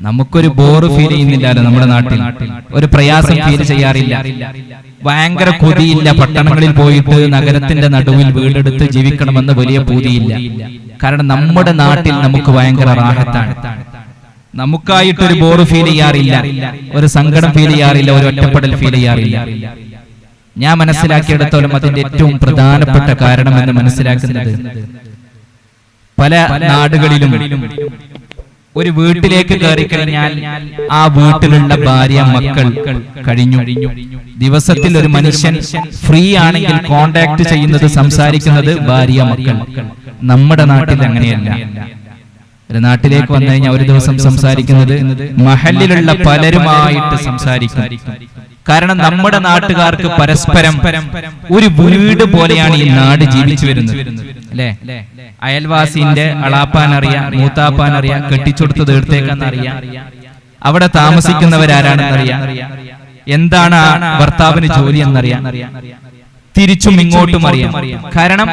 നമുക്കൊരു bore feel ചെയ്യുന്നില്ലല്ലോ. നമ്മുടെ നാട്ടിൽ ഒരു പ്രയാസം ഫീൽ ചെയ്യാറില്ല. ഭയങ്കര കൊതിയില്ല പട്ടണങ്ങളിൽ പോയിട്ട് നഗരത്തിന്റെ നടുവിൽ വീടെടുത്ത് ജീവിക്കണമെന്ന് വലിയ പൂതിയില്ല. കാരണം നമ്മുടെ നാട്ടിൽ നമുക്ക് ഭയങ്കര റാഹത്താണ്. നമുക്കായിട്ടൊരു ബോറ് ഫീൽ ചെയ്യാറില്ല, ഒരു സങ്കടം ഫീൽ ചെയ്യാറില്ല, ഒരു ഒറ്റപ്പെടൽ ഫീൽ ചെയ്യാറില്ല. ഞാൻ മനസ്സിലാക്കിയെടുത്തോളം അതിന്റെ ഏറ്റവും പ്രധാനപ്പെട്ട കാരണം എന്ന് മനസ്സിലാക്കുന്നത്, പല നാടുകളിലും ഒരു വീട്ടിലേക്ക് കയറി കഴിഞ്ഞാൽ ആ വീട്ടിലുള്ള ഭാര്യ മക്കൾ കഴിഞ്ഞു. ദിവസത്തിൽ ഒരു മനുഷ്യൻ ഫ്രീ ആണെങ്കിൽ കോണ്ടാക്ട് ചെയ്യുന്നത്, സംസാരിക്കുന്നത് ഭാര്യ മക്കൾ. നമ്മുടെ നാട്ടിൽ അങ്ങനെയല്ല. ഒരു നാട്ടിലേക്ക് വന്നു കഴിഞ്ഞാൽ ഒരു ദിവസം സംസാരിക്കുന്നത് മഹല്ലിലുള്ള പലരുമായിട്ട് സംസാരിക്കും. കാരണം നമ്മുടെ നാട്ടുകാർക്ക് പരസ്പരം ഒരു വീട് പോലെയാണ് ഈ നാട് ജീവിച്ചു വരുന്നത്, അല്ലേ? അയൽവാസിന്റെ അളാപ്പാനറിയാം, മൂത്താപ്പാനറിയാം, കെട്ടിച്ചെടുത്തത് എടുത്തേക്കെന്നറിയാം, അവിടെ താമസിക്കുന്നവരാരാണെന്നറിയാം, എന്താണ് ആ ഭർത്താവിന് ജോലി എന്നറിയാം, തിരിച്ചും ഇങ്ങോട്ടും അറിയാം. കാരണം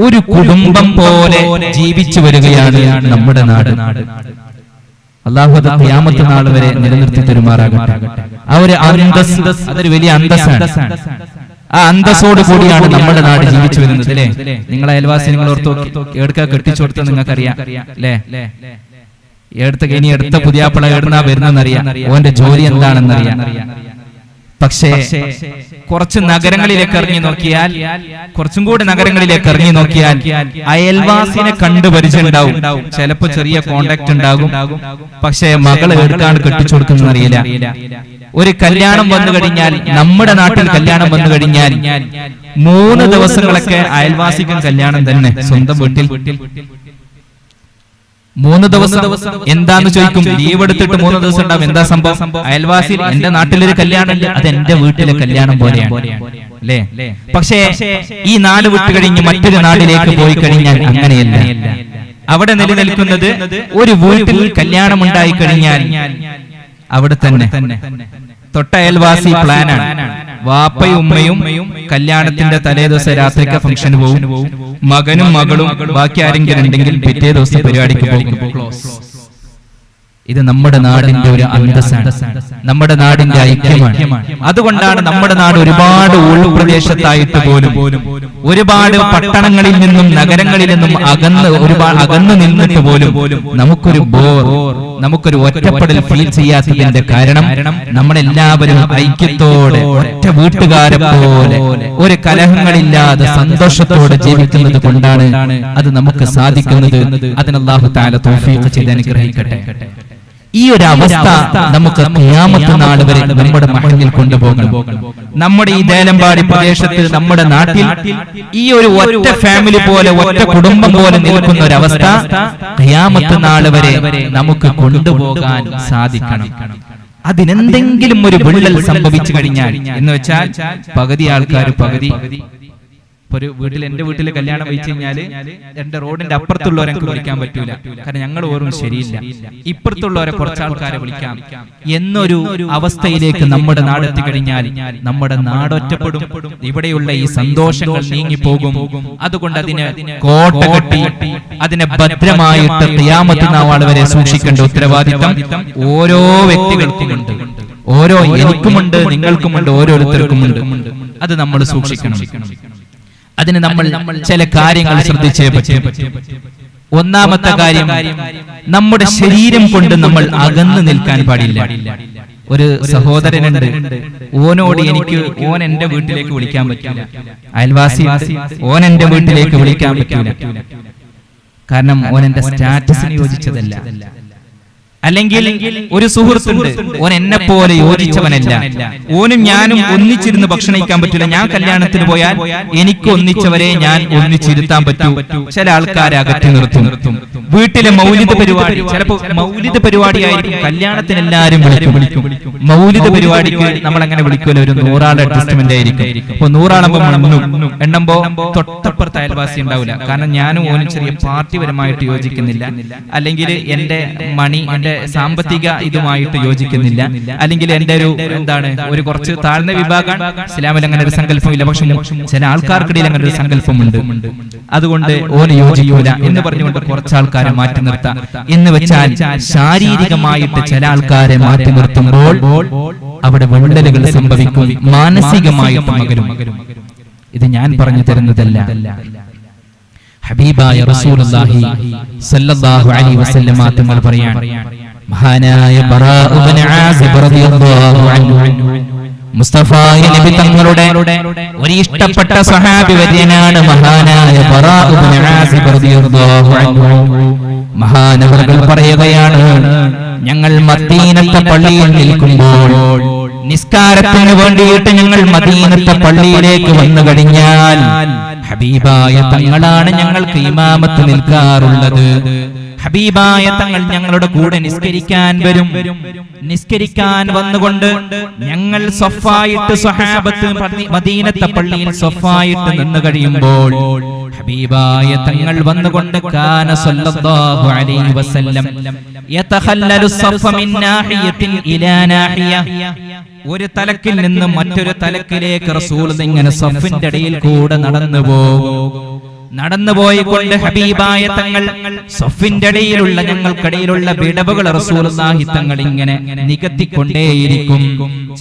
ഒരു കുടുംബം പോലെ ജീവിച്ചു വരികയാണ് നമ്മുടെ നാട്. അല്ലാഹു ഖിയാമത്ത് നാൾ വരെ നിലനിർത്തി തരുമാറാകട്ടെ. ആ ഒരു അന്തസ്, അതൊരു വലിയ അന്തസ്സാണ്. ആ അന്തസ്സോട് കൂടിയാണ് നമ്മുടെ നാട് ജീവിച്ചു വരുന്നത്, അല്ലേ? നിങ്ങളെ അയൽവാസി നിങ്ങൾ ഓർത്തോ, എടുക്ക കെട്ടിച്ചു കൊടുത്ത നിങ്ങൾക്കറിയാം, അല്ലേ? ഇനി എടുത്ത പുതിയാപ്പിള എവിടുന്നാ വരുന്നറിയാം, ഓന്റെ ജോലി എന്താണെന്നറിയാം. പക്ഷേ കുറച്ച് നഗരങ്ങളിലേക്ക് ഇറങ്ങി നോക്കിയാൽ, കുറച്ചും കൂടി നഗരങ്ങളിലേക്ക് ഇറങ്ങി നോക്കിയാൽ അയൽവാസിനെ കണ്ടു പരിചയം ഉണ്ടാവും. ചിലപ്പോ ചെറിയ കോണ്ടാക്ട് ഉണ്ടാകും, പക്ഷേ മകളെ എടുത്താണ് കെട്ടിച്ചു കൊടുക്കുന്നറിയില്ല. ഒരു കല്യാണം വന്നു കഴിഞ്ഞാൽ, നമ്മുടെ നാട്ടിൽ കല്യാണം വന്നു കഴിഞ്ഞാൽ 3 ദിവസങ്ങളൊക്കെ അയൽവാസിക്കും കല്യാണം തന്നെ. സ്വന്തം വീട്ടിൽ 3 ദിവസം എന്താന്ന് ചോദിക്കും. ലീവ് എടുത്തിട്ട് 3 ദിവസം ഉണ്ടാവും. എന്താ സംഭവം? അയൽവാസി, എന്റെ നാട്ടിലൊരു കല്യാണം ഇല്ല, അത് എന്റെ വീട്ടിലെ കല്യാണം പോലെയാണ്, അല്ലേ? പക്ഷേ ഈ നാട് വിട്ട് കഴിഞ്ഞ് മറ്റൊരു നാട്ടിലേക്ക് പോയി കഴിഞ്ഞാൽ അങ്ങനെയല്ല. അവിടെ നിലനിൽക്കുന്നത്, ഒരു വീട്ടിൽ കല്യാണം ഉണ്ടായി കഴിഞ്ഞാൽ അവിടെ തന്നെ തൊട്ട അയൽവാസി പ്ലാനാണ്. വാപ്പയും ഉമ്മയും കല്യാണത്തിന്റെ തലേ ദിവസം രാത്രിക്ക് ഫംഗ്ഷന് പോകും. മകനും മകളും ബാക്കി ആരെങ്കിലും ഉണ്ടെങ്കിൽ പിറ്റേ ദിവസം പരിപാടിക്ക് പോകും. ഇത് നമ്മുടെ നാടിന്റെ ഒരു അന്തസ്സാണ്, നമ്മുടെ നാടിന്റെ ഐക്യമാണ്. അതുകൊണ്ടാണ് നമ്മുടെ നാട് ഒരുപാട് ഉൾപ്രദേശത്തായിട്ട് പോലും, ഒരുപാട് പട്ടണങ്ങളിൽ നിന്നും നഗരങ്ങളിൽ നിന്നും അകന്നു നിന്നിട്ട് പോലും നമുക്കൊരു ഒറ്റപ്പെടൽ ഫീൽ ചെയ്യാത്തതിന്റെ കാരണം, നമ്മളെല്ലാവരും ഐക്യത്തോടെ ഒറ്റ വീട്ടുകാരെ പോലെ ഒരു കലഹങ്ങളില്ലാതെ സന്തോഷത്തോടെ ജീവിക്കുന്നത് കൊണ്ടാണ് അത് നമുക്ക് സാധിക്കുന്നത്. അതിന് അല്ലാഹു തആല തൗഫീഖ് ചെയ്ത് അനുഗ്രഹിക്കട്ടെ. ഈ ഒരു അവസ്ഥ നമുക്ക് ഖിയാമത്ത് നാൾ വരെ നമ്മുടെ മഹല്ലിൽ കൊണ്ടുപോകണം. നമ്മുടെ ഈ ദേലമ്പാടി പ്രദേശത്ത്, നമ്മുടെ നാട്ടിൽ ഈ ഒരു ഒറ്റ ഫാമിലി പോലെ, ഒറ്റ കുടുംബം പോലെ നിൽക്കുന്ന ഒരു അവസ്ഥ ഖിയാമത്ത് നാൾ വരെ നമുക്ക് കൊണ്ടുപോകാൻ സാധിക്കണം. അതിനെന്തെങ്കിലും ഒരു വിള്ളൽ സംഭവിച്ചു കഴിഞ്ഞാൽ, എന്ന് വെച്ചാൽ പകുതി ആൾക്കാർ ഒരു വീട്ടിൽ, എന്റെ വീട്ടിൽ കല്യാണം വെച്ച് കഴിഞ്ഞാല് എന്റെ റോഡിന്റെ അപ്പുറത്തുള്ളവരെ എനിക്ക് വിളിക്കാൻ പറ്റൂല, കാരണം ഞങ്ങൾ ഓർമ്മ ശരിയില്ല. ഇപ്പുറത്തുള്ളവരെ കുറച്ചാൾക്കാരെ വിളിക്കാം എന്നൊരു അവസ്ഥയിലേക്ക് നമ്മുടെ നാടെത്തി കഴിഞ്ഞാൽ നമ്മുടെ നാടൊറ്റപ്പെടും. ഇവിടെയുള്ള ഈ സന്തോഷങ്ങൾ നീങ്ങിപ്പോകും. അതുകൊണ്ട് അതിനെ കോട്ട കെട്ടി, അതിനെ ഭദ്രമായിട്ട് ഖിയാമത്ത് നാൾ വരെ സൂക്ഷിക്കേണ്ട ഉത്തരവാദിത്തം ഓരോ വ്യക്തികൾക്കുമുണ്ട്. എനിക്കുമുണ്ട്, നിങ്ങൾക്കുമുണ്ട്, ഓരോരുത്തർക്കുമുണ്ട്. അത് നമ്മൾ സൂക്ഷിക്കണം. അതിന് നമ്മൾ ചില കാര്യങ്ങൾ ശ്രദ്ധിച്ചേ പറ്റും. ഒന്നാമത്തെ കാര്യം, നമ്മുടെ ശരീരം കൊണ്ട് നമ്മൾ അകന്നു നിൽക്കാൻ പാടില്ല. ഒരു സഹോദരനുണ്ട്, ഓനോട് ഓൻ എന്റെ വീട്ടിലേക്ക് വിളിക്കാൻ പറ്റില്ല, അയൽവാസി ഓൻ എന്റെ വീട്ടിലേക്ക് വിളിക്കാൻ പറ്റില്ല. കാരണം ഓൻ എന്റെ സ്റ്റാറ്റസിന് യോജിച്ചതല്ല. അല്ലെങ്കിൽ ഒരു സുഹൃത്തുണ്ട്, ഓൻ എന്നെ പോലെ യോജിച്ചവനല്ല, ഓനും ഞാനും ഒന്നിച്ചിരുന്ന് ഭക്ഷണം കഴിക്കാൻ പറ്റില്ല. ഞാൻ കല്യാണത്തിന് പോയാൽ എനിക്ക് ഒന്നിച്ചവരെ ഞാൻ ഒന്നിച്ചിരുത്താൻ പറ്റൂ. ചില ആൾക്കാരെ അകറ്റി നിർത്തും. വീട്ടിലെ മൗലിദ് പരിപാടി, ചിലപ്പോ മൗലിദ് പരിപാടിയായിരിക്കും, കല്യാണത്തിന് എല്ലാരും വിളിക്കും. മൗലിദ് പരിപാടിക്ക് നമ്മൾ അങ്ങനെ വിളിക്കുമല്ലോ, ഒരു 100 ആളുടെ അഡ്ജസ്റ്റ്മെന്റ് ആയിരിക്കും. അപ്പൊ 100 ആളുമ്പോ എണ്ണുമ്പോ തൊട്ടപ്പുറത്ത് അയൽവാസി ഉണ്ടാവില്ല. കാരണം ഞാനും ഓനും ചെറിയ പാർട്ടിപരമായിട്ട് യോജിക്കുന്നില്ല, അല്ലെങ്കിൽ എന്റെ മണി, എന്റെ എന്റെ സാമ്പത്തിക ഇതുമായിട്ട് യോജിക്കുന്നില്ല, അല്ലെങ്കിൽ എന്റെ ഒരു കുറച്ച് താഴ്ന്ന വിഭാഗം, ഇസ്ലാമിൽ അങ്ങനെ ഒരു സങ്കല്പമില്ല, പക്ഷെ ചില ആൾക്കാർക്കിടയിൽ അങ്ങനെ ഒരു സങ്കല്പമുണ്ട്, അതുകൊണ്ട് ഓന് യോജിക്കൂല എന്ന് പറഞ്ഞുകൊണ്ട് കുറച്ച് ആൾക്കാരെ മാറ്റി നിർത്താം എന്ന് വെച്ചാൽ ശാരീരികമായിട്ട് ചില ആൾക്കാരെ മാറ്റി നിർത്തുമ്പോൾ അവിടെ വിള്ളലുകൾ സംഭവിക്കും, മാനസികമായിട്ടും മകരും. ഇത് ഞാൻ പറഞ്ഞു തരുന്നതല്ല, ഹബീബായ റസൂലുള്ളാഹി സ്വല്ലല്ലാഹു അലൈഹി വസല്ലം തങ്ങൾ പറയാൻ. മഹാനായ ബറാ ഇബ്നു ആസിബ് റളിയല്ലാഹു അൻഹു മുസ്തഫ നബി തങ്ങളുടെ ഒരു ഇഷ്ടപ്പെട്ട സ്വഹാബി വര്യനാണ് മഹാനായ ബറാ ഇബ്നു ആസിബ് റളിയല്ലാഹു അൻഹു. മഹാനവർകൾ പറയുകയാണ്, ഞങ്ങൾ മദീനത്തെ പള്ളിയിൽ നിൽക്കുമ്പോൾ നിസ്കാരത്തിന് വേണ്ടിയിട്ട് ഞങ്ങൾ മദീനത്തെ പള്ളിയിലേക്ക് വന്നു കഴിഞ്ഞാൽ ഹബീബായ തങ്ങളാണ് ഞങ്ങൾക്ക് ഇമാമത്ത് നിൽക്കാറുള്ളത്. ഹബീബായ തങ്ങൾ ഞങ്ങളുടെ കൂടെ നിസ്കരിക്കാൻ വരും. നിസ്കരിക്കാൻ വന്നുകൊണ്ട് ഞങ്ങൾ സഫായിട്ട് സ്വഹാബത്ത് മദീനത്തെ പള്ളിയിൽ സഫായിട്ട് നിന്ന് കഴിയുമ്പോൾ ഹബീബായ തങ്ങൾ വന്നുകൊണ്ട് കാന സല്ലല്ലാഹു അലൈഹി വസല്ലം യതഖല്ലലു സഫ മിൻ നാഹിയത്തിൻ ഇലാ നാഹിയ. ഒരു തലക്കിൽ നിന്ന് മറ്റൊരു തലക്കിലേക്ക് റസൂൽ ഇങ്ങനെ സഫിന്റെ ഇടയിൽ കൂടെ നടന്നുപോയിക്കൊണ്ട് ഹബീബായ തങ്ങൾ സഫിന്റെ ഇടയിലുള്ള ഞങ്ങൾക്കിടയിലുള്ള വിടവുകൾ റസൂലുള്ളാഹി തങ്ങൾ ഇങ്ങനെ നികത്തിക്കൊണ്ടേയിരിക്കും.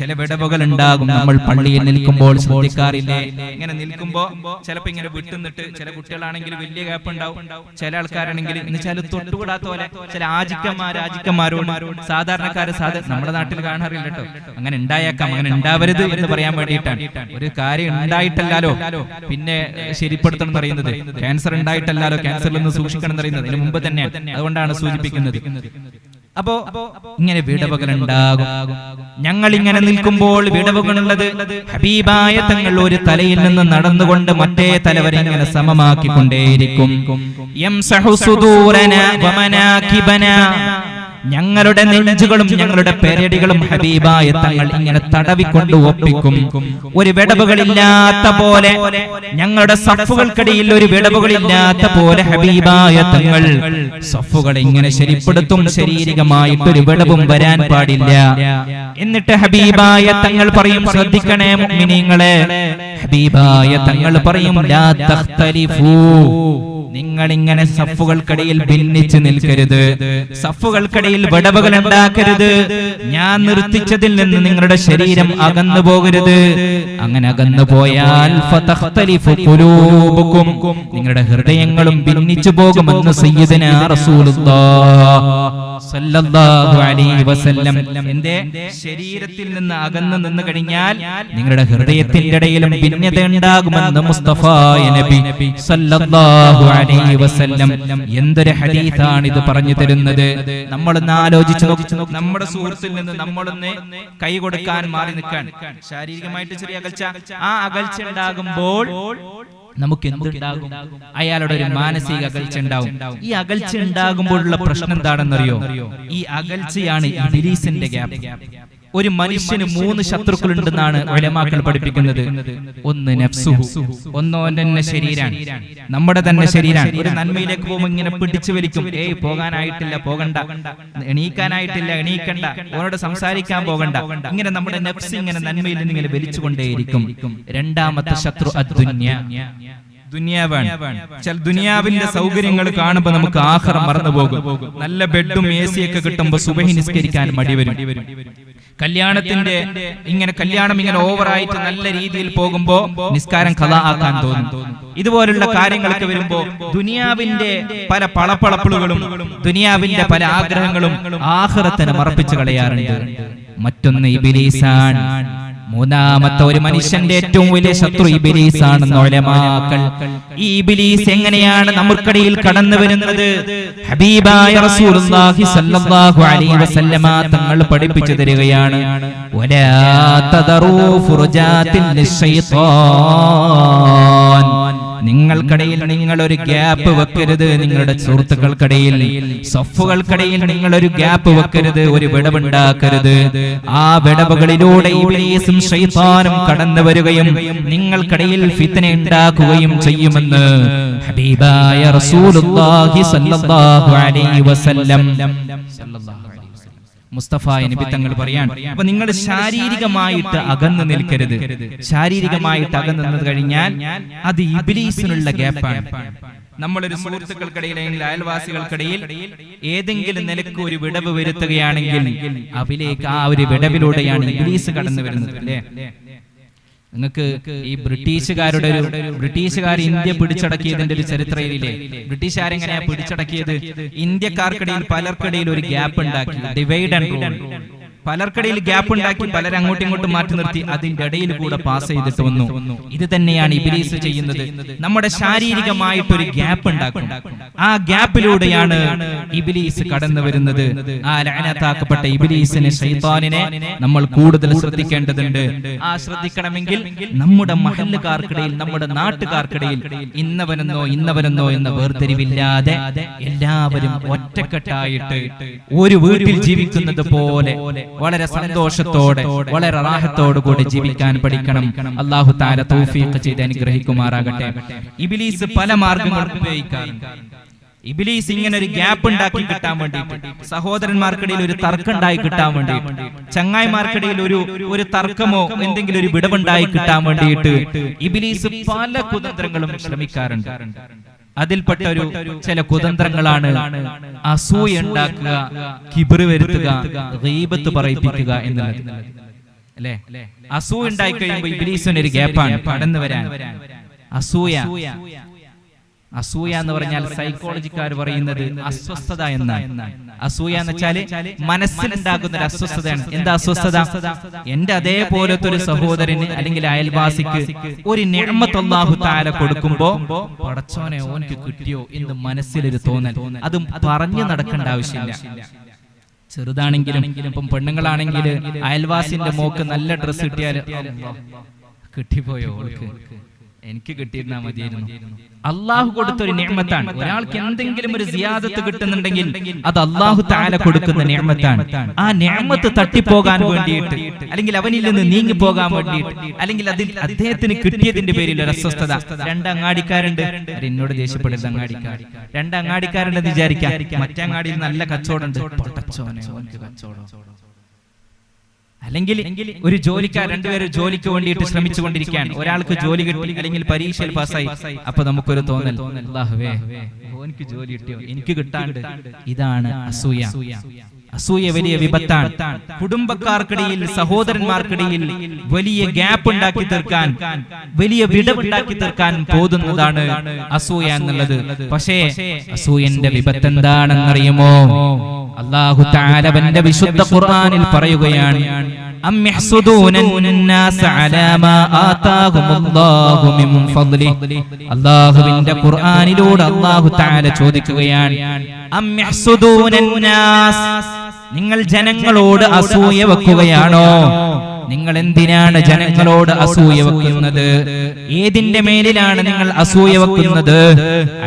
ചില വിടവുകൾ ഉണ്ടാകും, നമ്മൾ പള്ളിയിൽ നിൽക്കുമ്പോൾ ശ്രദ്ധിക്കാറില്ലേ? ഇങ്ങനെ നിൽക്കുമ്പോ ചിലപ്പോ ഇങ്ങനെ വിട്ടുനിന്നിട്ട്, ചില കുട്ടികളാണെങ്കിൽ വലിയ ഗ്യാപ്പ് ഉണ്ടാവും, ചില ആൾക്കാരാണെങ്കിൽ എന്നുവെച്ചാൽ തൊട്ടുകൂടാത്ത പോലെ ചില ആജിക്കന്മാരോട് സാധാരണക്കാര് നമ്മുടെ നാട്ടിൽ കാണാറില്ല കേട്ടോ. അങ്ങനെ ഉണ്ടായേക്കാം, അങ്ങനെ ഉണ്ടാവരുത് എന്ന് പറയാൻ വേണ്ടിയിട്ടാണ്. ഒരു കാര്യം ഉണ്ടായിട്ടല്ലോ പിന്നെ ശരിപ്പെടുത്തണം എന്ന് പറയുന്നത്, ക്യാൻസർ ഉണ്ടായിട്ടല്ലോ ക്യാൻസറിൽ നിന്ന് സൂക്ഷിക്കണം എന്ന് പറയുന്നത് ഇതിനു മുമ്പ് തന്നെയാണ്, അതുകൊണ്ടാണ് സൂചിപ്പിക്കുന്നത്. അപ്പോ ഇങ്ങനെ വിടവുകൾ ഉണ്ടാകും. ഞങ്ങൾ ഇങ്ങനെ നിൽക്കുമ്പോൾ വിടവുകളുള്ളത് ഹബീബായ തങ്ങൾ ഒരു തലയിൽ നിന്ന് നടന്നുകൊണ്ട് മറ്റേ തലവരെ ഇങ്ങനെ സമമാക്കിക്കൊണ്ടേയിരിക്കും. യംസഹു സുദൂറനാ വമനാകിബനാ, ഞങ്ങളുടെ നെഞ്ചുകളും ഞങ്ങളുടെ പെരടികളും ഹബീബായ തങ്ങൾ ഇങ്ങനെ തടവിക്കൊണ്ട് ഒപ്പിക്കും. ഒരു വിടവുകളില്ലാത്ത പോലെ, ഞങ്ങളുടെ സഫുകൾക്കിടയിൽ ഒരു വിടവുകളില്ലാത്ത പോലെ ഹബീബായ തങ്ങൾ സഫുകളെ ഇങ്ങനെ ശരിപ്പെടുത്തും. ശാരീരികമായിട്ടൊരു വിടവും വരാൻ പാടില്ല. എന്നിട്ട് ഹബീബായ തങ്ങൾ പറയും, ശ്രദ്ധിക്കണേ മുഅ്മിനീങ്ങളെ, ഹബീബായ തങ്ങൾ പറയും, ലാ തഖ്തലിഫൂ, നിങ്ങൾ ഇങ്ങനെ സഫുകൾക്കിടയിൽ ഭിന്നിച്ച് നിൽക്കരുത്, സഫുകൾക്കിടയിൽ വിടവുകൾ ഉണ്ടാക്കരുത്, ഞാൻ നിർത്തിച്ചതിൽ നിന്ന് നിങ്ങളുടെ ശരീരം അകന്നു പോകരുത്. അങ്ങനെ അകന്നു പോയാൽ ഫതഖ്തലിഫു ഖുലൂബുകും, നിങ്ങളുടെ ഹൃദയങ്ങളും ഭിന്നിച്ചു പോകുമെന്ന് സയ്യിദനാ റസൂലുള്ളാഹി സല്ലല്ലാഹു അലൈഹി വസല്ലം. എന്റെ ശരീരത്തിൽ നിന്ന് അകന്നു നിന്ന് കഴിഞ്ഞാൽ നിങ്ങളുടെ ഹൃദയത്തിന്റെ ഇടയിലും ഭിന്നത ഉണ്ടാകുമെന്ന് മുസ്തഫ നബി സല്ലല്ലാഹു അലൈഹി വസല്ലം. എന്തൊരു ഹദീസാണ് ഇത് പറഞ്ഞു തരുന്നത്. നമ്മളൊന്ന് ആലോചിച്ച് നോക്കി, നമ്മുടെ സുഹൃത്തിൽ നിന്ന് നമ്മളൊന്ന് കൈ കൊടുക്കാൻ മാറി നിൽക്കാൻ, ശാരീരികമായിട്ട് ചെറിയ അകൽച്ച, ആ അകൽച്ച ഉണ്ടാകുമ്പോൾ നമുക്ക് എന്തുണ്ടാകും? അയാളുടെ ഒരു മാനസിക അകൽച്ച ഉണ്ടാവും. ഈ അകൽച്ച ഉണ്ടാകുമ്പോഴുള്ള പ്രശ്നം എന്താണെന്നറിയോ? ഈ അകൽച്ചയാണ് ഇബ്ലീസിന്റെ ഗ്യാപ്പ്. ഒരു മനുഷ്യന് 3 ശത്രുക്കളുണ്ടെന്നാണ് ഉലമാക്കൾ പഠിപ്പിക്കുന്നത്. ഒന്ന് നഫ്സുഹു, ഒന്നോന്റെ തന്നെ ശരീരാണ്, നമ്മുടെ തന്നെ ശരീരാണ്. ഒരു നന്മയിലേക്ക് പോകുമ്പോൾ ഇങ്ങനെ പിടിച്ചു വലിക്കും, പോകാനായിട്ടില്ല പോകണ്ട, എണീക്കാനായിട്ടില്ല എണീക്കണ്ട, അവരോട് സംസാരിക്കാൻ പോകണ്ട, ഇങ്ങനെ നമ്മുടെ നഫ്സ് ഇങ്ങനെ നന്മയിൽ നിന്ന് ഇങ്ങനെ വലിച്ചുകൊണ്ടേയിരിക്കും. രണ്ടാമത്തെ ശത്രു അദ്ദുന്യ, ദുനിയാവാണ്. ചില ദുനിയാവിന്റെ സൗകര്യങ്ങൾ കാണുമ്പോൾ നമുക്ക് ആഖിറം മറന്നു പോകും. നല്ല ബെഡും AC ഒക്കെ കിട്ടുമ്പോൾ സുബഹി നിസ്കരിക്കാൻ മടി വരും. കല്യാണം ഇങ്ങനെ ഓവറായിട്ട് നല്ല രീതിയിൽ പോകുമ്പോ നിസ്കാരം ഖളാ ആക്കാൻ തോന്നും. ഇതുപോലുള്ള കാര്യങ്ങളൊക്കെ വരുമ്പോ ദുനിയാവിന്റെ പല പളപ്പളപ്പുകളും ദുനിയാവിന്റെ പല ആഗ്രഹങ്ങളും ആഖിറത്തിനെ മറപ്പിച്ചു കളയാറുണ്ട്. മറ്റൊന്ന് ഇബ്ലീസാണ്. മൂന്നാമത്തെ ഒരു മനുഷ്യന്റെ ഏറ്റവും വലിയ ശത്രു ഇബ്ലീസാണെന്ന് ഉലമാക്കൾ. ഈ ഇബ്ലീസ് എങ്ങനെയാണ് നമുക്കിടയിൽ കടന്നു വരുന്നത്? ഹബീബായ റസൂലുള്ളാഹി സ്വല്ലല്ലാഹു അലൈഹി വസല്ലമ തങ്ങൾ പഠിപ്പിച്ചു തരികയാണ്, വലാ തദറൂ ഫുർജാത്തിൻ ലിശ്ശൈത്താൻ, നിങ്ങൾക്കിടയിൽ നിങ്ങൾ ഒരു ഗ്യാപ്പ് വെക്കരുത്. നിങ്ങളുടെ സുഹൃത്തുക്കൾക്കിടയിൽ, സഫുകൾക്കിടയിൽ നിങ്ങൾ ഒരു ഗ്യാപ്പ് വെക്കരുത്, ഒരു വിടവുണ്ടാക്കരുത്. ആ വിടവുകളിലൂടെ ഇബ്ലീസും ശൈത്താനും കടന്നു വരികയും നിങ്ങൾക്കിടയിൽ ഫിത്ന ഉണ്ടാക്കുകയും ചെയ്യുമെന്ന് ഹബീബായ റസൂലുള്ളാഹി സ്വല്ലല്ലാഹു അലൈഹി വസല്ലം. മുസ്തഫ നബി തങ്ങൾ പറയാൻ. അപ്പൊ നിങ്ങൾ ശാരീരികമായിട്ട് അകന്നു നിൽക്കരുത്. ശാരീരികമായിട്ട് അകന്നു നിന്ന് കഴിഞ്ഞാൽ അത് ഇബ്ലീസിനുള്ള ഗ്യാപ്പാണ്. നമ്മളൊരു സുഹൃത്തുക്കൾക്കിടയിൽ അല്ലെങ്കിൽ അയൽവാസികൾക്കിടയിൽ ഏതെങ്കിലും നിലക്ക് ഒരു വിടവ് വരുത്തുകയാണെങ്കിൽ അതിലേക്ക് ആ ഒരു വിടവിലൂടെയാണ് ഇബ്ലീസ് കടന്നു വരുന്നത്. അല്ലേ? നിങ്ങൾക്ക് ഈ ബ്രിട്ടീഷുകാർ ഇന്ത്യ പിടിച്ചടക്കിയതിന്റെ ഒരു ചരിത്രയിലെ ബ്രിട്ടീഷുകാരെങ്ങനെയാ പിടിച്ചടക്കിയത്? ഇന്ത്യക്കാർക്കിടയിൽ പലർക്കിടയിൽ ഒരു ഗ്യാപ്പ് ഉണ്ടാക്കി, ഡിവൈഡ് ആൻഡ് റൂൾ. പലർക്കിടയിൽ ഗ്യാപ്പ് ഉണ്ടാക്കി, പലരും അങ്ങോട്ടും ഇങ്ങോട്ടും മാറ്റി നിർത്തി, അതിന്റെ ഇടയിൽ കൂടെ പാസ് ചെയ്തിട്ട് വന്നു. ഇത് തന്നെയാണ് ഇബ്ലീസ് ചെയ്യുന്നത്. നമ്മുടെ ശാരീരികമായിട്ടൊരു ഗ്യാപ്പ് ഉണ്ടാക്കും. ആ ഗ്യാപ്പിലൂടെയാണ് ഇബ്ലീസ് കടന്നു വരുന്നത്. ആ ലഅനത്താക്കപ്പെട്ട ഇബ്ലീസിനെ, ശൈത്താനിനെ നമ്മൾ കൂടുതൽ ശ്രദ്ധിക്കേണ്ടതുണ്ട്. ആ ശ്രദ്ധിക്കണമെങ്കിൽ നമ്മുടെ മഹല്ലുകാർക്കിടയിൽ, നമ്മുടെ നാട്ടുകാർക്കിടയിൽ ഇന്നവനെന്നോ എന്ന വേർതിരിവില്ലാതെ എല്ലാവരും ഒറ്റക്കെട്ടായിട്ട് ഒരു വീട്ടിൽ ജീവിക്കുന്നത് പോലെ വളരെ സന്തോഷത്തോടെ, വളരെ റാഹത്തോടു കൂടി ജീവിക്കാൻ പഠിക്കണം. അല്ലാഹു തആല തൗഫീഖ് ചെയ്ത് അനുഗ്രഹിക്കുമാറാകട്ടെ. ഇബ്ലീസ് പല മാർഗങ്ങളും ഉപയോഗിക്കാറുണ്ട്. ഇബ്ലീസ് ഇങ്ങനെ ഒരു ഗ്യാപ്പ് ഉണ്ടാക്കി കിട്ടാൻ വേണ്ടിയിട്ട്, സഹോദരന്മാർക്കിടയിൽ ഒരു തർക്കം ഉണ്ടായി കിട്ടാൻ വേണ്ടിയിട്ട്, ചങ്ങായിമാർക്കിടയിൽ ഒരു തർക്കമോ എന്തെങ്കിലും ഒരു വിടവുണ്ടായി കിട്ടാൻ വേണ്ടിയിട്ട് ഇബ്ലീസ് പല കുതന്ത്രങ്ങളും ശ്രമിക്കാറുണ്ട്. അതിൽപ്പെട്ട ചില കുതന്ത്രങ്ങളാണ് അസൂയ ഉണ്ടാക്കുക, കിബ്ർ വരുത്തുക, ഗീബത്ത് പറയിപ്പിക്കുക എന്നുള്ളത്. അല്ലേ? അസൂയ ഉണ്ടായി കഴിയുമ്പോൾ ഇബ്ലീസിന് ഒരു ഗ്യാപ്പാണ് കടന്നു വരാൻ. അസൂയ എന്ന് പറഞ്ഞാൽ സൈക്കോളജിക്കാർ പറയുന്നത് അസ്വസ്ഥത എന്നാണ്. അസൂയ എന്ന് വെച്ചാല് മനസ്സിലുണ്ടാകുന്ന ഒരു അസ്വസ്ഥതയാണ്. എന്താ അസ്വസ്ഥത? എന്റെ അതേപോലത്തെ ഒരു സഹോദരന് അല്ലെങ്കിൽ അയൽവാസിക്ക് ഒരു നിഅമത്ത് അല്ലാഹു തആല കൊടുക്കുമ്പോ പടച്ചോനെ ഓൻക്ക് കിട്ടിയോ എന്ന് മനസ്സിലൊരു തോന്നൽ. അതും പറഞ്ഞു നടക്കേണ്ട ആവശ്യമില്ല. ചെറുതാണെങ്കിലും ഇപ്പം പെണ്ണുങ്ങളാണെങ്കിൽ അയൽവാസിന്റെ മോക്ക് നല്ല ഡ്രസ്സ് കിട്ടിയാൽ കിട്ടിപ്പോയോ ഓൾക്ക്, എനിക്ക് കിട്ടിയിരുന്നാ മതിയായിരുന്നു. അള്ളാഹു കൊടുത്തൊരു നിഅമത്താണ്. ഒരാൾക്ക് എന്തെങ്കിലും ഒരു സിയാദത്ത് കിട്ടുന്നുണ്ടെങ്കിൽ അത് അള്ളാഹു തആല കൊടുക്കുന്ന നിഅമത്താണ്. ആ നിഅമത്ത് തട്ടിപ്പോകാൻ വേണ്ടിയിട്ട്, അല്ലെങ്കിൽ അവനിൽ നിന്ന് നീങ്ങി പോകാൻ വേണ്ടിയിട്ട്, അല്ലെങ്കിൽ അദ്ദേഹത്തിന് കിട്ടിയതിന്റെ പേരിൽ ഒരു അസ്വസ്ഥത. രണ്ടങ്ങാടിക്കാരുണ്ട്, എന്നോട് ദേഷ്യപ്പെടുന്ന അങ്ങാടിക്കാർ. രണ്ടങ്ങാടിക്കാരുണ്ടെന്ന് വിചാരിക്കാം, മറ്റേ അങ്ങാടിയിൽ നല്ല കച്ചവടമുണ്ട്, കച്ചവടം. അല്ലെങ്കിൽ ഒരു ജോലിക്കാർ രണ്ടുപേരും ജോലിക്ക് വേണ്ടിയിട്ട് ശ്രമിച്ചുകൊണ്ടിരിക്കാൻ, ഒരാൾക്ക് ജോലി കിട്ടി അല്ലെങ്കിൽ പരീക്ഷയിൽ പാസ്സായി, അപ്പൊ നമുക്കൊരു തോന്നൽ, അല്ലാഹുവേ ഓൻക്ക് ജോലി കിട്ടിയോ, എനിക്ക് കിട്ടാണ്ട്. ഇതാണ് അസൂയ. അസൂയ വലിയ വിപത്താണ്. കുടുംബക്കാർക്കിടയിൽ, സഹോദരന്മാർക്കിടയിൽ വലിയ ഗ്യാപ്പ് ഉണ്ടാക്കി തീർക്കാൻ, വലിയ വിടവുണ്ടാക്കി തീർക്കാൻ പോകുന്നതാണ് അസൂയ എന്നുള്ളത്. പക്ഷേ അസൂയന്റെ വിപത്ത് എന്താണെന്നറിയുമോ? അല്ലാഹു തആല തന്റെ വിശുദ്ധ ഖുർആനിൽ പറയുകയാണ്, അം യഹ്സുദൂനന്നാസ അലാ മാ ആതാഹുമുല്ലാഹു മിൻ ഫദ്ലിഹി. അല്ലാഹുവിന്റെ ഖുർആനിലൂടെ അല്ലാഹു തആല ചോദിക്കുകയാണ്, അം യഹ്സുദൂനന്നാസ്, നിങ്ങൾ ജനങ്ങളോട് അസൂയ വെക്കുകയാണോ? നിങ്ങൾ എന്തിനാണ് ജനങ്ങളോട് അസൂയ വെക്കുന്നത്? ഏതിന്റെ മേലിലാണ് നിങ്ങൾ അസൂയ വെക്കുന്നത്?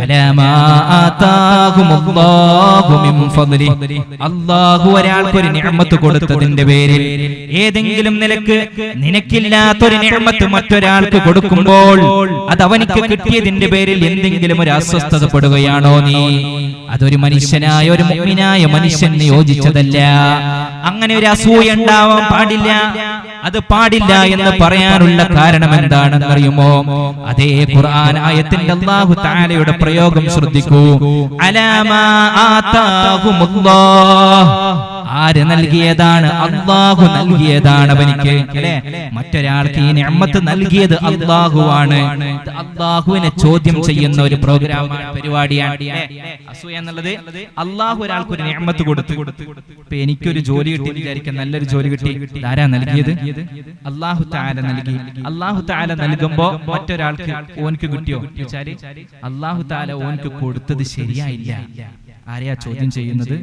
അലാമാ ആതാഹുമുല്ലാഹു മിൻ ഫദ്ലിഹി. അല്ലാഹു ഒരാൾക്കൊരു നിഅമത്ത് കൊടുത്തതിന്റെ പേരിൽ, ഏതെങ്കിലും നിലക്ക് നിനക്കില്ലാത്തൊരു നിഅമത്ത് മറ്റൊരാൾക്ക് കൊടുക്കുമ്പോൾ അത് അവനിക്ക് കിട്ടിയതിന്റെ പേരിൽ എന്തെങ്കിലും ഒരു അസ്വസ്ഥതപ്പെടുകയാണോ നീ? അതൊരു മനുഷ്യനായ, ഒരു മുഅ്മിനായ മനുഷ്യന് യോജിച്ചതല്ല. അങ്ങനെ ഒരു അസൂയ ഉണ്ടാവാൻ പാടില്ല. അത് പാടില്ല എന്ന് പറയാനുള്ള കാരണം എന്താണെന്നറിയുമോ? അതേ ഖുർആൻ ആയത്തിന്റെ അല്ലാഹു തആലയുടെ പ്രയോഗം ശ്രദ്ധിക്കൂ. അലാമാ ആതാഹുമുല്ലാഹ്, ആര് നൽകിയതാണ്? അല്ലാഹു നൽകിയതാണ് അവനിക്ക്. അല്ലേ? മറ്റൊരാൾക്ക് ഈ നിഅമത്ത് നൽകിയത് അല്ലാഹുവാണ്. അല്ലാഹുവിനെ ചോദ്യം ചെയ്യുന്ന ഒരു പ്രോഗ്രാമാണ്, പരിപാടിയാണ് അസൂയ എന്നുള്ളത്. അല്ലാഹു ഒരാൾക്ക് ഒരു നിഅമത്ത് കൊടുത്തു. ഇപ്പൊ എനിക്കൊരു ജോലി കിട്ടി വിചാരിക്കാൻ, നല്ലൊരു ജോലി കിട്ടി. ആരാ നൽകിയത്? അല്ലാഹു തആല നൽകി. അല്ലാഹു തആല നൽകുമ്പോ മറ്റൊരാൾക്ക് ഓൻക്ക് കിട്ടിയോ ചോദിച്ചാല് അല്ലാഹു തആല ഓൻക്ക് കൊടുത്തത് ശരിയായില്ല. ആരെയാ ചോദ്യം ചെയ്യുന്നത്?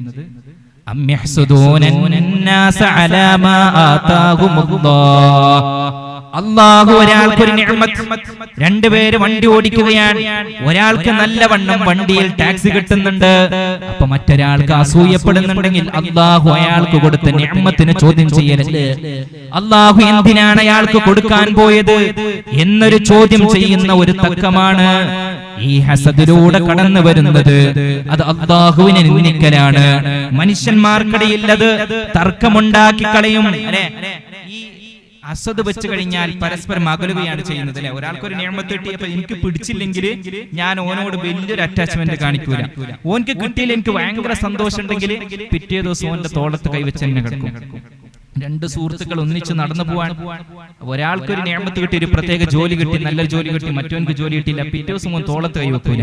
അം യഹ്സുദൂനന്നാസ അലാ മാ ആതാഹുമുല്ലാഹ്. അല്ലാഹു ഒരാൾക്കൊരു നിഅമത്ത്, രണ്ടുപേര് വണ്ടി ഓടിക്കുകയാണ്, ഒരാൾക്ക് നല്ലവണ്ണം വണ്ടിയിൽ ടാക്സി കിട്ടുന്നുണ്ട്, അപ്പൊ മറ്റൊരാൾക്ക് അസൂയപ്പെടുന്നുണ്ടെങ്കിൽ അല്ലാഹു അയാൾക്ക് കൊടുത്ത നിഅമത്തിനെ ചോദ്യം ചെയ്യലല്ലേ? അല്ലാഹു എന്തിനാണ് അയാൾക്ക് കൊടുക്കാൻ പോയത് എന്നൊരു ചോദ്യം ചെയ്യുന്ന ഒരു തക്കമാണ് ഈ ഹസദിലൂടെ കടന്നു വരുന്നത് അത് അല്ലാഹുവിനെ നിന്ദിക്കലാണ്. മനുഷ്യന്മാർക്കിടയിൽ അത് തർക്കമുണ്ടാക്കി കളയും. അല്ലെ, ഈ ഹസദ് വെച്ച് കഴിഞ്ഞാൽ പരസ്പരം അകലുകയാണ് ചെയ്യുന്നത്. അല്ലെ, ഒരാൾക്കൊരു നിഅമത്ത് കിട്ടിയപ്പോ എനിക്ക് പിടിച്ചില്ലെങ്കിൽ ഞാൻ ഓനോട് വലിയൊരു അറ്റാച്ച്മെന്റ് കാണിക്കൂല. ഓനക്ക് കിട്ടിയില്ല എനിക്ക് ഭയങ്കര സന്തോഷം ഉണ്ടെങ്കിൽ പിറ്റേ ദിവസം ഓന്റെ തോളത്ത് കൈവച്ച് തന്നെ കിടക്കും. രണ്ട് സുഹൃത്തുക്കൾ ഒന്നിച്ച് നടന്നു പോവാൻ, ഒരാൾക്കൊരു നിഅമത്ത് കിട്ടി, ഒരു പ്രത്യേക ജോലി കിട്ടി, നല്ലൊരു ജോലി കിട്ടി, മറ്റവനക്ക് ജോലി കിട്ടിയില്ല, പിറ്റേ ദിവസം ഓൻ തോളത്ത് കൈവെക്കൂല,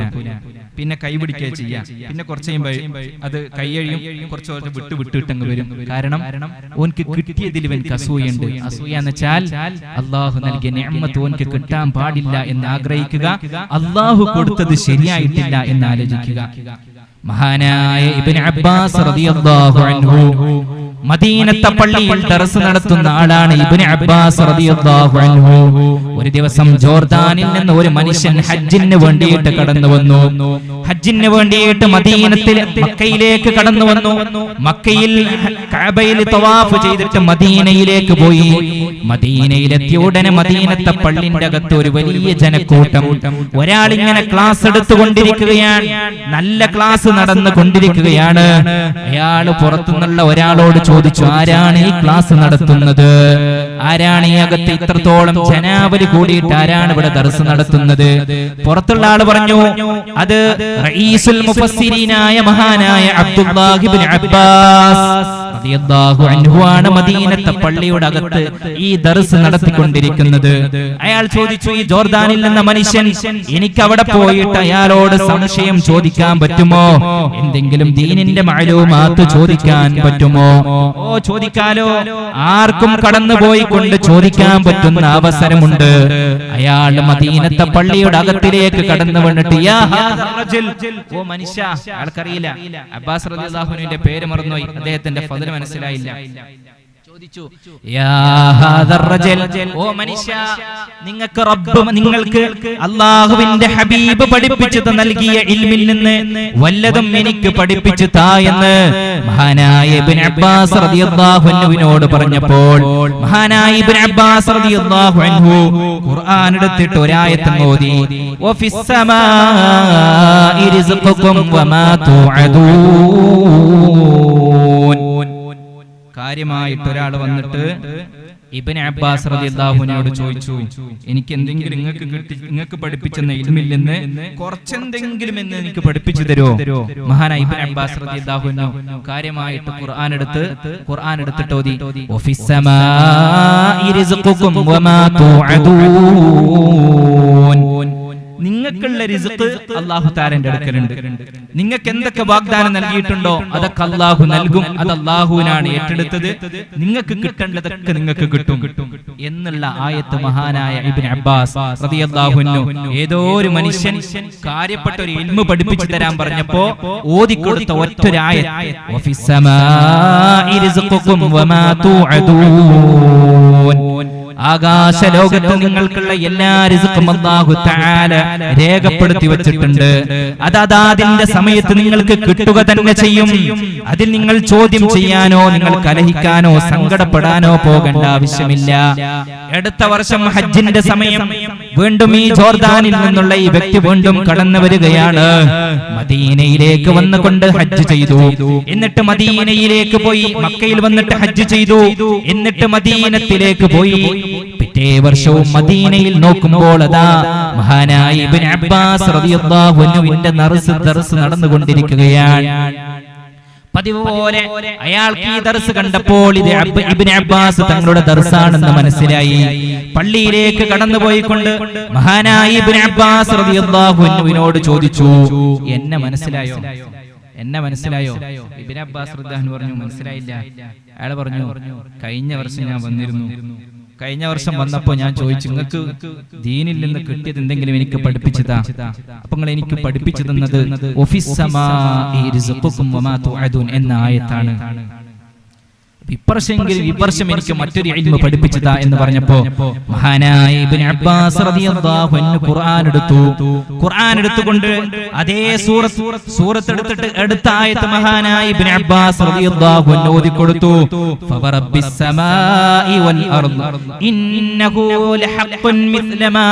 പിന്നെ കൈപിടിക്കുക ചെയ്യാം. പിന്നെ കുറച്ച് കഴിയുമ്പോൾ അത് കൈയഴിയും, കുറച്ച് വിട്ടുവിട്ടങ്ങ് വരും. കാരണം ഓൻക്ക് കിട്ടിയതിൽ ഇവൻക്ക് അസൂയുണ്ട്. അസൂയ എന്ന് വെച്ചാൽ അള്ളാഹു നൽകിയ നിഅമത്ത് ഓൻക്ക് കിട്ടാൻ പാടില്ല എന്ന് ആഗ്രഹിക്കുക, അള്ളാഹു കൊടുത്തത് ശരിയായിട്ടില്ല എന്ന് ആലോചിക്കുക. മഹാനായ ഇബ്നു അബ്ബാസ് റളിയല്ലാഹു അൻഹു മദീനത്തെ പള്ളിയിൽ ദർസ് നടത്തുന്ന ആളാണ് ഇബ്നു അബ്ബാസ് റളിയല്ലാഹു അൻഹു. ഒരു ദിവസം ജോർദാനിൽ നിന്ന് ഒരു മനുഷ്യൻ ഹജ്ജിന് വേണ്ടിയിട്ട് കടന്നു വന്നു. ഹജ്ജിന് വേണ്ടിയിട്ട് മദീനത്തിൽ മക്കയിലേക്ക് കടന്നു വന്നു. മക്കയിൽ കഅബയിൽ തവാഫ് ചെയ്തിട്ട് മദീനയിലേക്ക് പോയി. മദീനയിലെത്തിയ ഉടനെ മദീനത്തെ പള്ളിന്റെ അകത്ത് ഒരു വലിയ ജനക്കൂട്ടം. ഒരാൾ ഇങ്ങനെ ക്ലാസ് എടുത്തുകൊണ്ടിരിക്കുകയാണ്, നല്ല ക്ലാസ് നടന്നുകൊണ്ടിരിക്കുകയാണ്. അയാൾ പുറത്തുനിന്നുള്ള ഒരാളോട് ചോദിച്ചു, ആരാണ് ഈ ക്ലാസ് നടത്തുന്നത്? ആരാണ് ഈ അകത്ത് ഇത്രത്തോളം ജനാവലി കൂടിയിട്ട് ആരാണ് ഇവിടെ ദർസ് നടത്തുന്നത്? പുറത്തുള്ള ആൾ പറഞ്ഞു, അത് റഈസുൽ മുഫസ്സിരീനായ മഹാനായ അബ്ദുല്ലാഹ് ഇബ്നു അബ്ബാസ് റളിയല്ലാഹു അൻഹു ആണ് മദീനത്തെ പള്ളിയുടെ അകത്ത് ഈ ദർസ് നടത്തിക്കൊണ്ടിരിക്കുന്നത്. അയാൾ ചോദിച്ചു, ഈ ജോർദാനിൽ നിന്ന മനുഷ്യൻ, എനിക്ക് അവിടെ പോയിട്ട് അയാളോട് സംശയം ചോദിക്കാൻ പറ്റുമോ? എന്തെങ്കിലും ദീനിന്റെ മഅലൂമാത്ത് ചോദിക്കാൻ പറ്റുമോ? ഓ, ചോദിക്കാലോ, ആർക്കും കടന്നുപോയി കൊണ്ട് ചോദിക്കാൻ പറ്റുന്ന അവസരമുണ്ട്. അയാൾ മദീനത്തെ പള്ളിയുടെ അകത്തിലേക്ക് കടന്നു വന്നിട്ട്, യാ ഹാദാ റജുൽ, ഓ മനുഷ്യ, ആൾക്കറിയില്ല, അബ്ബാസ് റളിയല്ലാഹു അൻഹുവിന്റെ പേര് മറന്നുപോയി, അദ്ദേഹത്തിന്റെ ഫദ്ൽ മനസ്സിലായില്ല. ചോദിച്ചു, യാ ഹാദാ റജുൽ, ഓ മനുഷ്യ, നിങ്ങൾക്ക് അല്ലാഹുവിന്റെ ഹബീബ് പഠിപ്പിച്ചു നൽകിയ ഇൽമിൽ നിന്ന് വല്ലതും എനിക്ക് പഠിപ്പിച്ചു താ എന്ന് മഹാനായ ഇബ്നു അബ്ബാസ് റളിയല്ലാഹു അൻഹുവിനോട് പറഞ്ഞപ്പോൾ മഹാനായ ഇബ്നു അബ്ബാസ് റളിയല്ലാഹു അൻഹു ഖുർആൻ എടുത്തിട്ട് ഒരായത്ത് ഓതി, വഫിസ് സമാഇ റിസ്ഖുകും വമാ തുഅദൂൻ. കാര്യമായിട്ട് ഒരാൾ വന്നിട്ട് ഇബ്നു അബ്ബാസ് റളിയല്ലാഹു അൻഹുവിനോട് ചോദിച്ചു, എനിക്ക് എന്തെങ്കിലും നിങ്ങൾക്ക് പഠിപ്പിച്ചെന്ന ഇൽമിൽ നിന്ന് കുറച്ചെന്തെങ്കിലും എന്ന് എനിക്ക് പഠിപ്പിച്ചു തരുമോ? മഹാനായ ഇബ്നു അബ്ബാസ് റളിയല്ലാഹു അൻഹു കാര്യമായിട്ട് ഖുർആൻ എടുത്തിട്ട് ഓതി, വഫിസ് സമാഇ റിസ്ഖുകും വമാ തുഅദൂൻ. നിങ്ങൾക്കുള്ള റിസ്ക് അല്ലാഹു തആലയുടെ അടുക്കലുണ്ട്. നിങ്ങൾക്ക് എന്തൊക്കെ വാഗ്ദാനം നൽകിയിട്ടുണ്ടോ അതൊക്കെ അല്ലാഹു നൽകും. അത് അല്ലാഹുവിനാണ് ഏറ്റെടുത്തത്. നിങ്ങൾക്ക് കിട്ടേണ്ടതൊക്കെ നിങ്ങൾക്ക് കിട്ടും എന്നുള്ള ആയത്ത് മഹാനായ ഇബ്നു അബ്ബാസ് റളിയല്ലാഹു അൻഹു ഏതോ ഒരു മനുഷ്യൻ കാര്യപ്പെട്ട ഒരു ഇൽമു പഠിപ്പിച്ചു തരാൻ പറഞ്ഞപ്പോ ഓതിക്കൊടുത്ത ഒറ്റൊരു ആയത്ത്, വഫിസ് സമാഇ റിസ്ഖുകും വമാ തുഅദൂൻ. ആകാശ ലോകത്ത് നിങ്ങൾക്കുള്ള എല്ലാ റിസ്ഖും അല്ലാഹു തആല രേഖപ്പെടുത്തി വെച്ചിട്ടുണ്ട്. അതിന്റെ സമയത്ത് നിങ്ങൾക്ക് കിട്ടുക തന്നെ ചെയ്യും. അതിൽ നിങ്ങൾ ചോദ്യം ചെയ്യാനോ നിങ്ങൾ കലഹിക്കാനോ സങ്കടപ്പെടാനോ പോകേണ്ട ആവശ്യമില്ല. അടുത്ത വർഷം ഹജ്ജിന്റെ സമയം വീണ്ടും ഈ ജോർദാനിൽ നിന്നുള്ള ഈ വ്യക്തി വീണ്ടും കടന്നു വരികയാണ്. മദീനയിലേക്ക് വന്നുകൊണ്ട് ഹജ്ജ് ചെയ്തു. എന്നിട്ട് മദീനയിലേക്ക് പോയി. മക്കയിൽ വന്നിട്ട് ഹജ്ജ് ചെയ്തു. എന്നിട്ട് മദീനത്തിലേക്ക് പോയി. പിറ്റേ വർഷവും മദീനയിൽ നോക്കുമ്പോൾ അതാ മഹാനായ ഇബ്നു അബ്ബാസ് റളിയല്ലാഹു അൻഹുവിന്റെ ദർസ് നടന്നുകൊണ്ടിരിക്കുകയാണ്. പതിവ് പോലെ അയാൾക്ക് ഈ ദർസ് കണ്ടപ്പോൾ ഇത് ഇബ്നു അബ്ബാസ് തങ്ങളുടെ ദർസാണെന്ന് മനസ്സിലായി. പള്ളിയിലേക്ക് കടന്നുപോയിക്കൊണ്ട് മഹാനായ ഇബ്നു അബ്ബാസ് റളിയല്ലാഹു അൻഹുവിനോട് ചോദിച്ചു, എന്നെ മനസ്സിലായോ? ഇബ്നു അബ്ബാസ് റളിയല്ലാഹു അൻഹു പറഞ്ഞു, മനസ്സിലായില്ല. അയാൾ പറഞ്ഞു, കഴിഞ്ഞ വർഷം ഞാൻ വന്നിരുന്നു. കഴിഞ്ഞ വർഷം വന്നപ്പോ ഞാൻ ചോദിച്ചു, നിങ്ങൾക്ക് ദീനിൽ നിന്ന് കിട്ടിയത് എന്തെങ്കിലും എനിക്ക് പഠിപ്പിച്ചതാ? അപ്പൊ നിങ്ങൾ എനിക്ക് പഠിപ്പിച്ചു തന്നത് വഫിസ് സമാഇ റിസ്ഖുകും വമാ തുഅദൂൻ എന്ന ആയത്താണ്. വിവർഷം എനിക്ക് മറ്റൊരു ഇൽമു പഠിപ്പിച്ചതാ എന്ന് പറഞ്ഞപ്പോ മഹാനായ ഇബ്നു അബ്ബാസ് റളിയല്ലാഹു അൻഹു ഖുർആൻ എടുത്തുകൊണ്ട് അതേ സൂറത്ത് എടുത്തിട്ട് അടുത്ത ആയത്ത് മഹാനായ ഇബ്നു അബ്ബാസ് റളിയല്ലാഹു അൻഹു ഓതി കൊടുത്തു, ഫറബ്ബിസ് സമാഇ വൽ അർദ് ഇന്നഹു ലഹഖ്ഖുൻ മിസ്ല മാ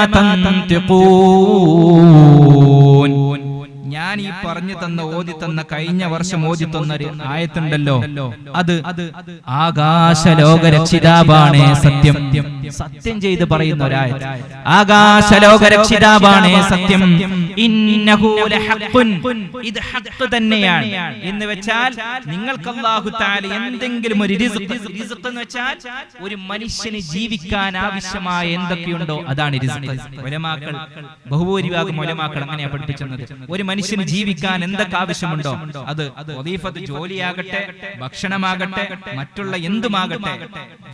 തൻതിഖൂൻ. ഞാൻ ഈ പറഞ്ഞു തന്ന ഓതി തന്ന കഴിഞ്ഞ വർഷം ഓതി തന്ന ഒരു ആയത്തുണ്ടല്ലോ, അത് ആകാശലോക രക്ഷിതാവാണ് സത്യം. സത്യം ചെയ്ത് പറയുന്ന ഒരായത്ത്, ആകാശലോക രക്ഷിതാവാണ് സത്യം. ഇന്നഹു ലഹഖുൻ, ഇത് ഹഖ് തന്നെയാണ് എന്ന് വെച്ചാൽ നിങ്ങൾക്ക് അല്ലാഹു തആല എന്തെങ്കിലും ഒരു റിസ്ക് എന്ന് വെച്ചാൽ ഒരു മനുഷ്യന് ജീവിക്കാൻ ആവശ്യമായ എന്തൊക്കെയുണ്ടോ അതാണ് റിസ്ക്. ഉലമാക്കൾ, ബഹുഭൂരിഭാഗം ഉലമാക്കൾ അങ്ങനെയാ പഠിപ്പിച്ചത്. ഒരു മനുഷ്യന് ജീവിക്കാൻ എന്തൊക്കെ ആവശ്യമുണ്ടോ അത് വദീഫത്ത്, ജോലിയാകട്ടെ, ഭക്ഷണമാകട്ടെ, മറ്റുള്ള എന്തുമാകട്ടെ,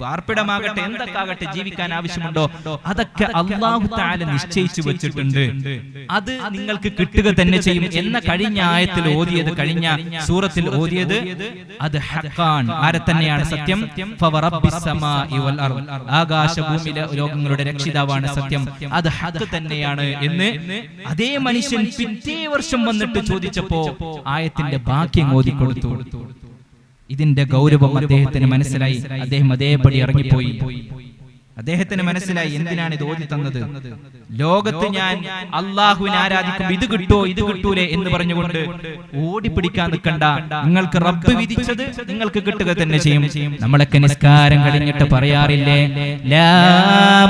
വാർപ്പിടമാകട്ടെ, എന്തൊക്കെ ജീവിക്കാൻ ആവശ്യമുണ്ടോ അതൊക്കെ അല്ലാഹു തആല നിശ്ചയിച്ചു വെച്ചിട്ടുണ്ട്. അത് നിങ്ങൾക്ക് കിട്ടുക തന്നെ ചെയ്യും എന്ന കഴിഞ്ഞ ആയത്തിൽ ഓതിയത്, കഴിഞ്ഞ സൂറത്തിൽ ഓതിയത് അത് ഹഖാൻ. ആരെ തന്നെയാണ് സത്യം? ഫവറബ്ബിസ് സമാഇ വൽ അർദ്, ആകാശഭൂമിയിലെ ലോകങ്ങളുടെ രക്ഷിതാവാണ് സത്യം, അത് ഹഖ് തന്നെയാണ് എന്ന് അതേ മനുഷ്യൻ പിറ്റേ വർഷം വന്നിട്ട് ചോദിച്ചപ്പോ ആയത്തിന്റെ ബാക്കി ഓതി കൊടുത്തു. ഇതിന്റെ ഗൗരവം അദ്ദേഹത്തിന് മനസ്സിലായി. അദ്ദേഹം അതേപടി ഇറങ്ങിപ്പോയി. അദ്ദേഹത്തിന് മനസ്സിലായി എന്തിനാണ് ഇത് ഓതി തന്നത്. ലോകത്ത് ഞാൻ അള്ളാഹുവിനെ ആരാധിക്കും, ഇത് കിട്ടോ ഇത് കിട്ടൂലേ എന്ന് പറഞ്ഞുകൊണ്ട് ഓടിപ്പിടിക്കാൻ നിൽക്കണ്ട. നിങ്ങൾക്ക് റബ്ബ് വിധിച്ചത് നിങ്ങൾക്ക് കിട്ടുക തന്നെ ചെയ്യും. നമ്മളൊക്കെ നിസ്കാരം കഴിഞ്ഞിട്ട് പറയാറില്ലേ, ലാ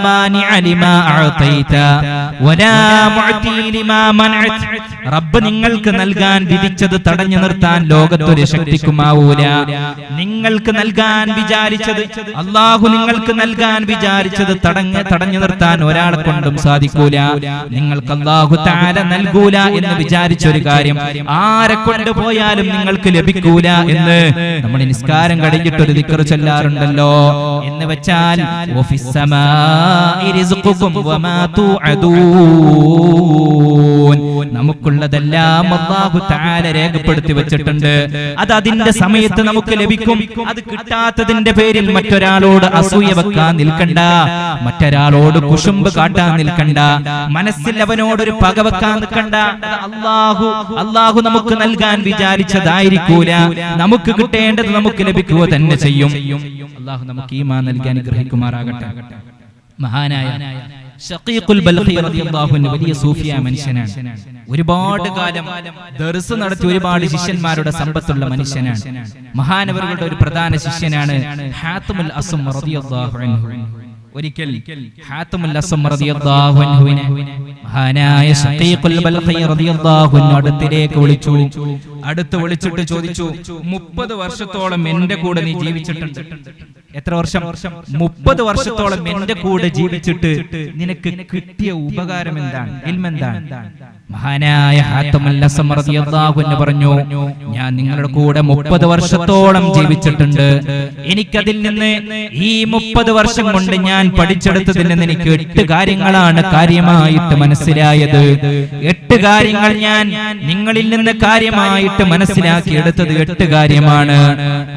മാനിഅ ലിമാ അഅതൈത വലാ മുഅതി ലിമാ മനഅത. റബ്ബ് നിങ്ങൾക്ക് നൽകാൻ വിധിച്ചത് തടഞ്ഞു നിർത്താൻ ലോകത്തൊരു ശക്തിക്കുമാവൂല. നിങ്ങൾക്ക് നൽകാൻ വിചാരിച്ചത്, അള്ളാഹു നിങ്ങൾക്ക് നൽകാൻ വിചാരിച്ചത് തടഞ്ഞു നിർത്താൻ ഒരാളെ കൊണ്ടും സാധിക്കൂല. നിങ്ങൾക്ക് അല്ലാഹു തആല നൽകൂല എന്ന് വിചാരിച്ച ഒരു കാര്യം ആരെ കൊണ്ട് പോയാലും നിങ്ങൾക്ക് ലഭിക്കൂല എന്ന് നമ്മൾ നിസ്കാരം കഴിഞ്ഞിട്ട് ഒരു ദിക്ർ ചൊല്ലാറുണ്ടല്ലോ. എന്ന് വെച്ചാൽ വഫിസ് സമാഇ റിസ്ഖുകും വമാ തുഅദൂൻ, നമുക്കുള്ളതെല്ലാം അല്ലാഹു തആല രേഖപ്പെടുത്തി വെച്ചിട്ടുണ്ട്. അത് അതിന്റെ സമയത്ത് നമുക്ക് ലഭിക്കും. അത് കിട്ടാത്തതിന്റെ പേരിൽ മറ്റൊരാളോട് അസൂയ വെക്കാൻ നിൽക്കണ്ട, മറ്റൊരാളോട് കുശുമ്പ് കാട്ടാൻ നിൽക്കണ്ട, മനസ്സിൽ അവനോടൊരു പക വെക്കാൻ നിൽക്കണ്ട. അല്ലാഹു നമുക്ക് നൽകാൻ വിചാരിച്ചതായിരിക്കൂല. നമുക്ക് കിട്ടേണ്ടത് നമുക്ക് ലഭിക്കുക തന്നെ ചെയ്യും. അല്ലാഹു നമുക്ക് ഈമാൻ നൽകാൻ അനുഗ്രഹിക്കുമാറാകട്ടെ. മഹാനായ ശഖീഖുൽ ബൽഖി റളിയല്ലാഹു അൻഹു വലിയ സൂഫിയായ മനുഷ്യനാണ്. ഒരുപാട് കാലം ദർസ് നടത്തി ഒരുപാട് ശിഷ്യന്മാരുടെ സമ്പത്തുള്ള മനുഷ്യനാണ്. മഹാനവറുകളുടെ ഒരു പ്രധാന ശിഷ്യനാണ് ഹാത്തിമുൽ അസ്ം റളിയല്ലാഹു അൻഹു. ഒരിക്കൽ ഹാത്തിമുൽ അസ്ം റളിയല്ലാഹു അൻഹുവിനെ മഹാനായ ശഖീഖുൽ ബൽഖി റളിയല്ലാഹു അൻഹു അടുത്തേക്ക് വിളിച്ചിട്ട് ചോദിച്ചു, 30 വർഷത്തോളം എന്റെ കൂടെ നീ ജീവിച്ചിട്ടുണ്ട്. എത്ര വർഷം? 30 വർഷത്തോളം എന്റെ കൂടെ ജീവിച്ചിട്ട് നിനക്ക് കിട്ടിയ ഉപകാരം എന്താണ്? ഇൽമെന്താണ്? മഹാനായ ഹാത്തിമുൽ അസ്ം റളിയല്ലാഹു അൻഹു പറഞ്ഞു, ഞാൻ നിങ്ങളുടെ കൂടെ 30 വർഷത്തോളം ജീവിച്ചിട്ടുണ്ട്. എനിക്കതിൽ നിന്ന് ഈ 30 വർഷം കൊണ്ട് ഞാൻ പഠിച്ചെടുത്തതിൽ നിന്ന് എനിക്ക് 8 കാര്യങ്ങളാണ് കാര്യമായിട്ട് മനസ്സിലായത്. 8 കാര്യങ്ങൾ ഞാൻ നിങ്ങളിൽ നിന്ന് കാര്യമായിട്ട് മനസ്സിലാക്കിയെടുത്തത് 8 കാര്യമാണ്.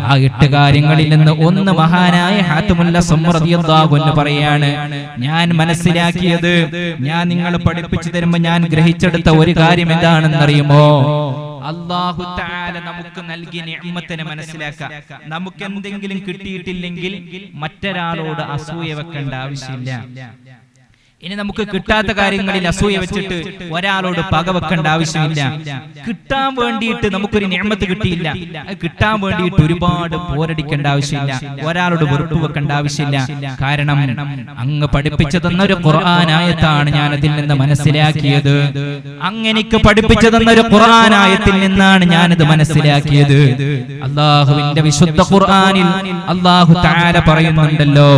ആ 8 കാര്യങ്ങളിൽ നിന്ന് ഒന്ന് മഹാനായ ഹാത്തിമുൽ അസ്ം റളിയല്ലാഹു അൻഹു പറയാണ്, ഞാൻ മനസ്സിലാക്കിയത്, ഞാൻ നിങ്ങൾ പഠിപ്പിച്ചു തരുമ്പോൾ ഞാൻ ഗ്രഹിച്ചെടുത്ത ഒരു കാര്യം എന്താണെന്നറിയുമോ? അല്ലാഹു തആല നമുക്ക് നൽകിയ നിഅമത്തിനെ മനസ്സിലാക്കുക. നമുക്ക് എന്തെങ്കിലും കിട്ടിയിട്ടില്ലെങ്കിൽ മറ്റൊരാളോട് അസൂയ വെക്കേണ്ട ആവശ്യമില്ല. ഇനി നമുക്ക് കിട്ടാത്ത കാര്യങ്ങളിൽ അസൂയ വെച്ചിട്ട് ഒരാളോട് പക വെക്കേണ്ട ആവശ്യമില്ല. കിട്ടാൻ വേണ്ടിയിട്ട് നമുക്കൊരു നിഅമത്ത് കിട്ടിയില്ല, കിട്ടാൻ വേണ്ടിയിട്ട് ഒരുപാട് പോരടിക്കേണ്ട ആവശ്യമില്ല. ഒരാളോട് വെറുപ്പ് വെക്കേണ്ട ആവശ്യമില്ല. കാരണം അങ്ങ് പഠിപ്പിച്ചു തന്നൊരു ഖുർആൻ ആയത്താണ് ഞാൻ അതിൽ നിന്ന് മനസ്സിലാക്കിയത്. അങ്ങനെക്ക് പഠിപ്പിച്ചു തന്നൊരു ഖുർആൻ ആയത്തിൽ നിന്നാണ് ഞാനിത് മനസ്സിലാക്കിയത്. അല്ലാഹുവിന്റെ വിശുദ്ധ ഖുർആനിൽ അല്ലാഹു തആല പറയുന്നുണ്ടല്ലോ,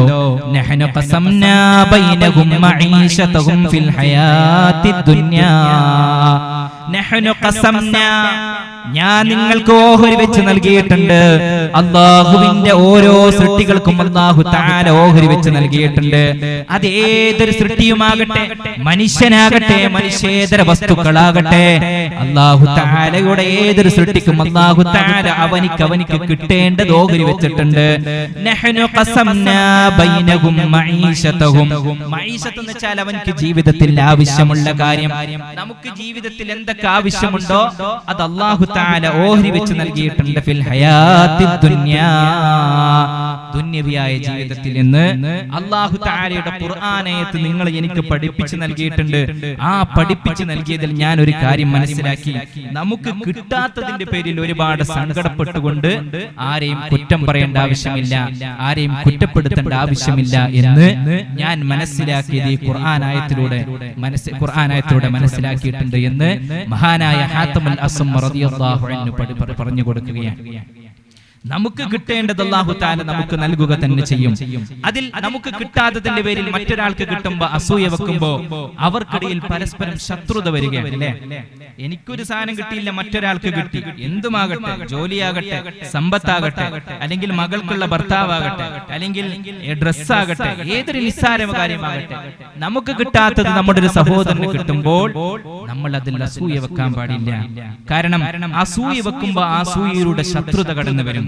നഹ്നു ഖസംനാ ബൈനഹും മഈശതഹും ഫിൽ ഹയാത്തിദ് ദുനിയാ, നഹ്നു ഖസംനാ, ഞാൻ നിങ്ങൾക്ക് ഓഹരി വെച്ച് നൽകിയിട്ടുണ്ട്. അല്ലാഹുവിന്റെ ഓരോ സൃഷ്ടികൾക്കും അല്ലാഹു തആല ഓഹരി വെച്ച് നൽകിയിട്ടുണ്ട്. അത് ഏതൊരു സൃഷ്ടിയുമാകട്ടെ, മനുഷ്യനാകട്ടെ, മനുഷ്യേതര വസ്തുക്കളാകട്ടെ, അല്ലാഹു തആലയുടെ ഏതൊരു സൃഷ്ടിക്കും അല്ലാഹു തആല അവനിക്ക് കിട്ടേണ്ടത് ഓഹരി വെച്ചിട്ടുണ്ട്. നഹ്നു ഖസംനാ ബൈനഹും മഈശതഹും, മഈശത്ത് എന്ന് വെച്ചാൽ അവൻക്ക് ജീവിതത്തിൽ ആവശ്യമുള്ള കാര്യം. നമുക്ക് ജീവിതത്തിൽ എന്തൊക്കെ ആവശ്യമുണ്ടോ അത് അല്ലാഹു തആല ഓഹരി വെച്ച് നൽകിയിട്ടുണ്ട്. ഫിൽ ഹയാത്തിദ് ദുനിയാ, ദുന്യവിയായ ജീവിതത്തിൽ നിന്ന് അല്ലാഹു തആലയുടെ ഖുർആനായത്ത് നിങ്ങൾ എനിക്ക് പഠിപ്പിച്ചു നൽകിയിട്ടുണ്ട്. ആ പഠിപ്പിച്ചു നൽകിയതിൽ ഞാൻ ഒരു കാര്യം മനസ്സിലാക്കി, നമുക്ക് കിട്ടാത്തതിന്റെ പേരിൽ ഒരുപാട് സങ്കടപ്പെട്ടുകൊണ്ട് ആരെയും കുറ്റം പറയേണ്ട ആവശ്യമില്ല, ആരെയും കുറ്റപ്പെടുത്തേണ്ട ആവശ്യമില്ല എന്ന് ഞാൻ മനസ്സിലാക്കിയത് ഈ ഖുർആനായത്തിലൂടെ മനസ്സിലാക്കിയിട്ടുണ്ട് എന്ന് മഹാനായ ഹാത്തമുൽ അസ്സം റളിയല്ലാഹു അൻഹു പറഞ്ഞു കൊടുക്കുകയാണ്. നമുക്ക് കിട്ടേണ്ടത് അല്ലാഹു തആല നമുക്ക് നൽകുക തന്നെ ചെയ്യും. അതിൽ നമുക്ക് കിട്ടാത്തതിന്റെ പേരിൽ മറ്റൊരാൾക്ക് കിട്ടുമ്പോ അസൂയ വെക്കുമ്പോ അവർക്കിടയിൽ പരസ്പരം ശത്രുത വരികയാണ് അല്ലേ? എനിക്കൊരു സാധനം കിട്ടിയില്ല, മറ്റൊരാൾക്ക് കിട്ടി. എന്തുമാകട്ടെ, ജോലിയാകട്ടെ, സമ്പത്താകട്ടെ, അല്ലെങ്കിൽ മകൾക്കുള്ള ഭർത്താവാകട്ടെ, അല്ലെങ്കിൽ ഡ്രസ്സാകട്ടെ, ഏതൊരു നിസ്സാര കാര്യമാകട്ടെ, നമുക്ക് കിട്ടാത്തത് നമ്മുടെ ഒരു സഹോദരന് കിട്ടുമ്പോൾ നമ്മൾ അതിൽ അസൂയ വെക്കാൻ പാടില്ല. കാരണം അസൂയ വെക്കുമ്പോ ആ അസൂയയുടെ ശത്രുത കടന്നു വരും.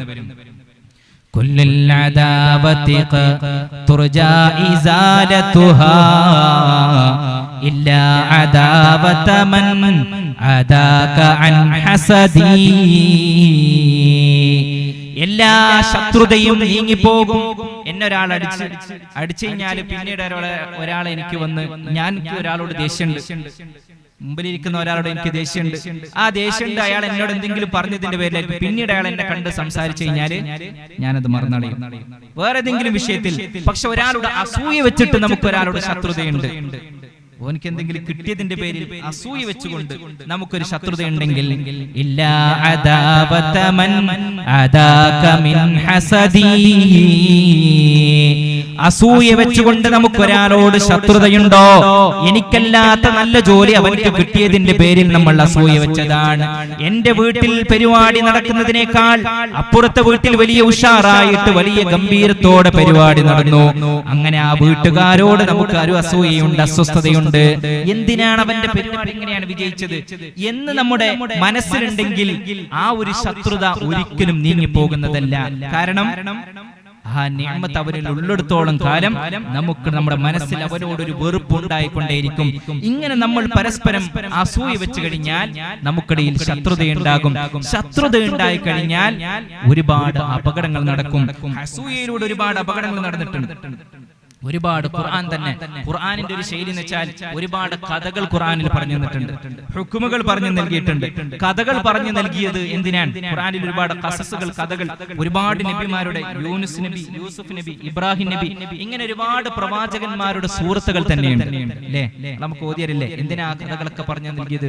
കുല്ലൽ അദാവതി തുർജാ ഇസാലതുഹാ ഇല്ലാ അദാവത മൻ അദാക അൻ ഹസദി. എല്ലാ ശത്രുതയും നീങ്ങിപ്പോകും. എന്നൊരാൾ അടിച്ചു കഴിഞ്ഞാൽ പിന്നീട് ഒരാളെ എനിക്ക് വന്ന് ഒരാളോട് ദേഷ്യമുണ്ട്, മുമ്പിലിരിക്കുന്ന ഒരാളോട് എനിക്ക് ദേഷ്യമുണ്ട്, ആ ദേഷ്യമുണ്ട് അയാൾ എന്നോട് എന്തെങ്കിലും പറഞ്ഞതിന്റെ പേരിലേക്ക് പിന്നീട് അയാൾ എന്നെ കണ്ട് സംസാരിച്ചു കഴിഞ്ഞാല് ഞാനത് മറന്നളയും വേറെ ഏതെങ്കിലും വിഷയത്തിൽ. പക്ഷെ ഒരാളുടെ അസൂയ വെച്ചിട്ട് നമുക്ക് ഒരാളുടെ ശത്രുതയുണ്ട്, ഓനിക്ക് എന്തെങ്കിലും കിട്ടിയതിന്റെ പേരിൽ അസൂയ വെച്ചുകൊണ്ട് നമുക്കൊരു ശത്രുതയുണ്ടെങ്കിൽ ഇല്ലാ അദാവത മൻ അദാക മിൻ ഹസദി, അസൂയ വെച്ചുകൊണ്ട് നമുക്കൊരാളോട് ശത്രുതയുണ്ടോ? എനിക്കല്ലാത്ത നല്ല ജോലി അവർക്ക് കിട്ടിയതിന്റെ പേരിൽ നമ്മൾ അസൂയ വെച്ചതാണ്. എന്റെ വീട്ടിൽ പരിപാടി നടക്കുന്നതിനേക്കാൾ അപ്പുറത്തെ വീട്ടിൽ വലിയ ഉഷാറായിട്ട് വലിയ ഗംഭീരത്തോടെ പരിപാടി നടന്നു. അങ്ങനെ ആ വീട്ടുകാരോട് നമുക്ക് ഒരു അസൂയയുണ്ട്, അസ്വസ്ഥതയുണ്ട്. എന്തിനാണ് അവന്റെ പരിപാടി എങ്ങനെയാണ് വിജയിച്ചത് എന്ന് നമ്മുടെ മനസ്സിലുണ്ടെങ്കിൽ ആ ഒരു ശത്രുത ഒരിക്കലും നീങ്ങി പോകുന്നതല്ല. കാരണം ആ നിഅമത്ത് അവനിൽ ഉള്ളിടത്തോളം കാലം നമുക്ക് നമ്മുടെ മനസ്സിൽ അവനോടൊരു വെറുപ്പ് ഉണ്ടായിക്കൊണ്ടേയിരിക്കും. ഇങ്ങനെ നമ്മൾ പരസ്പരം അസൂയ വെച്ച് കഴിഞ്ഞാൽ നമുക്കിടയിൽ ശത്രുതയുണ്ടാകും. ശത്രുത ഉണ്ടായി കഴിഞ്ഞാൽ ഒരുപാട് അപകടങ്ങൾ നടക്കും. അസൂയയിലൂടെ ഒരുപാട് അപകടങ്ങൾ നടന്നിട്ടുണ്ട്. ഒരുപാട് ഖുർആൻ തന്നെ, ഖുർആനിന്റെ ഒരു ശൈലി എന്ന് വെച്ചാൽ ഒരുപാട് കഥകൾ ഖുർആനിൽ പറഞ്ഞു തന്നിട്ടുണ്ട്, ഹുക്കുമുകൾ പറഞ്ഞു നൽകിയിട്ടുണ്ട്. കഥകൾ പറഞ്ഞു നൽകിയത് എന്തിനാണ്? ഖുർആനിൽ ഒരുപാട് ഖസസുകൾ, കഥകൾ, ഒരുപാട് നബിമാരുടെ, യൂനുസ് നബി, യൂസുഫ് നബി, ഇബ്രാഹിം നബി, ഇങ്ങനെ ഒരുപാട് പ്രവാചകന്മാരുടെ സൂറത്തുകൾ തന്നെയുണ്ട് അല്ലേ? നമുക്ക് ഓതിയറില്ലേ എന്തിനാ കഥകളൊക്കെ പറഞ്ഞു നൽകിയത്?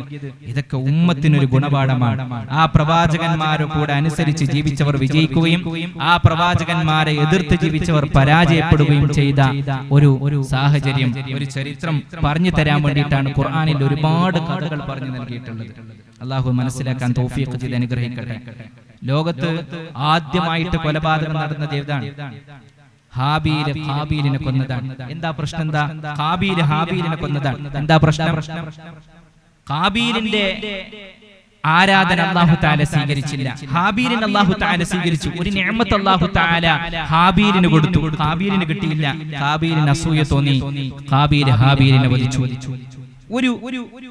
ഇതൊക്കെ ഉമ്മത്തിനൊരു ഗുണപാഠമാണ്. ആ പ്രവാചകന്മാരെ കൂടെ അനുസരിച്ച് ജീവിച്ചവർ വിജയിക്കുകയും ആ പ്രവാചകന്മാരെ എതിർത്ത് ജീവിച്ചവർ പരാജയപ്പെടുകയും ചെയ്ത ഒരു സാഹചര്യം, ഒരു ചരിത്രം പറഞ്ഞു തരാൻ വേണ്ടിയിട്ടാണ് ഖുർആനിൽ ഒരുപാട് കഥകൾ പറഞ്ഞു നൽകിയിട്ടുള്ളത്. അള്ളാഹു മനസ്സിലാക്കാൻ തൗഫീഖ് ചെയ്ത് അനുഗ്രഹിക്കട്ടെ. ലോകത്ത് ആദ്യമായിട്ട് കൊലപാതകം നടന്നത് ഏതാണ്? ഹാബീല് ഹാബീലിനെ കൊന്നതാണ്. എന്താ പ്രശ്നം? എന്താ? ഹാബീല് ഹാബീലിനെ കൊന്നതാണ്. എന്താ പ്രശ്നം? ഹാബീലിന്റെ ആരാധന അല്ലാഹു തആല സ്വീകരിച്ചില്ല. ഹാബീലിനെ അല്ലാഹു തആല സ്വീകരിച്ചു. ഒരു നിഅമത്ത് അല്ലാഹു തആല ഹാബീലിന് കൊടുത്തു, ഹാബീലിന് കിട്ടിയില്ല. ഹാബീലിന് അസൂയ തോന്നി, ഹാബീൽ ഹാബീലിനെ വധിച്ചു.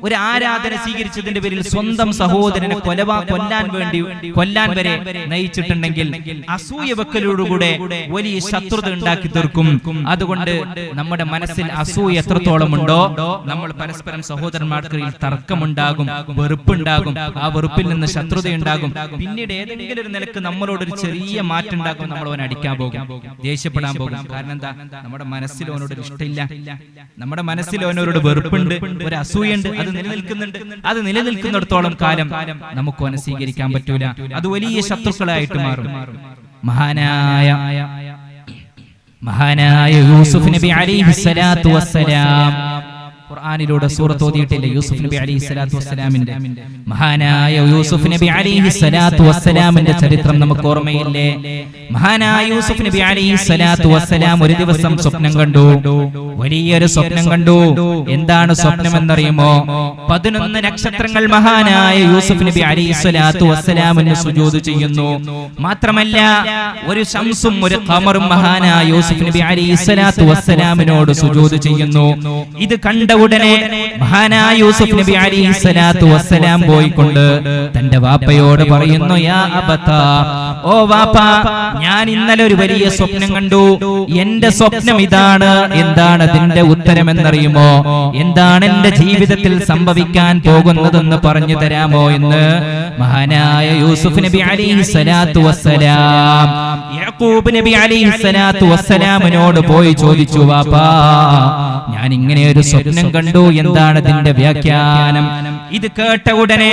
ഒരു ആരാധന സ്വീകരിച്ചതിന്റെ പേരിൽ സ്വന്തം സഹോദരനെ കൊല്ലാൻ വരെ നയിച്ചിട്ടുണ്ടെങ്കിൽ അസൂയ വെക്കലോടുകൂടെ വലിയ ശത്രുത ഉണ്ടാക്കി തീർക്കും. അതുകൊണ്ട് നമ്മുടെ മനസ്സിൽ അസൂയ എത്രത്തോളം ഉണ്ടോ നമ്മൾ പരസ്പരം സഹോദരന്മാർക്കിടയിൽ തർക്കമുണ്ടാകും, വെറുപ്പുണ്ടാകും. ആ വെറുപ്പിൽ നിന്ന് ശത്രുതയുണ്ടാകും. പിന്നീട് ഏതെങ്കിലും ഒരു നിലക്ക് നമ്മളോടൊരു ചെറിയ മാറ്റം ഉണ്ടാക്കും. നമ്മൾ അവനെ അടിക്കാൻ പോകും, ദേഷ്യപ്പെടാൻ പോകും. കാരണം എന്താ? നമ്മുടെ മനസ്സിൽ അവനോട് ഇഷ്ടമില്ല, നമ്മുടെ മനസ്സിൽ അവനോട് വെറുപ്പുണ്ട്, ഒരു അസൂയുണ്ട്. അത് നിലനിൽക്കുന്നുണ്ട്. അത് നിലനിൽക്കുന്നിടത്തോളം കാലം നമുക്ക് അവനെ സ്വീകരിക്കാൻ പറ്റൂല. അത് വലിയ ശത്രുക്കളായിട്ട് മാറും. മഹാനായ യൂസുഫ് നബി അലൈഹിസ്സലാത്തു വസ്സലാം ഖുർആനിലൂടെ സൂറത്ത് ഓതിയിട്ടില്ലേ? യൂസുഫ് നബി അലൈഹിസ്സലാത്തു വസ്സലാമിന്റെ, മഹാനായ യൂസുഫ് നബി അലൈഹിസ്സലാത്തു വസ്സലാമിന്റെ ചരിത്രം നമുക്ക് ഓർമ്മയില്ലേ? മഹാനായ യൂസുഫ് നബി അലൈഹിസ്സലാത്തു വസ്സലാം ഒരു ദിവസം സ്വപ്നം കണ്ടു, വലിയൊരു സ്വപ്നം കണ്ടു. എന്താണ് സ്വപ്നം എന്നറിയുമോ? 11 നക്ഷത്രങ്ങൾ മഹാനായ യൂസുഫ് നബി അലൈഹിസ്സലാത്തു വസ്സലാമിന് സുജൂദ് ചെയ്യുന്നു. മാത്രമല്ല ഒരു ശംസും ഒരു ഖമറും മഹാനായ യൂസുഫ് നബി അലൈഹിസ്സലാത്തു വസ്സലാമിനോട് സുജൂദ് ചെയ്യുന്നു. ഇത് കണ്ട ഉടനെ മഹാനായ യൂസുഫ് നബി അലൈഹിസ്സലാത്തു വസ്സലാം പോയിക്കൊണ്ട് തന്റെ വാപ്പയോട് പറയുന്നു, യാ അബതാ, ഓ വാപ്പ, ഞാൻ ഇന്നലെ ഒരു വലിയ സ്വപ്നം കണ്ടു. എന്റെ സ്വപ്നം ഇതാണ്. എന്താണ് അതിന്റെ ഉത്തരം എന്നറിയുമോ? എന്താണ് എന്റെ ജീവിതത്തിൽ സംഭവിക്കാൻ പോകുന്നതെന്ന് പറഞ്ഞു തരാമോ എന്ന് മഹാനായ യൂസുഫ് നബി അലൈഹിസ്സലാത്തു വസ്സലാം യാക്കൂബ് നബി അലൈഹിസ്സലാത്തു വസ്സലാമിനോട് പോയി ചോദിച്ചു, വാപ്പാ, ഞാൻ ഇങ്ങനെ ഒരു സ്വപ്നം കണ്ടു, എന്താണ് അതിന്റെ വ്യാഖ്യാനം? ഇത് കേട്ട ഉടനെ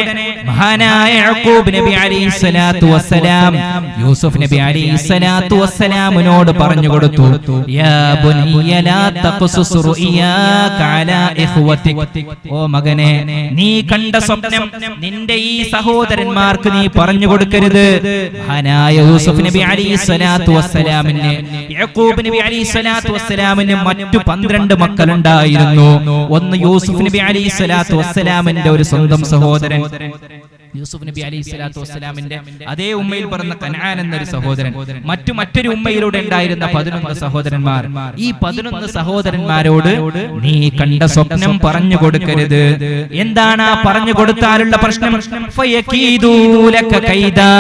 മഹാനായ യാക്കൂബ് നബി അലൈഹിസ്സലാത്തു വസ്സലാം യൂസുഫ് നബി അലൈഹിസ്സലാത്തു വസ്സലാമിനോട് പറഞ്ഞു കൊടുത്തു, യാ ബുനിയ ലാ തഖ്സുസ് റുഇയാക അലാ ഇഖ്വതിക്, ഓ മകനെ, നീ കണ്ട സ്വപ്നം നിന്റെ ഈ സഹോദരന്മാർക്ക് നീ പറഞ്ഞു കൊടുക്കരുത്. മഹാനായ യൂസുഫ് നബി അലൈഹിസ്സലാത്തു വസ്സലാമിന് യാക്കൂബ് നബി അലൈഹിസ്സലാത്തു വസ്സലാമിന് മറ്റു 12 മക്കളുണ്ടായിരുന്നു. ഒന്ന് യൂസുഫ് നബി അലൈഹിസ്സലാത്തു വസ്സലാമിന്റെ ഒരു സ്വന്തം സഹോദരൻ, യൂസുഫ് നബി അലൈഹിസ്സലാത്തു വസ്സലാമിന്റെ അതേ ഉമ്മയിൽ പിറന്ന കനാൻ എന്നൊരു സഹോദരൻ, മറ്റൊരു ഉമ്മയിലൂടെ ഉണ്ടായിരുന്ന 11 സഹോദരന്മാർ. ഈ 11 സഹോദരന്മാരോട് നീ കണ്ട സ്വപ്നം പറഞ്ഞു കൊടുക്കരുത്. എന്താണ് ആ പറഞ്ഞു കൊടുത്താലുള്ള പ്രശ്നം? ഫയകീദൂ ലക കൈദാ,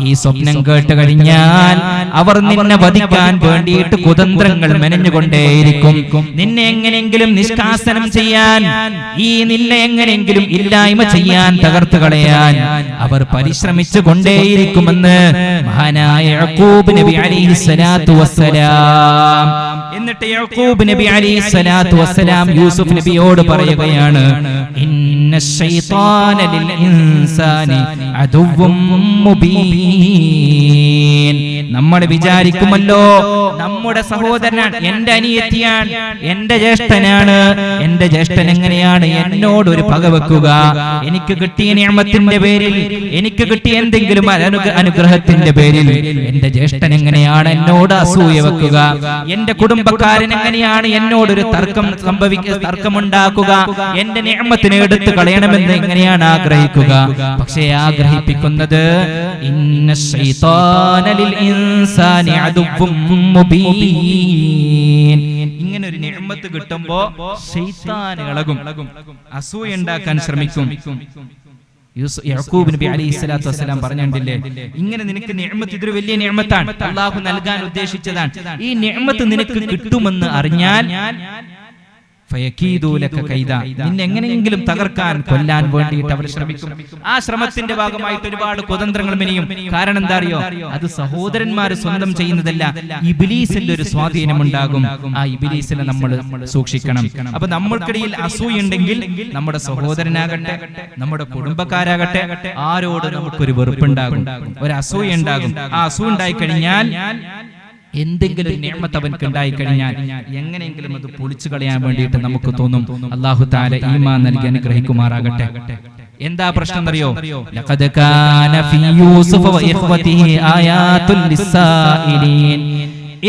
ഈ സ്വപ്നം കേട്ട് കഴിഞ്ഞാൽ അവർ നിന്നെ വധിക്കാൻ വേണ്ടിയിട്ട് കുതന്ത്രങ്ങൾ മെനഞ്ഞുകൊണ്ടേയിരിക്കും. നിന്നെ എങ്ങനെയെങ്കിലും നിഷ്കാസനം ചെയ്യാൻ, നിന്നെ എങ്ങനെയെങ്കിലും ഇല്ലായ്മ ചെയ്യാൻ, തകർത്ത് കളയാൻ അവർ പരിശ്രമിച്ചു കൊണ്ടേയിരിക്കുമെന്ന് മഹാനായ യാക്കൂബ് നബി അലൈഹിസ്സലാത്തു വസ്സലാം. എന്നിട്ട് യാക്കൂബ് നബി അലൈഹിസ്സലാത്തു വസ്സലാം യൂസുഫ് നബിയോട് പറയുകയാണ്, ഇന്ന ശൈത്താന ലിൽ ഇൻസാനി അദുവ്വും മുബീൻ. നമ്മൾ വിചാരിക്കുമല്ലോ നമ്മുടെ സഹോദരനാണ്, എന്റെ അനിയത്തിയാണ്, എന്റെ ജ്യേഷ്ഠനാണ്, എന്റെ ജ്യേഷ്ഠൻ എങ്ങനെയാണ് എന്നോട് ഒരു പക വെക്കുക? എനിക്ക് കിട്ടിയ നിഅമത്തിന്റെ പേരിൽ, എനിക്ക് കിട്ടിയ എന്തെങ്കിലും അനുഗ്രഹത്തിന്റെ പേരിൽ എന്റെ ജ്യേഷ്ഠൻ എങ്ങനെയാണ് എന്നോട് അസൂയ വെക്കുക? എന്റെ കുടുംബക്കാരൻ എങ്ങനെയാണ് എന്നോടൊരു തർക്കമുണ്ടാക്കുക? എന്റെ നിഅമത്തിനെ എടുത്തു കളയണമെന്ന് എങ്ങനെയാണ് ആഗ്രഹിക്കുക? പക്ഷേ ആഗ്രഹിപ്പിക്കുന്നത് ഇന്ന ശൈത്താന ലിൽ ഇൻസാനി അദുവ്വും മുബീൻ. ഇങ്ങനെ ഒരു നിഅമത്ത് കിട്ടുമ്പോ ശൈത്താൻ ഇളകും, അസൂയ ഉണ്ടാക്കാൻ ശ്രമിക്കും. യാക്കൂബ് നബി അലൈഹിസ്സലാത്തു വസ്സലാം പറഞ്ഞിട്ടില്ലേ, ഇങ്ങനെ നിനക്ക് നിഅമത്ത്, ഇതൊരു വലിയ നിഅമത്താണ്, അല്ലാഹു നൽകാൻ ഉദ്ദേശിച്ചതാണ്. ഈ നിഅമത്ത് നിനക്ക് കിട്ടുമെന്ന് അറിഞ്ഞാൽ നിന്നെ എങ്ങനെയെങ്കിലും തകർക്കാൻ, കൊല്ലാൻ വേണ്ടിയിട്ട് അവർ ശ്രമിക്കും. ആ ശ്രമത്തിന്റെ ഭാഗമായിട്ട് ഒരുപാട് കുതന്ത്രങ്ങൾ മെനയും. കാരണം എന്താ അറിയോ? അത് സഹോദരന്മാര് സ്വന്തം ചെയ്യുന്നതല്ല, ഇബ്ലീസിന്റെ ഒരു സ്വാധീനം ഉണ്ടാകും. ആ ഇബ്ലീസിനെ നമ്മൾ സൂക്ഷിക്കണം. അപ്പൊ നമ്മൾക്കിടയിൽ അസൂയുണ്ടെങ്കിൽ നമ്മുടെ സഹോദരനാകട്ടെ, നമ്മുടെ കുടുംബക്കാരാകട്ടെ, ആരോട് നമുക്കൊരു വെറുപ്പുണ്ടാകും, ഒരു അസൂയ ഉണ്ടാകും. ആ അസൂയ ഉണ്ടായി കഴിഞ്ഞാൽ, എന്തെങ്കിലും നിഅമത്ത് അവൻക്ക് ഉണ്ടായി കഴിഞ്ഞാൽ എങ്ങനെയെങ്കിലും അത് പൊളിച്ചു കളയാൻ വേണ്ടിയിട്ട് നമുക്ക് തോന്നും. അല്ലാഹു തആല ഈമാൻ നൽകി അനുഗ്രഹിക്കുമാറാകട്ടെ. എന്താ പ്രശ്നം അറിയോ? ലഖദ് കാന ഫീ യൂസുഫ വ ഇഖ്വതിഹി ആയാതുൻ ലിസ്സായിലീൻ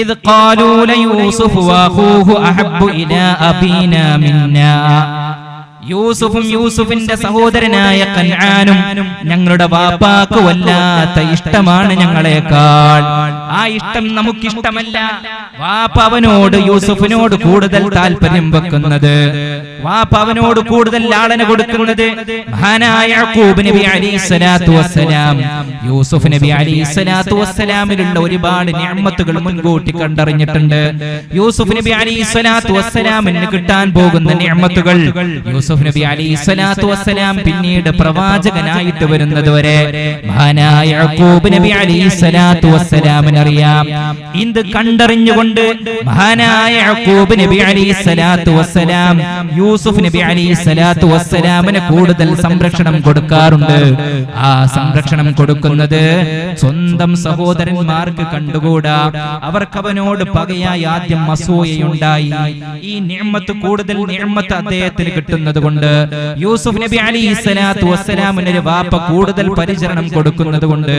ഇദ് ഖാലൂ ലയൂസുഫു വഅഖൂഹു അഹബ്ബു ഇലാ അബീനാ മിന്നാ. യൂസുഫും യൂസുഫിന്റെ സഹോദരനായ കൻആനും ഞങ്ങളുടെ വാപ്പാക്ക് വല്ലാത്ത ഇഷ്ടമാണ് ഞങ്ങളെക്കാൾ. ആ ഇഷ്ടം നമുക്കിഷ്ടമല്ല. വാപ്പ അവനോട്, യൂസുഫിനോട് കൂടുതൽ താല്പര്യം വെക്കുന്നത്, വാപ്പ അവനോട് കൂടുതൽ ലാളന കൊടുക്കുന്നത് മഹാനായ യാക്കൂബ് നബി അലൈഹിസ്സലാത്തു വസ്സലാം യൂസുഫ് നബി അലൈഹിസ്സലാത്തു വസ്സലാമിലുള്ള ഒരുപാട് നിഅമത്തുകൾ മുൻകൂട്ടി കണ്ടറിഞ്ഞിട്ടുണ്ട്. യൂസുഫ് നബി അലൈഹിസ്സലാത്തു വസ്സലാമിന് കിട്ടാൻ പോകുന്ന നിഅമത്തുകൾ യൂസുഫ് നബി അലൈഹിസ്സലാത്തു വസ്സലാം പിന്നീട് പ്രവാചകനായിട്ട് വരുന്നത് വരെ മഹാനായ യാക്കൂബ് നബി അലൈഹിസ്സലാത്തു വസ്സലാമിന് അറിയാം. ഇത് കണ്ടറിഞ്ഞുകൊണ്ട് മഹാനായ യാക്കൂബ് നബി അലൈഹിസ്സലാത്തു വസ്സലാം യൂസുഫ് നബി അലൈഹിസ്സലാത്തു വസ്സലാമിന് കൂടുതൽ സംരക്ഷണം കൊടുക്കാറുണ്ട്. ആ സംരക്ഷണം കൊടുക്കുന്നത് സ്വന്തം സഹോദരന്മാർക്ക് കണ്ടുകൂടാ. അവർക്ക് അവനോട് പകയായി ആദ്യം അസൂയയുണ്ടായി. ഈ നിഅമത്ത്, കൂടുതൽ നിഅമത്ത് അദ്ദേഹത്തിന് കിട്ടുന്നത് കൊണ്ട്, യൂസുഫ് നബി അലൈഹിസ്സലാത്തു വസ്സലാമിന് വാപ്പ കൂടുതൽ പരിചരണം കൊടുക്കുന്നത് കൊണ്ട്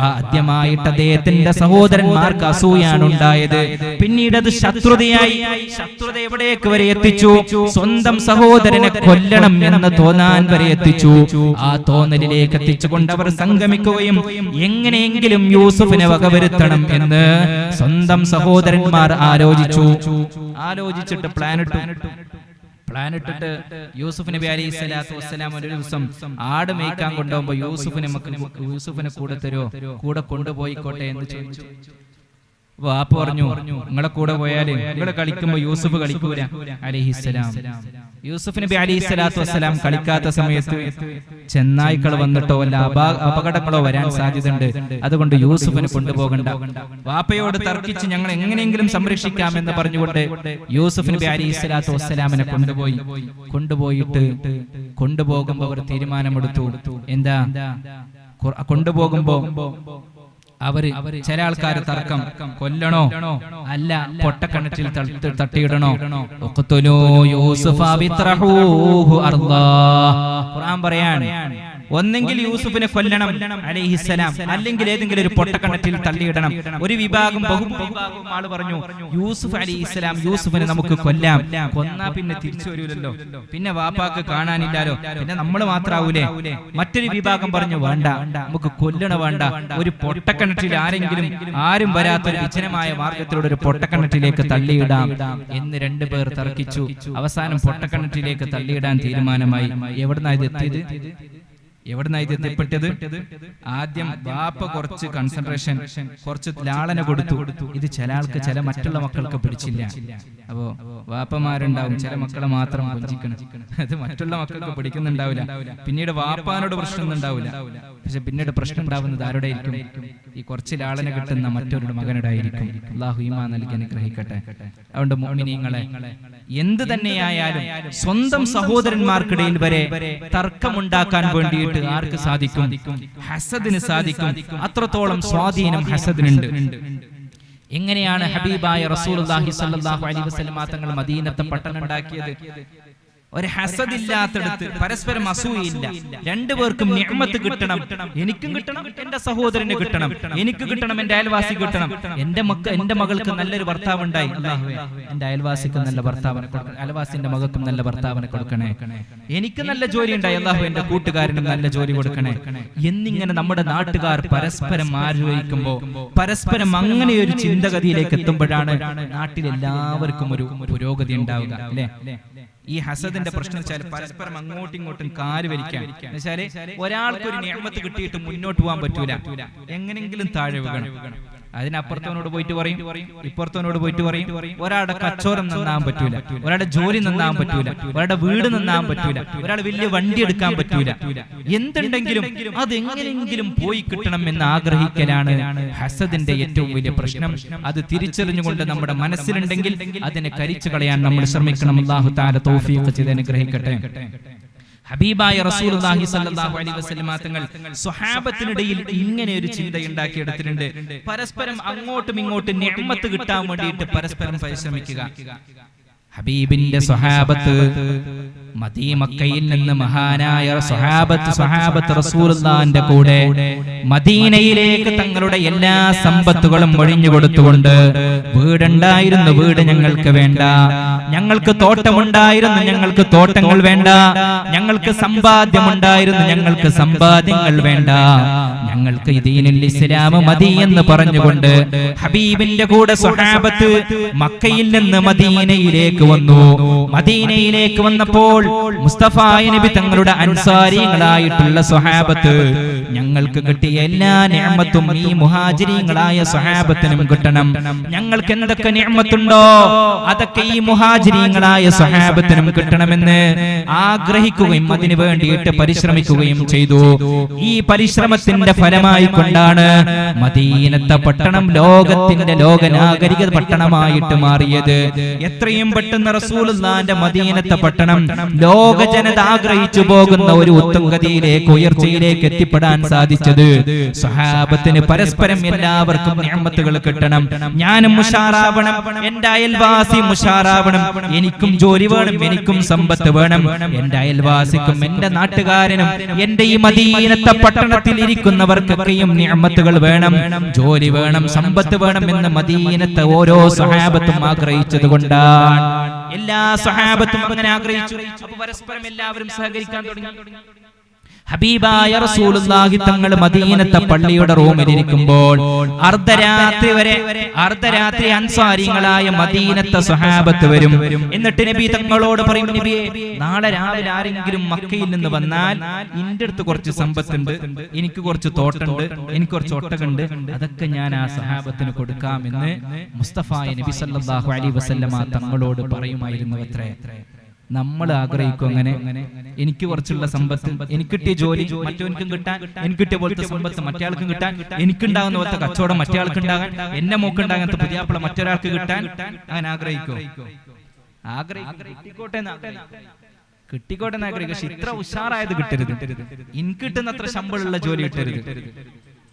ആദ്യമായിട്ട് അദ്ദേഹത്തിന്റെ സഹോദരന്മാർക്ക് അസൂയാണ് ഉണ്ടായത്. പിന്നീട് അത് ശത്രുതയായി. ശത്രുത എവിടേക്ക് വരെ എത്തിച്ചു? സ്വന്തം സ്വന്തം സഹോദരനെ കൊല്ലണം എന്ന് തോന്നാൻ വരെ എത്തിച്ചു. ആ തോന്നലിലേക്ക് എത്തിച്ചുകൊണ്ട് അവർ സംഗമിക്കുകയും എങ്ങനെയെങ്കിലും യൂസുഫിനെ വകവരുത്തണം എന്ന് സ്വന്തം സഹോദരന്മാർ ആലോചിച്ചിട്ട് പ്ലാൻ ഇട്ടിട്ട് യൂസുഫ് നബി അലൈഹി സ്വലാത്തു വസ്സലാം ഒരു ദിവസം ആട് മേയ്ക്കാൻ കൊണ്ടുപോകുമ്പോ യൂസുഫിനെ കൂടെ തരുമോ, കൂടെ കൊണ്ടുപോയിക്കോട്ടെ എന്ന് ചോദിച്ചു. വാപ്പ പറഞ്ഞു, നിങ്ങളെ കൂടെ പോയാല് നിങ്ങളെ കളിക്കുമ്പോ യൂസുഫ് കളിക്കൂല അലൈഹിസ്സലാം. യൂസുഫ് നബി അലൈഹി സ്വലാത്തു വസ്സലാം കളിക്കാത്ത സമയത്ത് ചെന്നായ്ക്കൾ വന്നിട്ടോ അല്ല അപകടങ്ങളോ വരാൻ സാധ്യതയുണ്ട്, അതുകൊണ്ട് യൂസുഫിനെ കൊണ്ടുപോകണ്ട. വാപ്പയോട് തർക്കിച്ച് ഞങ്ങൾ എങ്ങനെയെങ്കിലും സംരക്ഷിക്കാമെന്ന് പറഞ്ഞുകൊണ്ട് യൂസുഫ് നബി അലൈഹി സ്വലാത്തു വസ്സലാമിനെ കൊണ്ടുപോകുമ്പോ അവർ തീരുമാനമെടുത്തു. എന്താ കൊണ്ടുപോകുമ്പോ അവര് ചില ആൾക്കാർ തർക്കം, കൊല്ലണോ അല്ല പൊട്ടക്കണറ്റിൽ തട്ടിയിടണോ. ഖുർആൻ പറയാണ്, ഒന്നെങ്കിൽ യൂസുഫിനെ കൊല്ലണം അലൈഹിസ്സലാം, അല്ലെങ്കിൽ ഏതെങ്കിലും ഒരു പൊട്ടക്കണറ്റിൽ തള്ളിയിടണം. ഒരു വിഭാഗം ബഹുവിഭാഗം ആള് പറഞ്ഞു, യൂസുഫ് അലൈഹിസ്സലാം, യൂസുഫിനെ നമുക്ക് കൊല്ലാം, കൊന്നാ പിന്നെ തിരിച്ചു വരൂലല്ലോ, പിന്നെ വാപ്പാക്ക് കാണാനില്ലാലോ, പിന്നെ നമ്മൾ മാത്രാവൂലേ. മറ്റൊരു വിഭാഗം പറഞ്ഞു, വേണ്ട, നമുക്ക് കൊല്ലണ വേണ്ട, ഒരു പൊട്ടക്കണറ്റിൽ ആരും വരാത്തൊരു വിജനമായ മാർഗത്തിലൂടെ ഒരു പൊട്ടക്കണറ്റിലേക്ക് തള്ളിയിടാം എന്ന് രണ്ടുപേർ തർക്കിച്ചു. അവസാനം പൊട്ടക്കണറ്റിലേക്ക് തള്ളിയിടാൻ തീരുമാനമായി. എവിടുന്നാ ഇത് എത്തിപ്പെട്ടത്? ആദ്യം വാപ്പ കുറച്ച് കൺസെൻട്രേഷൻ, കുറച്ച് ലാളന കൊടുത്തു. ഇത് ചില ആൾക്ക് ചില മറ്റുള്ള മക്കൾക്ക് പിടിച്ചില്ല. അപ്പോ വാപ്പമാരുണ്ടാവും ചില മക്കളെ മാത്രം കൊഞ്ചിക്കണം, അത് മറ്റുള്ള മക്കൾക്ക് പിടിക്കുന്നുണ്ടാവില്ല. പിന്നീട് വാപ്പാനോട് പ്രശ്നം ഉണ്ടാവില്ല, പക്ഷെ പിന്നീട് പ്രശ്നം ഉണ്ടാവുന്നത് ആരുടെ ആയിരിക്കും? ഈ കുറച്ച് ലാളന കിട്ടുന്ന മറ്റൊരു മകനുടായിരിക്കും. അല്ലാഹു ഈമാൻ നൽകി അനുഗ്രഹിക്കട്ടെ. അതുകൊണ്ട് മുഅ്മിനീങ്ങളെ, എന്ത് തന്നെയായാലും സ്വന്തം സഹോദരന്മാർക്കിടയിൽ വരെ തർക്കമുണ്ടാക്കാൻ വേണ്ടിയിട്ട് ആർക്ക് സാധിക്കും? ഹസദിന് സാധിക്കും. അത്രത്തോളം സ്വാധീനം ഹസദിനുണ്ട്. എങ്ങനെയാണ് ഹബീബായ റസൂലുള്ളാഹി സ്വല്ലല്ലാഹു അലൈഹി വസല്ലം തങ്ങൾ മദീനത്തെ പട്ടണം ഉണ്ടാക്കിയത്? ഒരു ഹസദില്ലാത്തടത്ത് പരസ്പരം അസൂയയില്ല. രണ്ടുപേർക്കും നിഅമത്ത് കിട്ടണം, എനിക്കും കിട്ടണം, എന്റെ സഹോദരന് കിട്ടണം, എനിക്ക് കിട്ടണം, എന്റെ അയൽവാസി കിട്ടണം. എന്റെ മകൾക്ക് നല്ലൊരു ഭർത്താവ് ഉണ്ടായി, അല്ലാഹുവേ എന്റെ അയൽവാസിക്ക് നല്ല ഭർത്താവിനെ കൊടുക്കണം, അയൽവാസിന്റെ മകൾക്കും നല്ല ഭർത്താവിനെ കൊടുക്കണേ. എനിക്ക് നല്ല ജോലി ഉണ്ടായി, അല്ലാഹു എന്റെ കൂട്ടുകാരനും നല്ല ജോലി കൊടുക്കണേ. എന്നിങ്ങനെ നമ്മുടെ നാട്ടുകാർ പരസ്പരം ആലോചിക്കുമ്പോ, പരസ്പരം അങ്ങനെ ഒരു ചിന്തഗതിയിലേക്ക് എത്തുമ്പോഴാണ് നാട്ടിൽ എല്ലാവർക്കും ഒരു പുരോഗതി ഉണ്ടാവുക, അല്ലെ? ഈ ഹസദിന്റെ പ്രശ്നം വെച്ചാൽ പരസ്പരം അങ്ങോട്ടും ഇങ്ങോട്ടും കാല് വലിക്കാൻ. എന്നുവെച്ചാല് ഒരാൾക്കൊരു നിഅമത്ത് കിട്ടിയിട്ട് മുന്നോട്ട് പോകാൻ പറ്റൂല, എങ്ങനെങ്കിലും താഴെ വീഴണം. അതിനപ്പുറത്തവനോട് പോയിട്ട് പറയും, ഇപ്പുറത്തവനോട് പോയിട്ട് പറയും. ഒരാളുടെ കച്ചവടം നന്നാൻ പറ്റൂല, ഒരാളുടെ ജോലി നന്നാൻ പറ്റൂല, ഒരാളുടെ വീട് നന്നാൻ പറ്റൂല, ഒരാൾ വലിയ വണ്ടി എടുക്കാൻ പറ്റൂല. എന്തുണ്ടെങ്കിലും അതെങ്ങനെയെങ്കിലും പോയി കിട്ടണം എന്ന് ആഗ്രഹിക്കലാണ് ഹസദിന്റെ ഏറ്റവും വലിയ പ്രശ്നം. അത് തിരിച്ചറിഞ്ഞുകൊണ്ട് നമ്മുടെ മനസ്സിലുണ്ടെങ്കിൽ അതിനെ കരിച്ചു കളയാൻ നമ്മൾ ശ്രമിക്കണം. അല്ലാഹു തആല തൗഫീഖ് ചെയ്ത് അനുഗ്രഹിക്കട്ടെ. ഹബീബായ റസൂലുള്ളാഹി സ്വല്ലല്ലാഹു അലൈഹി വസല്ലം തങ്ങൾ സ്വഹാബത്തിനിടയിൽ ഇങ്ങനെ ഒരു ചിന്ത ഉണ്ടാക്കിയെടുത്തിട്ടുണ്ട്. പരസ്പരം അങ്ങോട്ടും ഇങ്ങോട്ടും നിഅമത്ത് കിട്ടാൻ വേണ്ടിയിട്ട് പരസ്പരം പരിശ്രമിക്കുക. ഹബീബിന്റെ സ്വഹാബത്ത് മക്കയിൽ നിന്ന് മഹാനായ സ്വഹാബത്ത് റസൂലുള്ളാഹിന്റെ കൂടെ മദീനയിലേക്ക് തങ്ങളുടെ എല്ലാ സമ്പത്തുകളും ഒഴിഞ്ഞു കൊടുത്തുകൊണ്ട്, വീടുണ്ടായിരുന്നു, വീട് ഞങ്ങൾക്ക് വേണ്ട, ഞങ്ങൾക്ക് തോട്ടമുണ്ടായിരുന്നു, ഞങ്ങൾക്ക് തോട്ടങ്ങൾ വേണ്ട, ഞങ്ങൾക്ക് സമ്പാദ്യമുണ്ടായിരുന്നു, ഞങ്ങൾക്ക് സമ്പാദ്യങ്ങൾ വേണ്ട, ഞങ്ങൾക്ക് ദീനുൽ ഇസ്ലാം മതി എന്ന് പറഞ്ഞുകൊണ്ട് ഹബീബിന്റെ കൂടെ സ്വഹാബത്ത് മക്കയിൽ നിന്ന് മദീനയിലേക്ക് വന്നു. മദീനയിലേക്ക് വന്നപ്പോൾ മുസ്തഫ നബി തങ്ങളുടെ അൻസാരികളായിട്ടുള്ള സ്വഹാബത്ത്, ഞങ്ങൾക്ക് കിട്ടിയ എല്ലാ നിഅമത്തും ഈ മുഹാജിരീങ്ങളായ സ്വഹാബത്തിനും കിട്ടണം, ഞങ്ങൾക്ക് എന്തൊക്കെ നിഅമത്തുണ്ടോ അതൊക്കെ ഈ മുഹാജിരീങ്ങളായ സ്വഹാബത്തിനും കിട്ടണമെന്ന് ആഗ്രഹിക്കുകയും അതിനു വേണ്ടിയിട്ട് പരിശ്രമിക്കുകയും ചെയ്തു. ഈ പരിശ്രമത്തിന്റെ ഫലമായി കൊണ്ടാണ് മദീനത്തെ പട്ടണം ലോകത്തിന്റെ ലോകനാഗരിക പട്ടണമായിട്ട് മാറിയത്. എത്രയും പെട്ടെന്ന് റസൂലുള്ളാഹിന്റെ മദീനത്തെ പട്ടണം ലോക ജനത ആഗ്രഹിച്ചു പോകുന്ന ഒരു ഉത്തുംഗതിയിലേക്ക്, ഉയർച്ചയിലേക്ക് എത്തിപ്പെടാൻ സാധിച്ചത് സ്വഹാബത്തിന് പരസ്പരം എല്ലാവർക്കും നിഅമത്തുകൾ കിട്ടണം. ഞാനും മുഷാറാവണം, എന്റെ അയൽവാസി മുഷാറാവണം, എനിക്കും ജോലി വേണം, എനിക്കും സമ്പത്ത് വേണം, എന്റെ അയൽവാസിക്കും എന്റെ നാട്ടുകാരനും എന്റെ ഈ മദീനത്തെ പട്ടണത്തിൽ ഇരിക്കുന്നവർക്കൊക്കെയും നിഅമത്തുകൾ വേണം, ജോലി വേണം, സമ്പത്ത് വേണം എന്ന് മദീനത്തെ ഓരോ സ്വഹാബത്തും ആഗ്രഹിച്ചത് കൊണ്ടാണ് എല്ലാ സ്വഹാബത്തും അങ്ങനെ ആഗ്രഹിച്ചു. അപ്പൊ പരസ്പരം എല്ലാവരും സഹകരിക്കാൻ തുടങ്ങി. ഹബീബായ റസൂലുള്ളാഹി തങ്ങൾ മദീനത്തെ പള്ളിയുടെ റൂമിലിരിക്കുമ്പോൾ അർദ്ധരാത്രി അൻസാരികളായ മദീനത്തെ സ്വഹാബത്ത് വരും. എന്നിട്ട് നബി തങ്ങളോട് പറയും, നബിയെ, നാളെ രാവിലെ ആരെങ്കിലും മക്കയിൽ നിന്ന് വന്നാൽ എന്റെ അടുത്ത് കുറച്ച് സമ്പത്തുണ്ട്, എനിക്ക് കുറച്ച് തോട്ടുണ്ട്, എനിക്ക് കുറച്ച് ഒട്ടകമുണ്ട്, അതൊക്കെ ഞാൻ ആ സ്വഹാബത്തിന് കൊടുക്കാമെന്ന് മുസ്തഫ നബി സല്ലല്ലാഹു അലൈഹി വസല്ലമ തങ്ങളോട് പറയുമായിരുന്നു. അത്രേ നമ്മൾ ആഗ്രഹിക്കും അങ്ങനെ, എനിക്ക് കുറച്ചുള്ള സമ്പത്ത്, എനിക്ക് കിട്ടിയ ജോലി മറ്റവനക്കും കിട്ടാൻ, എനിക്ക് കിട്ടിയ പോലത്തെ സമ്പത്ത് മറ്റേയാൾക്കും കിട്ടാൻ, എനിക്കുണ്ടാകുന്ന പോലത്തെ കച്ചവടം മറ്റേയാൾക്ക് ഉണ്ടാകാൻ, എന്നെ മോക്കുണ്ടാകാത്ത പുതിയാപ്പിള മറ്റൊരാൾക്ക് കിട്ടാൻ, അങ്ങനെ ആഗ്രഹിക്കും. കിട്ടിക്കോട്ടെ എന്ന് ആഗ്രഹിക്കും. പക്ഷെ ഇത്ര ഉഷാറായത് കിട്ടരുത്, എനിക്ക് കിട്ടുന്ന അത്ര ശമ്പളമുള്ള ജോലി കിട്ടരുത്,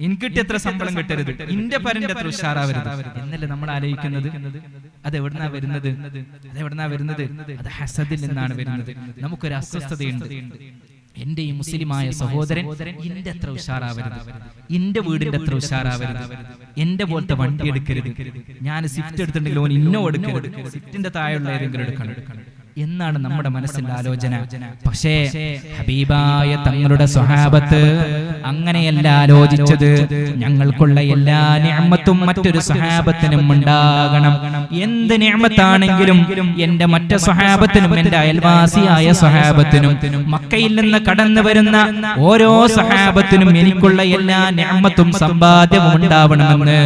എനിക്ക് കിട്ടിയ എത്ര ശമ്പളം കിട്ടരുത്, ഇന്റെ പരന്റെ അത്ര ഉഷാറാവരുത് എന്നല്ലേ നമ്മൾ ആലോചിക്കുന്നത്. അതെവിടുന്നാ വരുന്നത്? അത് ഹസദിൽ നിന്നാണ് വരുന്നത്. നമുക്കൊരു അസ്വസ്ഥതയുണ്ട്. എന്റെ ഈ മുസ്ലിമായ സഹോദരൻ എന്റെ അത്ര ഉഷാറാവരുത്, എന്റെ വീടിന്റെ അത്ര ഉഷാറാവരുത്, എന്റെ പോലത്തെ വണ്ടി എടുക്കരുത്, ഞാൻ സ്വിഫ്റ്റ് എടുത്തിട്ടുണ്ടെങ്കിൽ ഓൻ ഇന്നോ എടുക്കരുത്, സ്വിഫ്റ്റിന്റെ താഴെയുള്ള ഏതെങ്കിലും എടുക്കണം എന്നാണ് നമ്മുടെ മനസ്സിന്റെ ആലോചന. പക്ഷേ ഹബീബായ തങ്ങളുടെ സ്വഹാബത്ത് അങ്ങനെയല്ല ആലോചിച്ചത്. ഞങ്ങൾക്കുള്ള എല്ലാ നിഅമത്തും മറ്റൊരു സ്വഹാബത്തിനും ഉണ്ടാകണം. എന്ത് നിഅമത്താണെങ്കിലും എന്റെ മറ്റു സ്വഹാബത്തിനും, എന്റെ അയൽവാസിയായ സ്വഹാബത്തിനും, മക്കയിൽ നിന്ന് കടന്നു വരുന്ന ഓരോ സ്വഹാബത്തിനും എനിക്കുള്ള എല്ലാ നിഅമത്തും സമ്പാദ്യവും ഉണ്ടാവണമെന്ന്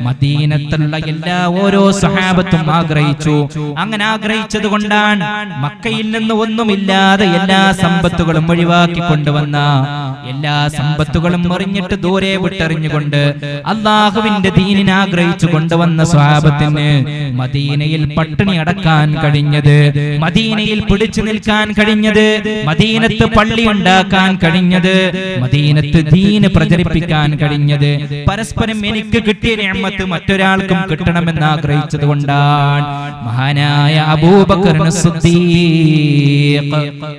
മദീനത്തുള്ള എല്ലാ ഓരോ സ്വഹാബത്തും ആഗ്രഹിച്ചു. അങ്ങനെ ആഗ്രഹിച്ചത് കൊണ്ടാണ് മക്കയിൽ നിന്ന് ഒന്നുമില്ലാതെ എല്ലാ സമ്പത്തുകളും ഒഴിവാക്കി കൊണ്ടുവന്ന, എല്ലാ സമ്പത്തുകളും എറിഞ്ഞിട്ട് ദൂരെ വിട്ടെറിഞ്ഞുകൊണ്ട് അള്ളാഹുവിന്റെ ദീനിനെ ആഗ്രഹിച്ചു കൊണ്ടുവന്ന സ്വഹാബത്തിന് മദീനയിൽ പട്ടിണി അടക്കാൻ കഴിഞ്ഞത്, മദീനയിൽ പിടിച്ചു നിൽക്കാൻ കഴിഞ്ഞത്, മദീനത്ത് പള്ളി ഉണ്ടാക്കാൻ കഴിഞ്ഞത്, മദീനത്ത് ദീന് പ്രചരിപ്പിക്കാൻ കഴിഞ്ഞത് പരസ്പരം എനിക്ക് കിട്ടിയ നിഅമത്ത് മറ്റൊരാൾക്കും കിട്ടണമെന്ന് ആഗ്രഹിച്ചത് കൊണ്ടാണ്. മഹാനായ അബൂബക്കർ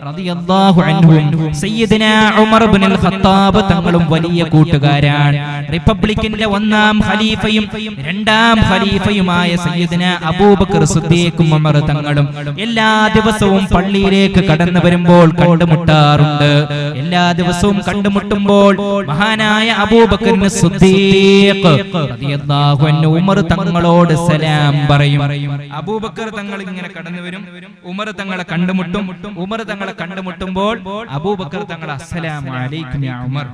റളിയല്ലാഹു അൻഹു സയ്യിദനാ ഉമർ ഇബ്നുൽ ഖത്താബ് തങ്ങളും വലിയ കൂട്ടുകാരാണ്. റിപ്പബ്ലിക്കിന്റെ ഒന്നാം ഖലീഫയും രണ്ടാം ഖലീഫയുമായ സയ്യിദനാ അബൂബക്കർ സിദ്ദീഖും ഉമർ തങ്ങളും എല്ലാ ദിവസവും പള്ളിയിലേക്ക് കടന്നു വരുമ്പോൾ കണ്ടുമുട്ടാറുണ്ട്. എല്ലാ ദിവസവും കണ്ടുമുട്ടുമ്പോൾ മഹാനായ അബൂബക്കർ സിദ്ദീഖ് റളിയല്ലാഹു അൻഹു ഉമർ തങ്ങളോട് സലാം പറയും. അബൂബക്കർ തങ്ങൾ ഇങ്ങനെ കടന്നു വരും, ഉമർ തങ്ങളെ കണ്ടുമുട്ടും. ഉമർ തങ്ങളെ കണ്ടുമുട്ടുമ്പോൾ അബൂബക്കർ തങ്ങൾ അസ്സലാമു അലൈക്കും യാ ഉമർ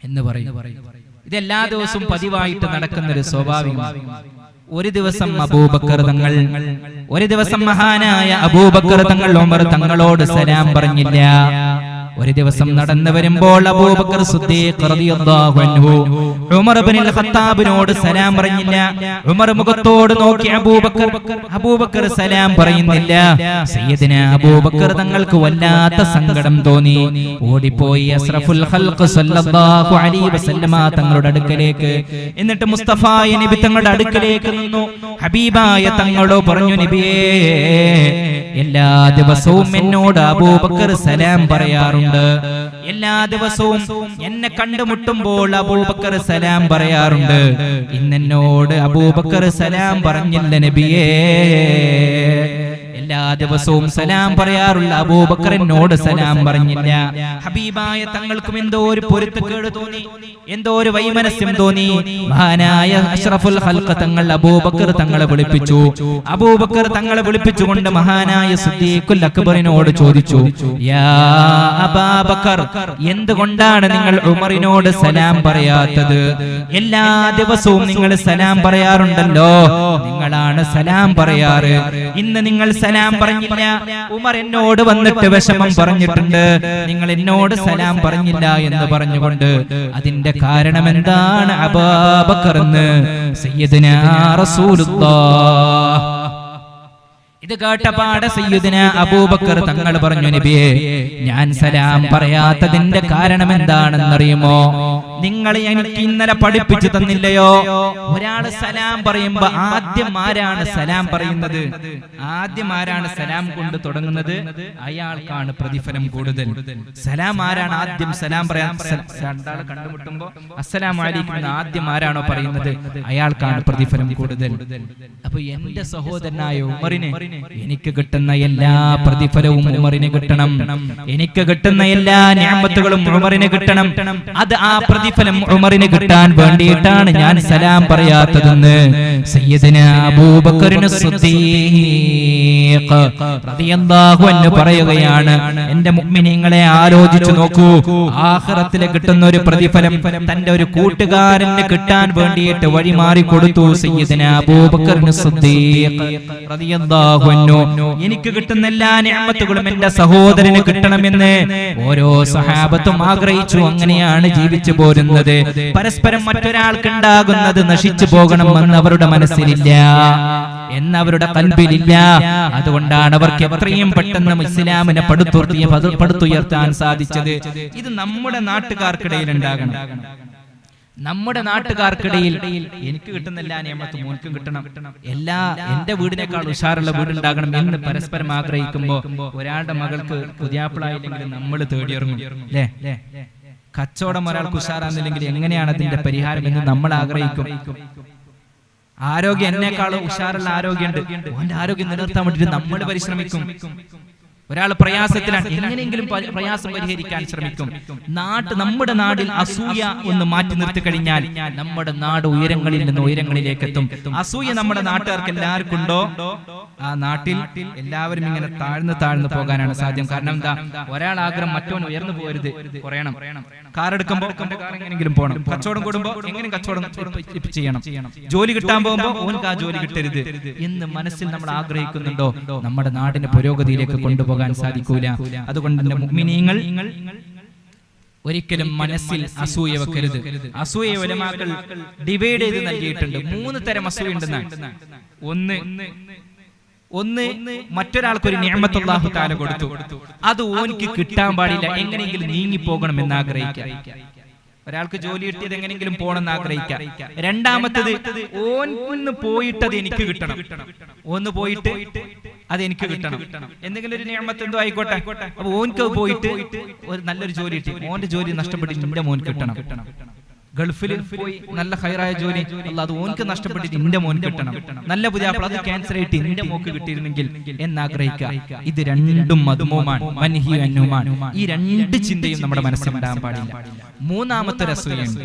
എന്ന് പറയും. ഇതെല്ലാ ദിവസവും പതിവായിട്ട് നടക്കുന്ന ഒരു സ്വാഭാവികമാണ്. ഒരു ദിവസം മഹാനായ അബൂബക്കർ തങ്ങൾ ഉമർ തങ്ങളോട് സലാം പറഞ്ഞില്ല. ഒരു ദിവസം നടന്നു വരുമ്പോൾ അബൂബക്കർ സിദ്ദീഖ് റളിയല്ലാഹു അൻഹു ഉമർ ഇബ്നുൽ ഖത്താബിനോട് സലാം പറഞ്ഞില്ല. ഉമർ മുഖത്തോട് നോക്കി അബൂബക്കർ സലാം പറയുന്നില്ല. സയ്യിദനാ അബൂബക്കർ തങ്ങൾക്ക് വല്ലാത്ത സങ്കടം തോന്നി. ഓടിപ്പോയി അസ്റഫുൽ ഖൽഖ് സല്ലല്ലാഹു അലൈഹി വസല്ലമ തങ്ങളുടെ അടുക്കലേക്ക്, എന്നിട്ട് മുസ്തഫ നബി തങ്ങളുടെ അടുക്കലേക്ക് നിന്നു. ഹബീബായ തങ്ങളോട് പറഞ്ഞു, നബിയേ, എല്ലാ ദിവസവും എന്നോട് അബൂബക്കർ സലാം പറയാറുണ്ട്. എല്ലാ ദിവസവും എന്നെ കണ്ടുമുട്ടുമ്പോൾ അബൂബക്കർ സലാം പറയാറുണ്ട്. ഇന്നെന്നോട് അബൂബക്കർ സലാം പറഞ്ഞില്ല നബിയേ. എല്ലാ ദിവസവും സലാം പറയാറുള്ള അബൂബക്കറിനോട് സലാം പറഞ്ഞില്ല. ഹബീബായ തങ്ങൾക്കും എന്തോ ഒരു പൊരുത്തക്കേട് തോന്നി, എന്തോ ഒരു വൈമനസ്യം തോന്നി. മഹാനായ അഷ്റഫുൽ ഖൽഖ് തങ്ങൾ അബൂബക്കർ തങ്ങളെ വിളിപ്പിച്ചു. അബൂബക്കർ തങ്ങളെ വിളിപ്പിച്ചുകൊണ്ട് മഹാനായ സിദ്ദീഖുൽ അക്ബറിനോട് ചോദിച്ചു, യാ അബൂബക്കർ, എന്തുകൊണ്ടാണ് നിങ്ങൾ ഉമറിനോട് സലാം പറയാത്തത്? എല്ലാ ദിവസവും നിങ്ങൾ സലാം പറയാറുണ്ടല്ലോ, നിങ്ങളാണ് സലാം പറയാറ്. ഇന്ന് നിങ്ങൾ സലാം പറഞ്ഞില്ല. ഉമർ എന്നോട് വന്നിട്ട് വിഷമം പറഞ്ഞിട്ടുണ്ട്, നിങ്ങൾ എന്നോട് സലാം പറഞ്ഞില്ല എന്ന് പറഞ്ഞുകൊണ്ട്. അതിന്റെ കാരണം എന്താണ് അബൂബക്കർ എന്ന് സയ്യിദുനാ റസൂലുള്ളാഹ് ഇത് കേട്ടപാടെ സയ്യിദുനാ അബൂബക്കർ തങ്ങൾ പറഞ്ഞു, നബിയേ, ഞാൻ സലാം പറയാത്തതിന്റെ കാരണം എന്താണെന്നറിയുമോ? നിങ്ങൾ എനിക്ക് ഇന്നലെ പഠിപ്പിച്ചു തന്നില്ലയോ? ഒരാള് സലാം പറയുമ്പോ ആദ്യം ആരാണ് സലാം പറയുന്നത്? ആദ്യം ആരാണ് സലാം കൊണ്ട് തുടങ്ങുന്നത്? അയാൾക്കാണ് പ്രതിഫലം കൂടുതൽ. സലാം ആരാണ് ആദ്യം സലാം പറയാൻ? രണ്ടാള് കണ്ടുമുട്ടുമ്പോ അസ്സലാമു അലൈക്കും എന്ന് ആദ്യം ആരാണോ പറയുന്നത് അയാൾക്കാണ് പ്രതിഫലം കൂടുതൽ. അപ്പൊ എന്റെ സഹോദരനായ ഉമറിനെ എനിക്ക് കിട്ടുന്ന എല്ലാ പ്രതിഫലവും ഉമറിന് കിട്ടണം, എനിക്ക് കിട്ടുന്ന എല്ലാ നിഅമത്തുകളും ഉമറിന് കിട്ടണം. അത് ആ പ്രതിഫലം ഉമറിന് കിട്ടാൻ വേണ്ടിയിട്ടാണ് ഞാൻ സലാം പറയാത്തതെന്ന് സയ്യിദുന അബൂബക്കറിന് സിദ്ദീഖ് റളിയല്ലാഹു അൻഹു പറയുകയാണ്. എന്റെ മുഅ്മിനീങ്ങളെ ആലോചിച്ചു നോക്കൂ, ആഖിറത്തിൽ കിട്ടുന്ന ഒരു പ്രതിഫലം തന്റെ ഒരു കൂട്ടുകാരന് കിട്ടാൻ വേണ്ടിയിട്ട് വഴിമാറി കൊടുത്തു സയ്യിദുന അബൂബക്കറിന് സിദ്ദീഖ് റളിയല്ലാഹു അൻഹു. എനിക്ക് കിട്ടുന്ന എല്ലാ നിഅമത്തുകളും എന്റെ സഹോദരന് കിട്ടണമെന്ന് ഓരോ സഹാബത്തും ആഗ്രഹിച്ചു. അങ്ങനെയാണ് ജീവിച്ചു പോരുന്നത്. പരസ്പരം മറ്റൊരാൾക്ക് ഉണ്ടാകുന്നത് നശിച്ചു പോകണമെന്ന് അവരുടെ മനസ്സിലില്ല, എന്നവരുടെ കൽബിലില്ല. അതുകൊണ്ടാണ് അവർക്ക് എത്രയും പെട്ടെന്ന് ഇസ്ലാമിനെ പടുത്തുയർത്താൻ സാധിച്ചത്. ഇത് നമ്മുടെ നാട്ടുകാർക്കിടയിൽ ഉണ്ടാകണം. നമ്മുടെ നാട്ടുകാർക്കിടയിൽ എനിക്ക് കിട്ടുന്ന എല്ലാ നിയമത്തും മോൻക്കും കിട്ടണം, എല്ലാ എന്റെ വീടിനേക്കാൾ ഉഷാറുള്ള വീടുണ്ടാകണം എന്ന് പരസ്പരം ആഗ്രഹിക്കുമ്പോ ഒരാളുടെ മകൾക്ക് പുതിയാപ്പിളായില്ലെങ്കിൽ നമ്മൾ തേടിയിറങ്ങും അല്ലേ? കച്ചവടം ഒരാൾക്ക് ഉഷാറാന്നില്ലെങ്കിൽ എങ്ങനെയാണ് അതിന്റെ പരിഹാരം എന്ന് നമ്മൾ ആഗ്രഹിക്കും. ആരോഗ്യം എന്നെക്കാൾ ഉഷാറുള്ള ആരോഗ്യമുണ്ട്, ഓന്റെ ആരോഗ്യം നിലനിർത്താൻ വേണ്ടിയിട്ട് നമ്മൾ പരിശ്രമിക്കും. ഒരാൾ പ്രയാസത്തിലാണ്, എങ്ങനെയെങ്കിലും പ്രയാസം പരിഹരിക്കാൻ ശ്രമിക്കും. നമ്മുടെ നാടിൽ അസൂയ ഒന്ന് മാറ്റി നിർത്തി കഴിഞ്ഞാൽ നമ്മുടെ നാട് ഉയരങ്ങളിൽ നിന്ന് ഉയരങ്ങളിലേക്ക് എത്തും. അസൂയ നമ്മുടെ നാട്ടുകാർക്ക് എല്ലാവർക്കും ഉണ്ടോ? ആ നാട്ടിൽ എല്ലാവരും ഇങ്ങനെ താഴ്ന്നു പോകാനാണ് സാധ്യം. കാരണം എന്താ? ഒരാൾ ആഗ്രഹം മറ്റവൻ ഉയർന്നു പോകരുത്, കുറയണം. കാർ എടുക്കുമ്പോൾ എങ്ങനെയെങ്കിലും പോകണം, കച്ചവടം കൂടുമ്പോ എങ്ങനെ കച്ചവടം ചെയ്യണം, ജോലി കിട്ടാൻ പോകുമ്പോ ഓനക്ക് ആ ജോലി കിട്ടരുത് എന്ന് മനസ്സിൽ നമ്മൾ ആഗ്രഹിക്കുന്നുണ്ടോ? നമ്മുടെ നാടിന്റെ പുരോഗതിയിലേക്ക് കൊണ്ടുപോകാൻ സാധിക്കൂല. അതുകൊണ്ട് തന്നെ മുഅ്മിനീങ്ങൾ ഒരിക്കലും മനസ്സിൽ അസൂയ വെക്കരുത്. അസൂയ ഉലമാക്കൾ ഡിവൈഡ് ചെയ്ത് നൽകിയിട്ടുണ്ട്. 3 തരം അസൂയ ഉണ്ടെന്നാണ്. ഒന്ന് മറ്റൊരാൾക്ക് ഒരു നിഅമത്ത് അല്ലാഹു തആല കൊടുത്തു, അത് ഓൻക്ക് കിട്ടാൻ പാടില്ല, എങ്ങനെയെങ്കിലും നീങ്ങിപ്പോകണം എന്ന് ആഗ്രഹിക്കാം. ഒരാൾക്ക് ജോലി കിട്ടിയത് എങ്ങനെയെങ്കിലും പോകണമെന്ന് ആഗ്രഹിക്കാം. രണ്ടാമത്തത് ഓൻന്ന് പോയിട്ട് അത് എനിക്ക് കിട്ടണം, ഒന്ന് പോയിട്ട് അത് എനിക്ക് കിട്ടണം, എന്തെങ്കിലും ഒരു നിഅമത്ത് എന്തോ ആയിക്കോട്ടെ. അപ്പൊ ഓൻക്ക് പോയിട്ട് ഒരു നല്ലൊരു ജോലി കിട്ടി, ഓന്റെ ജോലി നഷ്ടപ്പെട്ടിട്ട് എന്റെ മോൻ കിട്ടണം. ഗൾഫിൽ പോയി നല്ല ഹൈറായ ജോലി, അത് ഓൻക്ക് നഷ്ടപ്പെട്ടിട്ട് എന്റെ മോൻ കിട്ടണം. നല്ല പുതിയാപ്പിള, അത് ക്യാൻസർ ആയിട്ട് എന്റെ മോക്ക് കിട്ടിയിരുന്നെങ്കിൽ എന്നാഗ്രഹിക്കുക. ഇത് രണ്ടും മദ്മൂമാണ്, മൻഹിയ അൻഹുമാണ്. ഈ 2 ചിന്തയും നമ്മുടെ മനസ്സിൽ ഉണ്ടാകാൻ പാടില്ല. മൂന്നാമത്തെ അസൂയയുണ്ട്.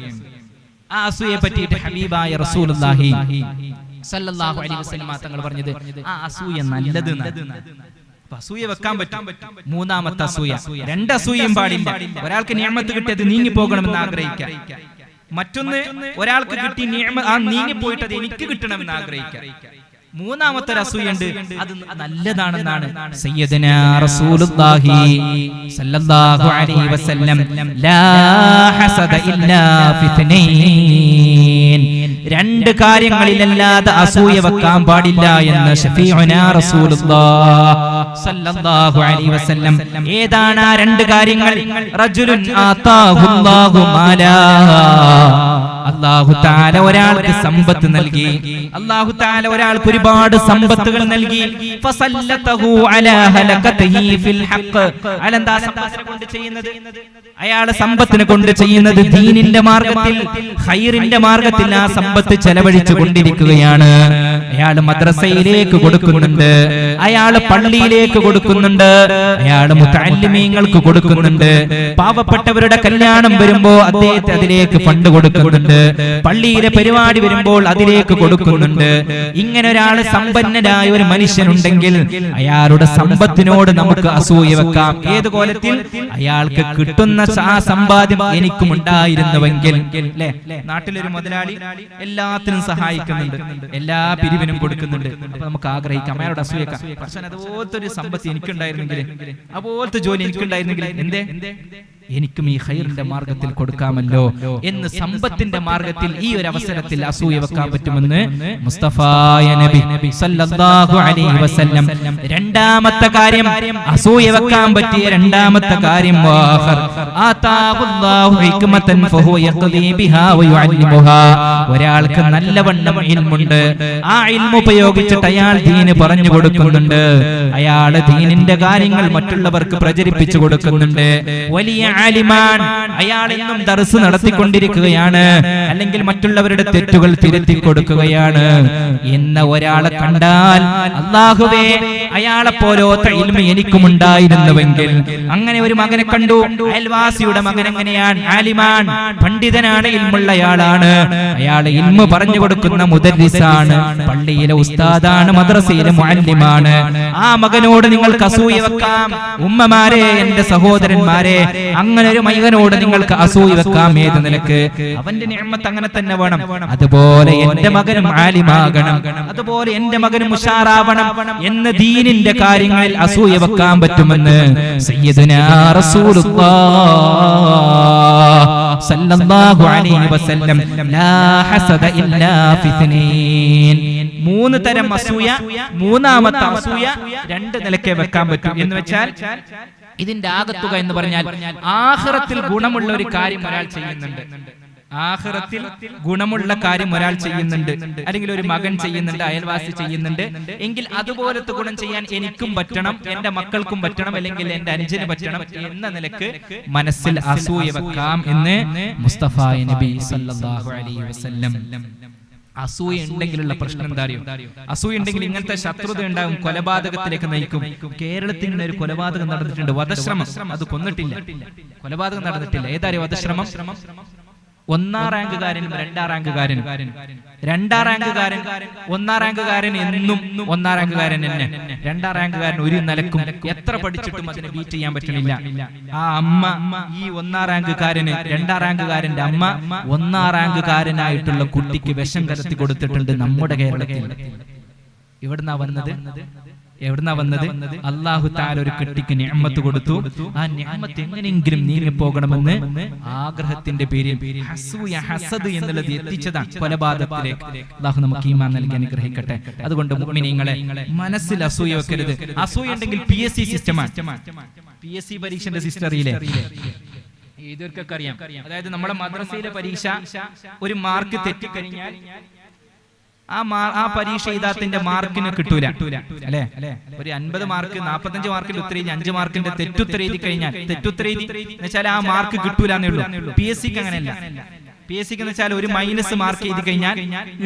ആ അസൂയയെ പറ്റിയിട്ട് ഹബീബായ റസൂലുള്ളാഹി സല്ലല്ലാഹു അലൈഹി വസല്ലം തങ്ങൾ പറഞ്ഞത് ആ അസൂയ നല്ലത്. അസൂയ വെക്കാൻ പറ്റും. മൂന്നാമത്തെ അസൂയ, 2 അസൂയയും പാടില്ല. ഒരാൾക്ക് നിഅമത്ത് കിട്ടിയത് നീങ്ങി പോകണമെന്ന് ആഗ്രഹിക്കാം. മറ്റൊന്ന് ഒരാൾക്ക് കിട്ടി ആ നീങ്ങി പോയിട്ട് അത് എനിക്ക് കിട്ടണമെന്ന് ആഗ്രഹിക്കാം. മൂന്നാമത്തെ അസൂയുണ്ട്, അത് നല്ലതാണെന്നാണ് സയ്യിദുനാ റസൂലുള്ളാഹി സല്ലല്ലാഹു അലൈഹി വസല്ലം ലാ ഹസദ ഇല്ലാ ഫിത്നൈൻ, 2 കാര്യങ്ങളിലല്ലാതെ അസൂയ വെക്കാൻ പാടില്ല എന്ന് ശഫീഉനാ റസൂലുള്ളാഹി സല്ലല്ലാഹു അലൈഹി വസല്ലം. ഏതാണ് ആ 2 കാര്യങ്ങൾ? റജുലുൻ ആതാഹുല്ലാഹു മാലാ, അല്ലാഹു തആല ഒരാൾക്ക് സമ്പത്ത് നൽകി, അല്ലാഹു തആല ഒരാൾക്ക് ഒരുപാട് സമ്പത്തുകൾ നൽകി. ഫസല്ലതഹു അലാ ഹലകതിഹി ഫിൽ ഹഖ്, അലന്താ സമ്പത്തിനെ കൊണ്ട് ചെയ്യുന്നത്? അയാളെ സമ്പത്തിനെ കൊണ്ട് ചെയ്യുന്നത് ദീനിന്റെ മാർഗത്തിൽ, ഖൈറിന്റെ മാർഗത്തിൽ ആ സമ്പത്ത് ചെലവഴിച്ചു കൊണ്ടിരിക്കുകയാണ്. അയാൾ മദ്രസയിലേക്ക് കൊടുക്കുന്നുണ്ട്, അയാൾ പള്ളിയിലേക്ക് കൊടുക്കുന്നുണ്ട്, അയാൾ മുതഅല്ലിമീങ്ങൾക്ക് കൊടുക്കുന്നുണ്ട്, പാവപ്പെട്ടവരുടെ കല്യാണം വരുമ്പോ അദ്ദേഹത്തെ അതിലേക്ക് ഫണ്ട് കൊടുക്കുന്നുണ്ട്, പള്ളിയിലെ പരിപാടി വരുമ്പോൾ അതിലേക്ക് കൊടുക്കുന്നുണ്ട്. ഇങ്ങനെ ഒരാൾ സമ്പന്നനായ ഒരു മനുഷ്യനുണ്ടെങ്കിൽ അയാളുടെ സമ്പത്തിനോട് നമുക്ക് അസൂയ വെക്കാം. ഏത് കോലത്തിൽ? അയാൾക്ക് കിട്ടുന്ന ആ സമ്പാദ്യം എനിക്കും ഉണ്ടായിരുന്നുവെങ്കിൽ. നാട്ടിലൊരു മുതലാളി എല്ലാത്തിനും സഹായിക്കുന്നുണ്ട്, എല്ലാ പിരിവിനും കൊടുക്കുന്നുണ്ട്. അപ്പൊ നമുക്ക് ആഗ്രഹിക്കാം അയാളുടെ അസൂയ വെക്കാം. പക്ഷേ അതുപോലത്തെ ഒരു സമ്പത്ത് എനിക്കുണ്ടായിരുന്നെങ്കിൽ, അതുപോലത്തെ ജോലി എനിക്കുണ്ടായിരുന്നെങ്കിൽ എന്തേ എനിക്കും ഈ ഖൈറിന്റെ മാർഗത്തിൽ കൊടുക്കാമല്ലോ എന്ന് സമ്പത്തിന്റെ മാർഗത്തിൽ ഈ ഒരു അവസരത്തിൽ അസൂയ വെക്കാൻ പറ്റുമെന്ന് മുസ്തഫായ നബി സല്ലല്ലാഹു അലൈഹി വസല്ലം. രണ്ടാമത്തെ കാര്യം, അസൂയ വെക്കാൻ പറ്റിയ രണ്ടാമത്തെ കാര്യം, ആതാഹുല്ലാഹു ഹിക്മതൻ ഫഹുവ യഖ്ദി ബിഹാ വയുഅല്ലിമുഹാ, ഒരാൾക്ക് നല്ലവണ്ണം ഇൽമുണ്ട്, ആ ഇൽമു ഉപയോഗിച്ചിട്ട് അയാൾ ദീന് പറഞ്ഞു കൊടുക്കുന്നുണ്ട്, അയാൾ ദീനിന്റെ കാര്യങ്ങൾ മറ്റുള്ളവർക്ക് പ്രചരിപ്പിച്ചു കൊടുക്കുന്നുണ്ട്. വലിയ ആലിമാൻ, അയാൾ എന്നും ദർസ് നടത്തിക്കൊണ്ടിരിക്കുകയാണ്, അല്ലെങ്കിൽ മറ്റുള്ളവരുടെ തെറ്റുകൾ തിരുത്തി കൊടുക്കുകയാണ് എന്ന ഒരാളെ കണ്ടാൽ അല്ലാഹുവേ അയാളെ പോലത്തെ ഇൽമ് എനിക്കും ഉണ്ടായിരുന്നുവെങ്കിൽ. അങ്ങനെ ഒരു മകനെ കണ്ടു. അയൽവാസിയുടെ മകൻ എങ്ങനെയാണ്? ആലിമാൻ, പണ്ഡിതനാണ്, ഇൽമുള്ളയാളാണ്. അയാളെ ഇൽമു പറഞ്ഞു കൊടുക്കുന്ന മുദർരിസാണ്, പള്ളിയിലെ ഉസ്താദാണ്, മദ്രസയിലെ മുഅല്ലിമാണ്. ആ മകനോട് നിങ്ങൾക്ക് അസൂയ വെക്കാം. ഉമ്മമാരെ, എന്റെ സഹോദരന്മാരെ, അങ്ങനെ ഒരു മകനോട് നിങ്ങൾക്ക് അസൂയ വെക്കാം. ഏത് നിലക്ക്? അവന്റെ നിഅമത്ത് അങ്ങനെ തന്നെ വേണം. അതുപോലെ എന്റെ മകനും ആലിമാകണം, അതുപോലെ എന്റെ മകനും ഉഷാറാവണം എന്ന് ദീനിന്റെ കാര്യങ്ങളിൽ അസൂയ വെക്കാൻ പറ്റുമെന്ന് സയ്യിദുനാ റസൂലുള്ളാഹ് സല്ലല്ലാഹു അലൈഹി വസല്ലം ലാ ഹസദ ഇല്ലാ ഫിത്നീൻ. 3 തരം അസൂയ, മൂന്നാമത്തെ അസൂയ 2 നിലക്കേ വെക്കാൻ പറ്റും. എന്ന് വെച്ചാൽ ഇതിന്റെ ആകത്തുക എന്ന് പറഞ്ഞാൽ ആഖിറത്തിൽ ഗുണമുള്ള ഒരു കാര്യം ഒരാൾ ചെയ്യുന്നുണ്ട്, ആഖിറത്തിൽ ഗുണമുള്ള കാര്യം ഒരാൾ ചെയ്യുന്നുണ്ട്, അല്ലെങ്കിൽ ഒരു മകൻ ചെയ്യുന്നുണ്ട്, അയൽവാസി ചെയ്യുന്നുണ്ട് എങ്കിൽ അതുപോലത്തെ ഗുണം ചെയ്യാൻ എനിക്കും പറ്റണം, എന്റെ മക്കൾക്കും പറ്റണം, അല്ലെങ്കിൽ എന്റെ അനുജന് പറ്റണം എന്ന നിലക്ക് മനസ്സിൽ അസൂയ വെക്കാം എന്ന് മുസ്തഫ നബി സല്ലല്ലാഹു അലൈഹി വസല്ലം. അസൂയ ഉണ്ടെങ്കിലുള്ള പ്രശ്നം എന്താ അറിയോ? അസൂയ ഉണ്ടെങ്കിൽ ഇങ്ങനത്തെ ശത്രുത ഉണ്ടാകും, കൊലപാതകത്തിലേക്ക് നയിക്കും. കേരളത്തിൽ ഇങ്ങനെ ഒരു കൊലപാതകം നടന്നിട്ടുണ്ട്, വധശ്രമം. അത് കൊന്നിട്ടില്ല, കൊലപാതകം നടന്നിട്ടില്ല. ഏതായാലും വധശ്രമം. 1ാം റാങ്കുകാരനും 2ാം റാങ്കുകാരനും. 2ാം റാങ്കുകാരൻ 1ാം റാങ്കുകാരൻ എന്നും 1ാം റാങ്കുകാരൻ തന്നെ. 2ാം റാങ്കുകാരൻ ഒരു നിലക്കും എത്ര പഠിച്ചിട്ടും അതിനെ ബീറ്റ് ചെയ്യാൻ പറ്റണില്ല. ആ അമ്മ ഈ 1ാം റാങ്കുകാരന്, 2ാം റാങ്കുകാരന്റെ അമ്മ 1ാം റാങ്കുകാരനായിട്ടുള്ള കുട്ടിക്ക് വിഷം കലർത്തി കൊടുത്തിട്ടുണ്ട് നമ്മുടെ കേരളത്തിൽ. എവിടുന്നാ വന്നത്? അല്ലാഹു തആല ഒരു കുട്ടിക്ക് നിഅമത്ത് കൊടുത്തു. ആ നിഅമത്ത് എങ്ങനെയെങ്കിലും നീങ്ങി പോകണമെന്ന് ആഗ്രഹത്തിന്റെ പേരിൽ ഹസൂയ, ഹസദ് എന്നുള്ളത് എത്തിച്ചതാണ് കൊലപാതകത്തിലേക്ക്. അല്ലാഹു നമുക്ക് ഈമാൻ നൽകി അനുഗ്രഹിക്കട്ടെ. അതുകൊണ്ട് മുഅ്മിനീങ്ങളെ, മനസ്സിൽ അസൂയ വെക്കരുത്. അസൂയ ഉണ്ടെങ്കിൽ PSC സിസ്റ്റമാണ്. PSC പരീക്ഷന്റെ സിസ്റ്ററിയിലെ ഇതൊക്കെ അറിയാം. അതായത് നമ്മുടെ മദ്രസയിലെ പരീക്ഷ ഒരു മാർക്ക് തെറ്റിക്കഴിഞ്ഞാൽ ആ പരീക്ഷ എഴുതാത്തിന്റെ മാർക്കിന് കിട്ടൂല, അല്ലെ? ഒരു 50 മാർക്ക് 45 മാർക്കിന്റെ ഉത്തരം 5 മാർക്കിന്റെ തെറ്റുത്തരം എഴുതി കഴിഞ്ഞാൽ, തെറ്റുത്തരം എഴുതി എന്നുവെച്ചാൽ ആ മാർക്ക് കിട്ടൂല എന്നേ ഉള്ളൂ. PSCക്ക് അങ്ങനെയല്ല. PSCക്ക് എന്ന് വെച്ചാൽ ഒരു മൈനസ് മാർക്ക് എഴുതി കഴിഞ്ഞാൽ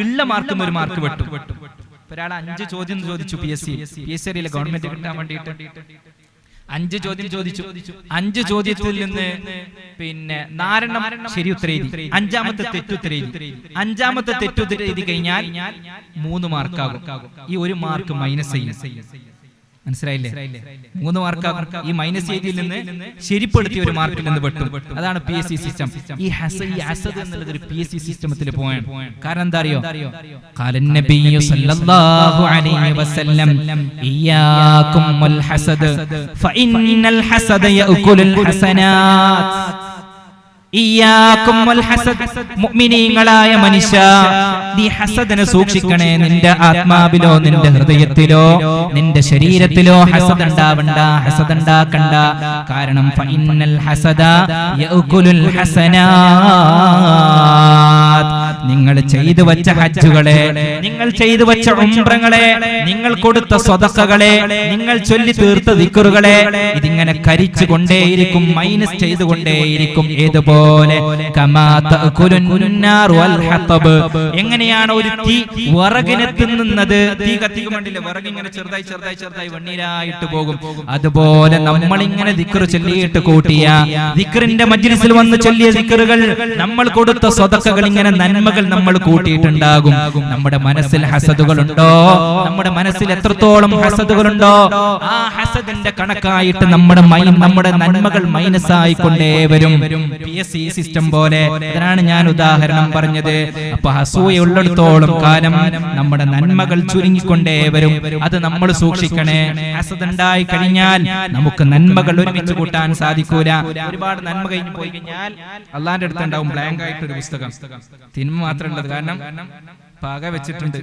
ഉള്ള മാർക്കിന് ഒരു മാർക്ക് വെട്ടും. ഒരാൾ 5 ചോദ്യം ചോദിച്ചു PSC അറിയില്ല, ഗവൺമെന്റ് കിട്ടാൻ വേണ്ടിയിട്ട് 5 ചോദ്യം ചോദിച്ചു. 5 ചോദ്യത്തിൽ നിന്ന് പിന്നെ 4 ശരി ഉത്തരം എഴുതി, 5ാമത്തെ തെറ്റുത്തരം എഴുതി. 5ാമത്തെ തെറ്റുത്തരം എഴുതി കഴിഞ്ഞാൽ 3 മാർക്കാകും. ഈ 1 മാർക്ക് മൈനസ് ചെയ്യും. മനസ്സിലായില്ലേ? 3 മാർക്കാകും. ഈ മൈനസ് ചെയ്തിൽ നിന്ന് ശരിപ്പെടുത്തിയ 1 മാർക്കിൽ നിന്ന് വെട്ടും. അതാണ് PSC സിസ്റ്റം. ഈ ഹസദ് എന്നുള്ളത് ഒരു PSC സിസ്റ്റത്തിൽ പോയാണ്. കാരണം എന്താ അറിയോ? ഖാലൻ നബിയ്യു സല്ലല്ലാഹു അലൈഹി വസല്ലം ഇയ്യാകും വൽ ഹസദ് ഫഇന്നൽ ഹസദ യഅകുലുൽ ഹസനാത്ത്. ഇയ്യാകും വൽ ഹസദ്, മുഅ്മിനീങ്ങളായ മനുഷ്യ, നീ ഹസദിനെ സൂക്ഷിക്കണേ. നിന്റെ ആത്മാവിലോ നിന്റെ ഹൃദയത്തിലോ നിന്റെ ശരീരത്തിലോ ഹസദ് ഉണ്ടാവണ്ട, ഹസദ് ഉണ്ടാക്കണ്ട. കാരണം ഫഇന്നൽ ഹസദ യഅകുലുൽ ഹസനാത്ത്. നിങ്ങൾ ചെയ്തു വച്ച ഹജ്ജുകളെ, നിങ്ങൾ ചെയ്തു വച്ച ഉംറകളെ, നിങ്ങൾ കൊടുത്ത സ്വതക്കകളെ, നിങ്ങൾ ചൊല്ലി തീർത്ത ദിക്റുകളെ ഇതിങ്ങനെ കരിച്ചു കൊണ്ടേയിരിക്കും, മൈനസ് ചെയ്തുകൊണ്ടേയിരിക്കും. ഏതുപോലെ എങ്ങനെയാണ് ഒരു തീ വിറകിനെ തിന്നുന്നത്? തീ കത്തിക്കുമ്പോണ്ടില്ലേ, വിറക് ഇങ്ങനെ ചെറുതായി ചെറുതായി ചെറുതായി വെണ്ണീരായിട്ട് പോകും. അതുപോലെ നമ്മൾ ഇങ്ങനെ ദിക്റ് ചൊല്ലിയിട്ട് കൂട്ടിയ ദിക്റിന്റെ മജ്ലിസിൽ വന്ന് ചൊല്ലിയ ദിക്റുകൾ, നമ്മൾ കൊടുത്ത സ്വതക്കകൾ, ഇങ്ങനെ നന്മകൾ നമ്മൾ കൂട്ടിയിട്ടുണ്ടാകും. നമ്മുടെ മനസ്സിൽ ഹസദുകളുണ്ടോ? നമ്മുടെ മനസ്സിൽ എത്രത്തോളം ഹസദുകളുണ്ടോ ആ ഹസദിന്റെ കണക്കായിട്ട് നമ്മുടെ നന്മകൾ മൈനസ് ആയിക്കൊണ്ടേ വരും. PSC സിസ്റ്റം പോലെ. അതിനാണ് ഞാൻ ഉദാഹരണം പറഞ്ഞത്. അപ്പൊ അസൂയ ഉള്ളിടത്തോളം കാലം നമ്മുടെ നന്മകൾ ചുരുങ്ങിക്കൊണ്ടേ വരും. അത് നമ്മൾ സൂക്ഷിക്കണേ. ഹസദ് ഉണ്ടായി കഴിഞ്ഞാൽ നമുക്ക് നന്മകൾ ഒരുമിച്ച് കൂട്ടാൻ സാധിക്കൂല. ഒരുപാട് നന്മ കഴിഞ്ഞു പോയി കഴിഞ്ഞാൽ അള്ളാന്റെ അടുത്ത് ഉണ്ടാവും ബ്ലാങ്ക് ആയിട്ടൊരു പുസ്തകം, തിന്മ മാത്രമുള്ളത്. കാരണം പക വെച്ചിട്ടുണ്ട്.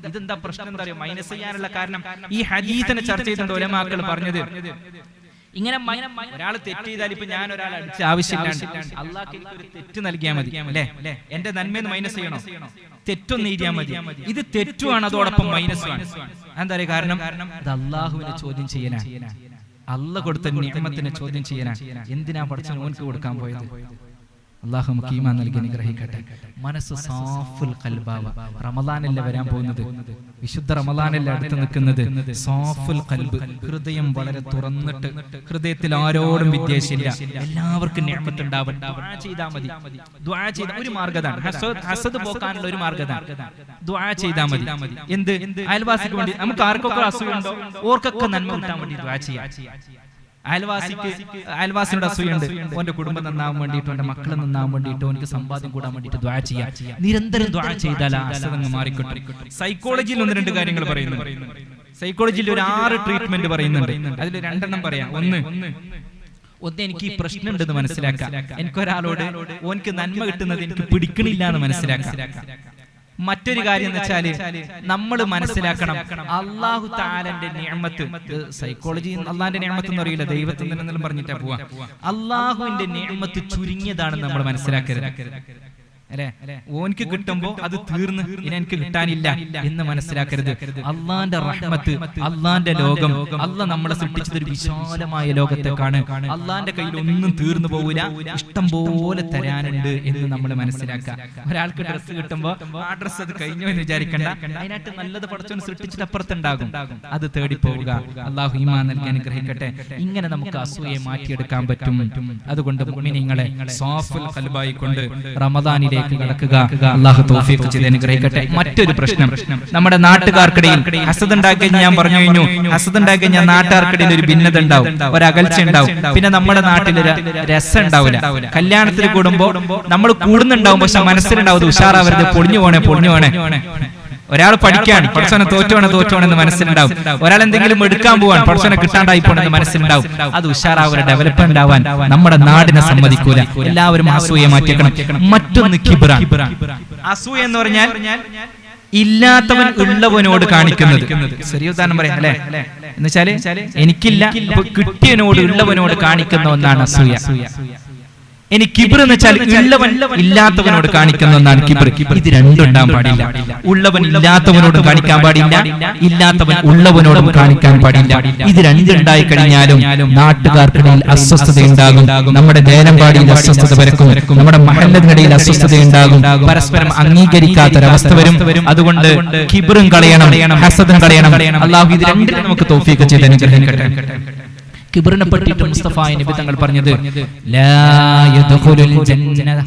ഇതെന്താ പ്രശ്നം? എന്താ അറിയോ? മൈനസ് ചെയ്യാനുള്ള കാരണം ഈ ഹദീസിനെ ചർച്ച ചെയ്തിട്ടുണ്ട് ഉലമാക്കൾ പറഞ്ഞത്. ഇങ്ങനെ ഒരാൾ തെറ്റ് ചെയ്താൽ, ഇപ്പൊ ഞാൻ ഒരാളെ അടിച്ച ആവശ്യമില്ലാണ്ട് അള്ളാഹ് എനിക്കൊരു തെറ്റ് നൽകിയാൽ മതി, അല്ലെ? എന്റെ നന്മയെന്ന് മൈനസ് ചെയ്യണോ? തെറ്റൊന്നും എഴുതിയാൽ മതി. ഇത് തെറ്റുമാണ്, അതോടൊപ്പം മൈനസ് ആണ്. എന്താ പറയുക? കാരണം അത് അള്ളാഹുവിനെ ചോദ്യം ചെയ്യാനാണ്. അള്ള കൊടുത്ത നിഅമത്തിനെ ചോദ്യം ചെയ്യാനാ. എന്തിനാ പഠിച്ച ഓൻക്ക് കൊടുക്കാൻ പോയത്? അല്ലാഹു നമുക്ക് ഈമാൻ നൽകി അനുഗ്രഹിക്കട്ടെ. മനസ്സ് സാഫുൽ ഖൽബാവ. റമളാനല്ലേ വരാൻ പോകുന്നത്, വിശുദ്ധ റമളാനല്ലേ അടുത്ത് നിൽക്കുന്നത്. സാഫുൽ ഖൽബ്, ഹൃദയം വളരെ തുറന്നിട്ട്, ഹൃദയത്തിൽ ആരോടും വിദ്വേഷമില്ല, എല്ലാവർക്കും നിഅമത്ത് ഉണ്ടാവട്ടെ. ദുആ ചെയ്താൽ മതി. ദുആ ചെയ്ത ഒരു മാർഗ്ഗതാണ്, ഹസദ് പോക്കാനുള്ള ഒരു മാർഗ്ഗതാണ്. ദുആ ചെയ്താൽ മതി. എന്ത്? അയൽവാസിക്ക് വേണ്ടി, നമുക്ക് ആർക്കൊക്കെ അസൂയുണ്ടോ ഓർക്കൊക്കെ നന്മ കിട്ടാൻ വേണ്ടി ദുആ ചെയ്യാം. അയൽവാസിയുടെ അസൂയുണ്ട്, ഓന്റെ കുടുംബം നന്നാവാൻ വേണ്ടിയിട്ട്, ഓന്റെ മക്കളെ നന്നാവാൻ വേണ്ടിയിട്ട്, ഓനക്ക് സമ്പാദ്യം കൂടാൻ വേണ്ടിയിട്ട് ദുആ ചെയ്യാം. നിരന്തരം ദുആ ചെയ്താൽ അസുഖങ്ങൾ മാറിക്കിട്ടും. സൈക്കോളജിയിൽ 1-2 കാര്യങ്ങൾ പറയുന്നുണ്ട്. സൈക്കോളജിയിൽ ഒരു 6 ട്രീറ്റ്മെന്റ് പറയുന്നുണ്ട്. അതിൽ 2 പറയാം. ഒന്ന്, എനിക്ക് ഈ പ്രശ്നം ഉണ്ടെന്ന് മനസ്സിലാക്കാം. എനിക്കൊരാളോട് ഓനക്ക് നന്മ കിട്ടുന്നത് എനിക്ക് പിടിക്കണില്ല എന്ന് മനസ്സിലാക്കാം. മറ്റൊരു കാര്യം എന്ന് വെച്ചാല് നമ്മൾ മനസ്സിലാക്കണം അല്ലാഹു തആലന്റെ നിഅമത്ത്. സൈക്കോളജി അള്ളാന്റെ നിഅമത്ത് എന്ന് അറിയില്ല, ദൈവത്തിന്റെ എന്നെല്ലാം പറഞ്ഞിട്ടാ പോവാ. അള്ളാഹുവിന്റെ നിഅമത്ത് ചുരുങ്ങിയതാണെന്ന് നമ്മൾ മനസ്സിലാക്കരുത്. അല്ലെ, ഓൻക്ക് കിട്ടുമ്പോ അത് തീർന്ന് ഇനി എനിക്ക് കിട്ടാനില്ല എന്ന് മനസ്സിലാക്കരുത്. അള്ളാന്റെ റഹ്മത്ത്, അള്ളാന്റെ ലോകം, അള്ളാഹ് നമ്മളെ സൃഷ്ടിച്ചത് ഒരു വിശാലമായ ലോകത്തേക്കാണ്. അള്ളാന്റെ കയ്യിൽ ഒന്നും തീർന്നു പോവില്ല, ഇഷ്ടം പോലെ തരാനുണ്ട് എന്ന് നമ്മൾ മനസ്സിലാക്കുക. ഒരാൾക്ക് ഡ്രസ്സ് കിട്ടുമ്പോ ആ ഡ്രസ്സ് അത് കഴിഞ്ഞു എന്ന് വിചാരിക്കണ്ട, അതിനായിട്ട് നല്ലത് പടച്ചോൻ സൃഷ്ടിച്ചിട്ട് അപ്പുറത്തുണ്ടാകും, അത് തേടി പോവുക. അള്ളാഹു ഈമാൻ നൽകി അനുഗ്രഹിക്കട്ടെ. ഇങ്ങനെ നമുക്ക് അസൂയയെ മാറ്റിയെടുക്കാൻ പറ്റും. അതുകൊണ്ട് മുഅ്മിനീങ്ങളെ സാഫുൽ ഖൽബായി കൊണ്ട് റമദാനിലെ കടക്കുക. അല്ലാഹു തൗഫീഖ് ചെയ്ത് അനുഗ്രഹിക്കട്ടെ. മറ്റൊരു പ്രശ്നം, നമ്മുടെ നാട്ടുകാർക്കിടയിൽ ഹസദ് ഉണ്ടാക്കി. ഞാൻ പറഞ്ഞു കഴിഞ്ഞു, ഹസദ് ഉണ്ടാക്കി കഴിഞ്ഞാൽ നാട്ടുകാർക്കിടയിൽ ഒരു ഭിന്നത ഉണ്ടാവും, ഒരു അകൽച്ച ഉണ്ടാവും. പിന്നെ നമ്മുടെ നാട്ടിൽ രസം ഉണ്ടാവില്ല. കല്യാണത്തിൽ കൂടുമ്പോ നമ്മൾ കൂടുന്നുണ്ടാവും, പക്ഷെ മനസ്സിലുണ്ടാവും ഉഷാറാവരുത്, പൊളിഞ്ഞു പോണേ. ഒരാൾ പഠിക്കാൻ പഠിച്ചവനെ തോറ്റോണെന്ന് മനസ്സിലുണ്ടാവും. ഒരാൾ എന്തെങ്കിലും എടുക്കാൻ പോവാൻ പഠിച്ചവനെ കിട്ടാണ്ടായി പോണെന്ന് മനസ്സിലുണ്ടാവും. അത് ഉഷാറാവുക, ഡെവലപ്മെന്റ് ആവാൻ നമ്മുടെ നാടിനെ സമ്മതിക്കൂല. എല്ലാവരും അസൂയ മാറ്റിയേക്കണം. മറ്റൊന്ന് കിബ്റാൻ. അസൂയ എന്ന് പറഞ്ഞാൽ ഇല്ലാത്തവൻ ഉള്ളവനോട് കാണിക്കുന്നത്. ചെറിയ ഉദാഹരണം പറയാം അല്ലെ, എന്ന് വെച്ചാല് എനിക്കില്ല, കിട്ടിയവനോട് ഉള്ളവനോട് കാണിക്കുന്ന ഒന്നാണ് അസൂയ. ഇനി കിബ്ർ എന്ന് വെച്ചാൽ ഉള്ളവൻ ഇല്ലാത്തവനോട് കാണിക്കുന്ന ഒന്നാണ് കിബ്ർ. ഇത് രണ്ടും ഉണ്ടാകാൻ പാടില്ല. ഉള്ളവൻ ഇല്ലാത്തവനോടും കാണിക്കാൻ പാടില്ല, ഇല്ലാത്തവൻ ഉള്ളവനോടും കാണിക്കാൻ പാടില്ല. ഇത് രണ്ടുണ്ടായി കഴിഞ്ഞാലും നാട്ടുകാർക്കിടയിൽ അസ്വസ്ഥത ഉണ്ടാകും, നമ്മുടെ ദേനമ്പാടിയിൽ അസ്വസ്ഥത വരക്കും, നമ്മുടെ മഹല്ലത്തിനിടയിൽ അസ്വസ്ഥത ഉണ്ടാകും, പരസ്പരം അംഗീകരിക്കാത്തൊരവസ്ഥ വരും. അതുകൊണ്ട് കിബ്റും കളയണം, ഹസദും കളയണം. അല്ലാഹു ഇത് രണ്ടിനും നമുക്ക് തൗഫീഖ് ചെയ്ത് അനുഗ്രഹിക്കട്ടെ. കിബ്റിനെ പറ്റിയിട്ട് മുസ്തഫ നബി തങ്ങൾ പറഞ്ഞത്, ലാ യദ്ഖുലുൽ ജന്നത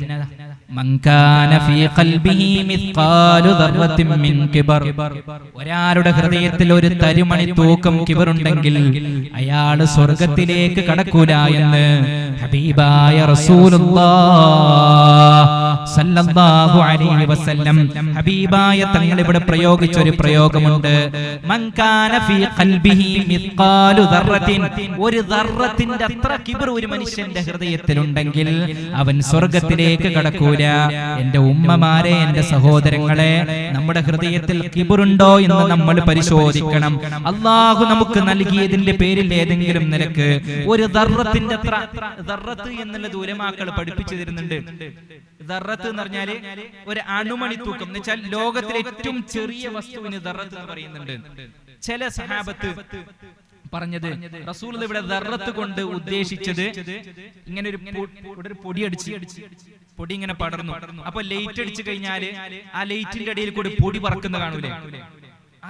മൻ കാന ഫീ ഖൽബിഹി മിസ്ഖാലു ദർറത്തിൻ മിൻ കിബർ. ഒരാളുടെ ഹൃദയത്തിൽ ഒരു തരിമണി തൂക്കം കിബറുണ്ടെങ്കിൽ അയാൾ സ്വർഗ്ഗത്തിലേക്ക് കടക്കൂല എന്ന് ഹബീബായ റസൂലുള്ളാഹ് സല്ലല്ലാഹു അലൈഹി വസല്ലം ഹബീബായ തങ്ങൾ ഇവിടെ പ്രയോഗിച്ച ഒരു പ്രയോഗമുണ്ട്. മൻ കാന ഫീ ഖൽബിഹി മിസ്ഖാലു ദർറത്തിൻ, ഒരു ദർറത്തിന്റെ അത്ര കിബർ ഒരു മനുഷ്യന്റെ ഹൃദയത്തിലുണ്ടെങ്കിൽ അവൻ സ്വർഗ്ഗത്തിലേക്ക് കടക്കൂല. എന്റെ ഉമ്മമാരെ, എന്റെ സഹോദരങ്ങളെ, നമ്മുടെ ഹൃദയത്തിൽ കിബറുണ്ടോ എന്ന് നമ്മൾ പരിശോധിക്കണം. അല്ലാഹു നമുക്ക് നൽകിയതിന്റെ പേരിൽ ഏതെങ്കിലും നിലക്ക് ഒരു ദർറത്തിന്റെ അത്ര, ദർറത്ത് എന്നുള്ളത് ഉലമാക്കൾ പഠിപ്പിച്ചു തരുന്നുണ്ട്. ദർറത്ത് എന്ന് പറഞ്ഞാല് ഒരു അണുമണി തൂക്കം എന്ന് വെച്ചാൽ ലോകത്തിലെ ഏറ്റവും ചെറിയ വസ്തുവിന് ദർറത്ത് എന്ന് പറയുന്നുണ്ട്. ചില സഹാബത്ത് പറഞ്ഞത്, റസൂൽ ഇവിടെ ദർറത്ത് കൊണ്ട് ഉദ്ദേശിച്ചത് ഇങ്ങനെ ഒരു പൊടി ഇങ്ങനെ പടർന്നു. അപ്പൊ ലൈറ്റ് അടിച്ചു കഴിഞ്ഞാല് ആ ലൈറ്റിന്റെ ഇടയിൽ കൂടി പൊടി പറക്കുന്ന കാണൂലേ,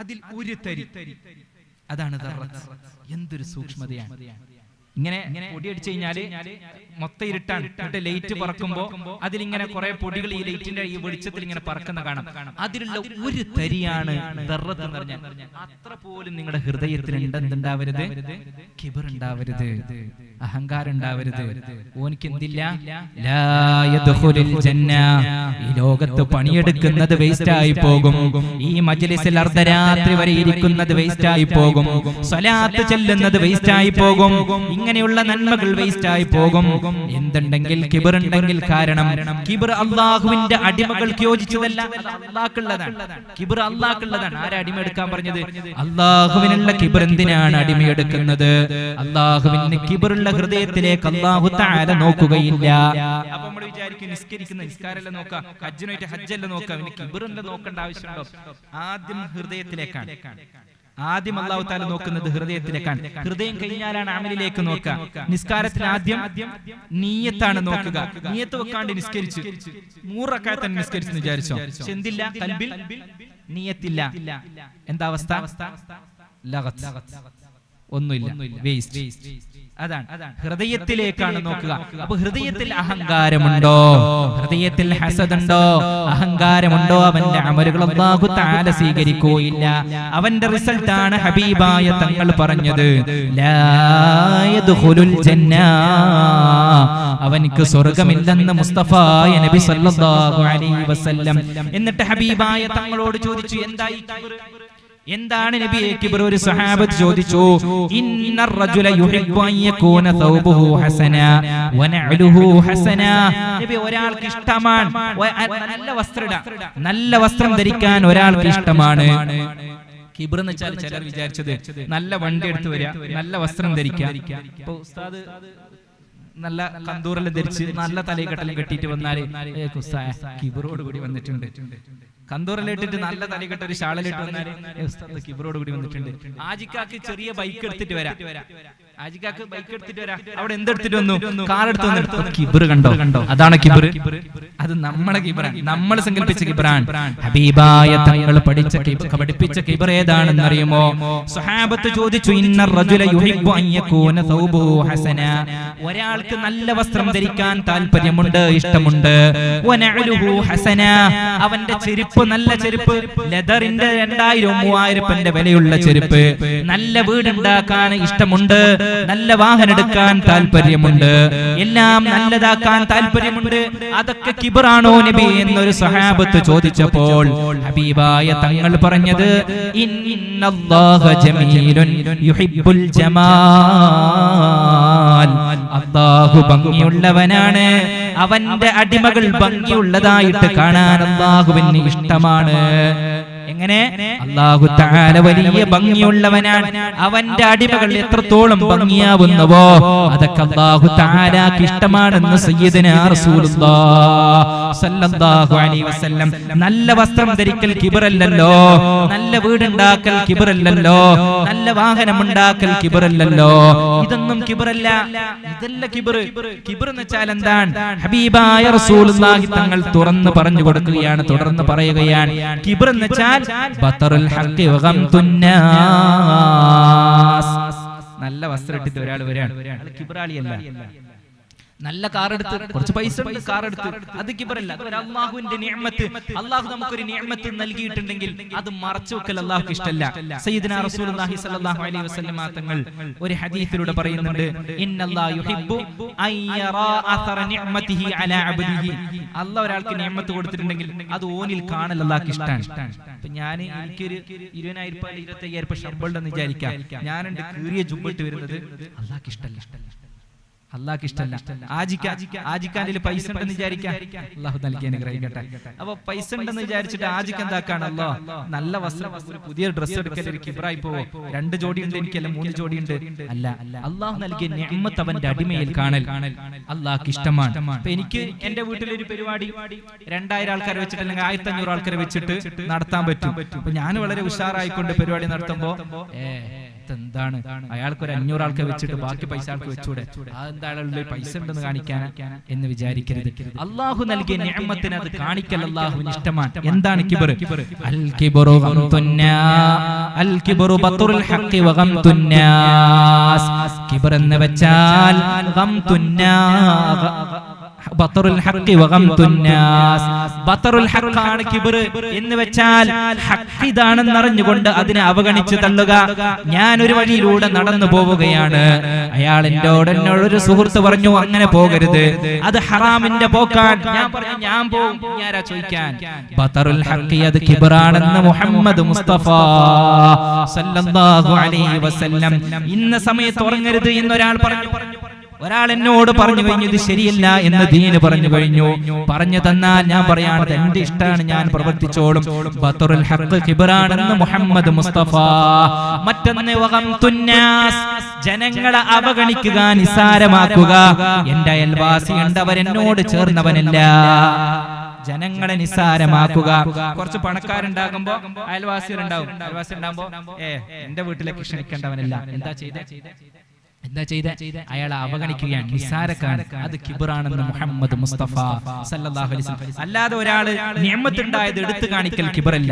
അതിൽ ഒരു തരി, അതാണ് ദർറത്ത്. എന്തൊരു സൂക്ഷ്മതയാണ്! ഇങ്ങനെ പൊടി അടിച്ചു കഴിഞ്ഞാല് മൊത്തം ഇരുട്ടാണ്, എന്നിട്ട് ലൈറ്റ് പറക്കുമ്പോ അതിലിങ്ങനെ കുറെ പൊടികൾ ഈ ലൈറ്റിന്റെ ഈ വെളിച്ചത്തിൽ ഇങ്ങനെ പറക്കുന്ന കാണാം. അതിലുള്ള ഒരു തരിയാണ് ദർറത്ത് എന്ന് പറഞ്ഞാൽ. അത്ര പോലും നിങ്ങളുടെ ഹൃദയത്തിൽ എന്തുണ്ടാവരുത്? കിബർ ഉണ്ടാവരുത്, അഹങ്കാരം ഉണ്ടാവരുത്. ഓനിക്ക് എന്തില്ല? ലാ യദ്ഖുലുൽ ജന്ന. ഈ ലോകത്ത് പണിയെടുക്കുന്നത് വേസ്റ്റ് ആയി പോകും, ഈ മജ്ലിസിൽ അർദ്ധരാത്രി വരെ ഇരിക്കുന്നത് വേസ്റ്റ് ആയി പോകും, സ്വലാത്ത് ചെല്ലുന്നത് വേസ്റ്റ് ആയി പോകും, ഇങ്ങനെയുള്ള നന്മകൾ വേസ്റ്റ് ആയി പോകും. എന്തുണ്ടെങ്കിൽ കിബർ ഉണ്ടെങ്കിൽ. കാരണം കിബർ അള്ളാഹുവിന്റെ അടിമകൾക്ക് യോജിച്ചതല്ല, അള്ളാഹ്ക്കുള്ളതാണ്. കിബർ അള്ളാഹ്ക്കുള്ളതാണ്. ആരാ അടിമ എടുക്കാൻ പറഞ്ഞത്? അള്ളാഹുവിനുള്ള കിബർ എന്തിനാണ് അടിമയെടുക്കുന്നത്? അള്ളാഹുവിന് കിബറുള്ള ഹൃദയത്തിലേക്ക് അല്ലാഹു തആല നോക്കുകയില്ല. അപ്പൊ നമ്മൾ വിചാരിക്കും നിസ്കരിക്കുന്ന നിസ്കാരമല്ല നോക്കാം, ഹജ്ജിനായിട്ട് ഹജ്ജല്ല നോക്കാം, പിന്നെ കിബറിന്റെ നോക്കേണ്ട ആവശ്യമുണ്ടോ? ആദ്യം ഹൃദയത്തിലേക്കാണ്. ആദ്യം അല്ലാഹു തആല നോക്കുന്നത് ഹൃദയത്തിലേക്കാണ്. ഹൃദയം കഴിഞ്ഞാലാണ് അമലിലേക്ക് നോക്കുക. നിസ്കാരത്തിൽ ആദ്യം നിയ്യത്താണ് നോക്കുക. നിയ്യത്ത് വെക്കാണ്ട് നിസ്കരിച്ചു 100 റക്അത്ത് നിസ്കരിച്ചു വിചാരിച്ചോ, പക്ഷെ എന്തില്ല, ഖൽബിൽ നിയ്യത്തില്ല. എന്താ അവസ്ഥ? ലഗത്ത്, ഒന്നുമില്ല, വേസ്റ്റ്. അതാണ് ഹൃദയത്തിലേക്കാണ് നോക്കുക. അപ്പൊ ഹൃദയത്തിൽ അഹങ്കാരമുണ്ടോ, ഹൃദയത്തിൽ ഹസദുണ്ടോ, അഹങ്കാരമുണ്ടോ, അവന്റെ അമലുകൾ അല്ലാഹു തആല സ്വീകരിക്കുകയില്ല. അവന്റെ റിസൾട്ടാണ് ഹബീബായ തങ്ങൾ പറഞ്ഞത്, ലാ യദ്ഖുലുൽ ജന്ന, അവനിക്ക് സ്വർഗ്ഗമില്ലെന്ന് മുസ്തഫ നബി സല്ലല്ലാഹു അലൈഹി വസല്ലം. എന്നിട്ട് ഹബീബായ തങ്ങളോട് ചോദിച്ചു, എന്തായി കിബ്ർ, എന്താണ് നബിയെ കിബ്ർ? ഒരു സ്വഹാബത്ത് ചോദിച്ചു, ഇന്നർ റജുല യുഹിബ്ബു അൻ യകൂന തൗബുഹു ഹസന വനഅലുഹു ഹസന. നബി, ഒരാൾക്ക് ഇഷ്ടമാണ് നല്ല വസ്ത്രം ധരിക്കാൻ ഒരാൾക്ക് ഇഷ്ടമാണ്. കിബ്ർ എന്ന് വെച്ചാൽ ചിലർ വിചാരിച്ചത് നല്ല വണ്ടി എടുത്തു വരിക, നല്ല വസ്ത്രം ധരിക്കുക. ഇപ്പൊ ഉസ്താദ് നല്ല കന്തൂറെല്ലാം ധരിച്ച് നല്ല തലയെക്കെട്ടെല്ലാം കെട്ടിയിട്ട് വന്നാല് കിബ്റോട് കൂടി വന്നിട്ടുണ്ട്. കന്തൂറലിട്ടിട്ട് നല്ല തലക്കെട്ട് ഒരു ഷാളിലിട്ട് വന്നാല് കിബ്റോട് കൂടി വന്നിട്ടുണ്ട്. ആജിക്കാക്ക് ചെറിയ ബൈക്ക് എടുത്തിട്ട് വരാം, ആജിക്കാക്ക് ബൈക്ക് എടുത്തിട്ട് വരാം, അവിടെ എന്തെടുത്തിട്ട് വന്നു, കാർ എടുത്തു വന്നു. കിബ്ർ കണ്ടോ? അതാണ് കിബ്ർ. അത് നമ്മളെ കിബ്റാണ്, നമ്മൾ സങ്കല്പിച്ച കിബ്റാണ്. ഹബീബായ തങ്ങൾ പഠിപ്പിച്ച കിബ്ർ ഏതാണെന്ന് അറിയുമോ? സ്വഹാബത്ത് ചോദിച്ചു, ഇന്നർ റജുല യുഹിബ്ബു അൻ യകൂന തൗബുഹു ഹസന, ഒരാൾക്ക് നല്ല വസ്ത്രം ധരിക്കാൻ താല്പര്യമുണ്ട്, ഇഷ്ടമുണ്ട്. വനഅലുഹു ഹസന, അവന്റെ ചെരുപ്പ് നല്ല ചെരുപ്പ്, ലെതറിന്റെ 2000-3000 വിലയുള്ള ചെരുപ്പ്. നല്ല വീടുണ്ടാക്കാൻ ഇഷ്ടമുണ്ട്, നല്ല വാഹനം എടുക്കാൻ താല്പര്യമുണ്ട്, എല്ലാം നല്ലതാക്കാൻ താല്പര്യമുണ്ട്. അതൊക്കെ കിബ്റാണോ നബി എന്നൊരു സ്വഹാബത്ത് ചോദിച്ചപ്പോൾ ഹബീബായ തങ്ങൾ പറഞ്ഞത്, ഇന്നല്ലാഹ ജമീലുൻ യുഹിബ്ബുൽ ജമാൽ, അല്ലാഹു ഭംഗിയുള്ളവനാണ്, അവന്റെ അടിമകൾ ഭംഗിയുള്ളതായിട്ട് കാണാൻ അല്ലാഹുവിന് ഇഷ്ടമാണ്. എങ്ങനെ? അല്ലാഹു തആല വലിയ ഭംഗിയുള്ളവനാണ്, അവന്റെ അടിമകൾ എത്രത്തോളം ഭംഗിയാവുന്നുവോ അതൊക്കെ അല്ലാഹു തആലക്ക് ഇഷ്ടമാണെന്ന് സയ്യിദുനാ റസൂലുള്ളാഹി സ്വല്ലല്ലാഹു അലൈഹി വസല്ലം. നല്ല വസ്ത്രം ധരിക്കൽ കിബ്റല്ലല്ലോ, നല്ല വീടുണ്ടാക്കൽ കിബ്റല്ലല്ലോ, നല്ല വാഹനം ഉണ്ടാക്കൽ കിബ്റല്ലല്ലോ, ഇതൊന്നും കിബ്റല്ല. ഇതല്ല കിബ്ർ. കിബ്ർ എന്ന് വെച്ചാൽ എന്താണ്? ഹബീബായ റസൂലുള്ളാഹി തങ്ങൾ തുറന്ന് പറഞ്ഞു കൊടുക്കുകയാണ്, തുടർന്ന് പറയുകയാണ്, കിബ്ർ എന്ന് വെച്ചാൽ ബത്തറുൽ ഹഖി വഗംതുൻ നാസ്. നല്ല വസ്ത്രം ഇട്ടിട്ട് ഒരാൾ വരാണ്, അയാൾ കിബ്റാളിയല്ല. നല്ല കാർ എടുത്ത്, കുറച്ച് പൈസ ഉണ്ട്, കാർ എടുത്ത്, അത് കിബ്റല്ല. അത് അല്ലാഹുവിന്റെ നിഅമത്ത്. അല്ലാഹു നമുക്കൊരു നിഅമത്ത് നൽകിയിട്ടുണ്ടെങ്കിൽ അത് മറച്ചു വെക്കൽ അല്ലാഹുക്ക് ഇഷ്ടമല്ല. സയ്യിദുനാ റസൂലുള്ളാഹി സ്വല്ലല്ലാഹു അലൈഹി വസല്ലം തങ്ങൾ ഒരു ഹദീസിലൂടെ പറയുന്നുണ്ട്, ഇന്നല്ലാഹു യുഹിബ്ബു അൻ യറാ അസറ നിഅമതിഹി അലാ അബ്ദിഹി. അല്ലാഹു ഒരാൾക്ക് നിഅമത്ത് കൊടുത്തിട്ടുണ്ടെങ്കിൽ അത് ഓനിൽ കാണൽ അല്ലാഹുക്ക് ഇഷ്ടമാണ്. ഇപ്പൊ ഞാൻ എനിക്കൊരു 20,000 25,000 ശമ്പളം വിചാരിക്കാം, ഞാനുണ്ട് കീറിയ ജുബ്ബിട്ട് വരുന്നത്, അല്ലാഹുക്ക് ഇഷ്ടമല്ല. അല്ലാഹുക്ക് ഇഷ്ടമല്ല. ആജിക്കാന്റെ പൈസ ഉണ്ടെന്ന് വിചാരിക്കാം, അല്ലാഹു നൽകി അനുഗ്രഹിക്കട്ടെ. അപ്പൊ പൈസ ഉണ്ടെന്ന് വിചാരിച്ചിട്ട് ആജിക്ക് എന്താക്കാണ്, അല്ലാഹ് നല്ല വസ്ത്രം, ഒരു പുതിയ ഡ്രസ്സ് എടുക്കൽ ഒരു കിബ്റായി പോവോ? 2 ജോഡി ഉണ്ട് എനിക്കല്ല, 3 ജോഡി ഉണ്ട്, അല്ല. അല്ലാഹു നൽകിയ നിഅമത്ത് അവന്റെ അടിമയിൽ കാണൽ അല്ലാഹുക്ക് ഇഷ്ടമാണ്. അപ്പൊ എനിക്ക് എന്റെ വീട്ടിലൊരു പരിപാടി 2000 ആൾക്കാരെ വെച്ചിട്ട് അല്ലെങ്കിൽ 1500 ആൾക്കാരെ വെച്ചിട്ട് നടത്താൻ പറ്റും. അപ്പൊ ഞാൻ വളരെ ഉഷാറായിക്കൊണ്ട് പരിപാടി നടത്തുമ്പോ എന്താണ് അയാൾക്ക് ഒരു 500 ആൾക്കാർ വെച്ചിട്ട് ബാക്കി പൈസ ആൾക്ക് വെച്ചൂടെ, അതെന്തായാലും പൈസ ഉണ്ടെന്ന് കാണിക്കാൻ എന്ന് വിചാരിക്കരുത്. അല്ലാഹു നൽകിയ നിഅമത്തിനെ അത് കാണിക്കൽ അല്ലാഹുവിന് ഇഷ്ടമാണ്. എന്താണ് കിബ്ർ? അൽ കിബ്റു അൽ കിബ്റു ബത്റുൽ ഹഖി വഗംതുൻ നാസ്. കിബ്ർ എന്ന് വെച്ചാൽ ബത്റുൽ ഹഖി വഗംതുൻ നാസ്. ബത്റുൽ ഹഖാണ് കിബ്ർ എന്ന് വെച്ചാൽ ഹഖിതാണെന്ന് അറിഞ്ഞുകൊണ്ട് അതിനെ അവഗണിച്ച് തള്ളുക. ഞാൻ ഒരു വഴിയിലൂടെ നടന്നു പോവുകയാണ്, അയാൾ എന്നോടൊരു സുഹൃത്ത് പറഞ്ഞു അങ്ങനെ പോകരുത്, അത് ഹറാമിന്റെ പോക്കാൻ. ഞാൻ പറഞ്ഞു ഞാൻ പോകും, ആരാ ചോദിക്കാൻ? ബത്റുൽ ഹഖി അത് കിബ്റാണെന്ന് മുഹമ്മദ് മുസ്തഫ സല്ലല്ലാഹു അലൈഹി വസല്ലം. ഇന്ന സമയത്ത് ഉറങ്ങരുത് എന്നൊരാൾ പറഞ്ഞു, ഒരാൾ എന്നോട് പറഞ്ഞു കഴിഞ്ഞു ഇത് ശരിയല്ല എന്ന് ദീന് പറഞ്ഞു കഴിഞ്ഞു. പറഞ്ഞു തന്നാൽ ഞാൻ പറയാണത് എന്റെ ഇഷ്ടമാണ്, ഞാൻ പ്രവർത്തിച്ചോളും. ബത്റുൽ ഹഖ് കിബ്റാണെന്ന് മുഹമ്മദ് മുസ്തഫ. മറ്റൊന്ന് വഗംതുൻ നാസ്, ജനങ്ങളെ അവഗണിക്കുക, നിസാരമാക്കുക. എന്റെ അയൽവാസിയുണ്ട്, അവരെന്നോട് ചേർന്നവനല്ല. ജനങ്ങളെ നിസ്സാരമാക്കുക. കുറച്ച് പണക്കാരുണ്ടാകുമ്പോ അയൽവാസി ഉണ്ടാകുമ്പോ എന്റെ വീട്ടിലേക്ക് ക്ഷണിക്കേണ്ടവനല്ല. എന്താ ചെയ്ത അയാളെ അവഗണിക്കുകയാണ്, നിസ്സാരക്കാണ്. അത് കിബറാണെന്ന് മുഹമ്മദ് മുസ്തഫ സല്ലല്ലാഹു അലൈഹി വസല്ലം. അല്ലാതെ ഒരാള് നിഅമത്തുണ്ടായത് എടുത്തു കാണിക്കൽ കിബറല്ല.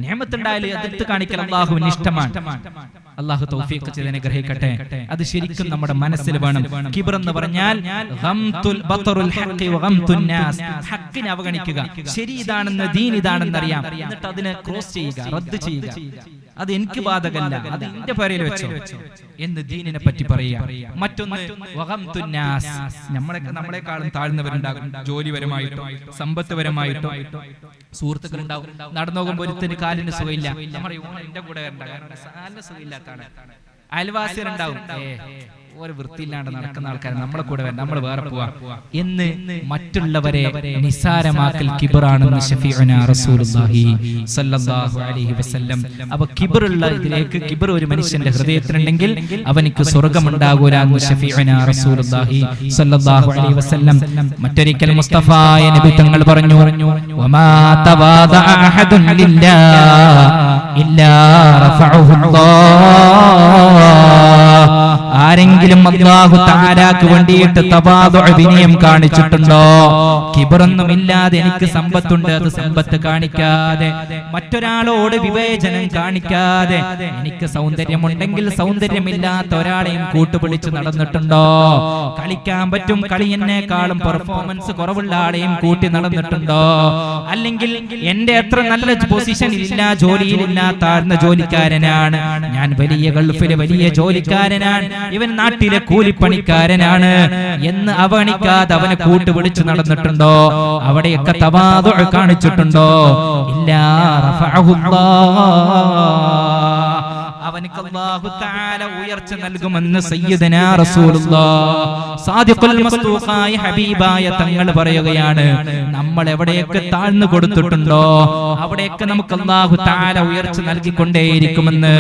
നിഅമത്തുണ്ടായാൽ അത് എടുത്തു കാണിക്കൽ അല്ലാഹുവിന് ഇഷ്ടമാണ്. അല്ലാഹു തൗഫീഖ് ചെയ്തതിനെ ഗ്രഹിക്കട്ടെ. അത് ശരിക്കും നമ്മുടെ മനസ്സിൽ വേണം. കിബർ എന്ന് പറഞ്ഞാൽ ഗംതുൽ ബത്റുൽ ഹഖി വ ഗംതുൻ നാസ്, ഹഖിനെ അവഗണിക്കുക. ശരി ഇതാണെന്ന്, ദീൻ ഇതാണെന്ന് അറിയാം, എന്നിട്ട് അതിനെ ക്രോസ് ചെയ്യുക, റദ്ദ് ചെയ്യുക. അത് എനിക്ക് ബാധകല്ല, അത് എന്റെ പേരിൽ വെച്ചോ എന്ന് ദീനിനെ പറ്റി പറയുക. മറ്റൊന്ന് വഗംതുൻ നാസ്, നമ്മളെക്കാളും താഴ്ന്നവരുണ്ടാകും, ജോലിപരമായിട്ടോ സമ്പത്തുപരമായിട്ടോ. സുഹൃത്തുക്കളുണ്ടാവും, നടന്നു പോകുമ്പോൾ ഒരുത്തിന് കാലിന് സുഖമില്ല, നമ്മുടെ എന്റെ കൂടെ നല്ല സുഖമില്ലാത്താണ്. അയൽവാസികളുണ്ടാവും, ഒരു വൃത്തിയില്ലാണ്ട് നടക്കുന്ന ആൾക്കാർ നമ്മളെ കൂടെ വരണം, നമ്മൾ വേറെ പോവാ എന്ന് മറ്റുള്ളവരെ നിസാരമാക്കൽ കിബറാണെന്ന് ശഫീഉനാ റസൂലുള്ളാഹി സ്വല്ലല്ലാഹു അലൈഹി വസല്ലം. അപ്പൊ കിബറുള്ള ഇതിലേക്ക്, കിബർ ഒരു മനുഷ്യന്റെ ഹൃദയത്തിലുണ്ടെങ്കിൽ അവനിക്ക് സ്വർഗ്ഗമുണ്ടാകൂല എന്ന് ശഫീഉനാ റസൂലുള്ളാഹി സ്വല്ലല്ലാഹു അലൈഹി വസല്ലം. മറ്റൊരിക്കൽ മുസ്തഫായ നബി തങ്ങൾ പറഞ്ഞു, വമാ തവാദഅ അഹദുൻ ലില്ലാഹി ഇല്ലാ റഫഅഹു അല്ലാഹ്. ആരെങ്കിലും അല്ലാഹു തആലാക്ക് വേണ്ടിയിട്ട് തവാദുഅ, വിനയം കാണിച്ചിട്ടുണ്ടോ? കിബറൊന്നുമില്ലാതെ എനിക്ക് സമ്പത്തുണ്ട്, അത് സമ്പത്ത് കാണിക്കാതെ, മറ്റൊരാളോട് വിവേചനം കാണിക്കാതെ, എനിക്ക് സൗന്ദര്യമുണ്ടെങ്കിൽ സൗന്ദര്യമില്ലാത്ത ഒരാളെയും കൂട്ടുപിടിച്ച് നടന്നിട്ടുണ്ടോ? കളിക്കാൻ പറ്റും, കളി എന്നെക്കാളും പെർഫോമൻസ് കുറവുള്ള ആളെയും കൂട്ടി നടന്നിട്ടുണ്ടോ? അല്ലെങ്കിൽ എന്റെ അത്ര നല്ല പൊസിഷനിലില്ല, ജോലിയിലില്ല, താഴ്ന്ന ജോലിക്കാരനാണ് ഞാൻ, വലിയ ഗൾഫിലെ വലിയ ജോലിക്കാരനാണ്, ഇവൻ നാട്ടിലെ കൂലിപ്പണിക്കാരനാണ് എന്ന് അവഗണിക്കാതെ അവനെ കൂട്ടുപിടിച്ച് നടന്നിട്ടുണ്ടോ? അവിടെയൊക്കെ തവാദുഅ കാണിച്ചിട്ടുണ്ടോ? ഇല്ലാ റഫഅഹുല്ലാഹ്, അവനിക്ക് അല്ലാഹു തആല ഉയർച്ച നൽകുമെന്ന് സയ്യിദനാ റസൂലുള്ളാഹ് സാദിഖുൽ മസ്ദൂഖായ ഹബീബായ തങ്ങൾ പറയുകയാണ്. നമ്മൾ എവിടെയൊക്കെ താഴ്ന്നു കൊടുത്തിട്ടുണ്ടോ അവിടെയൊക്കെ നമുക്ക് അല്ലാഹു തആല ഉയർച്ച നൽകിക്കൊണ്ടേയിരിക്കുമെന്ന്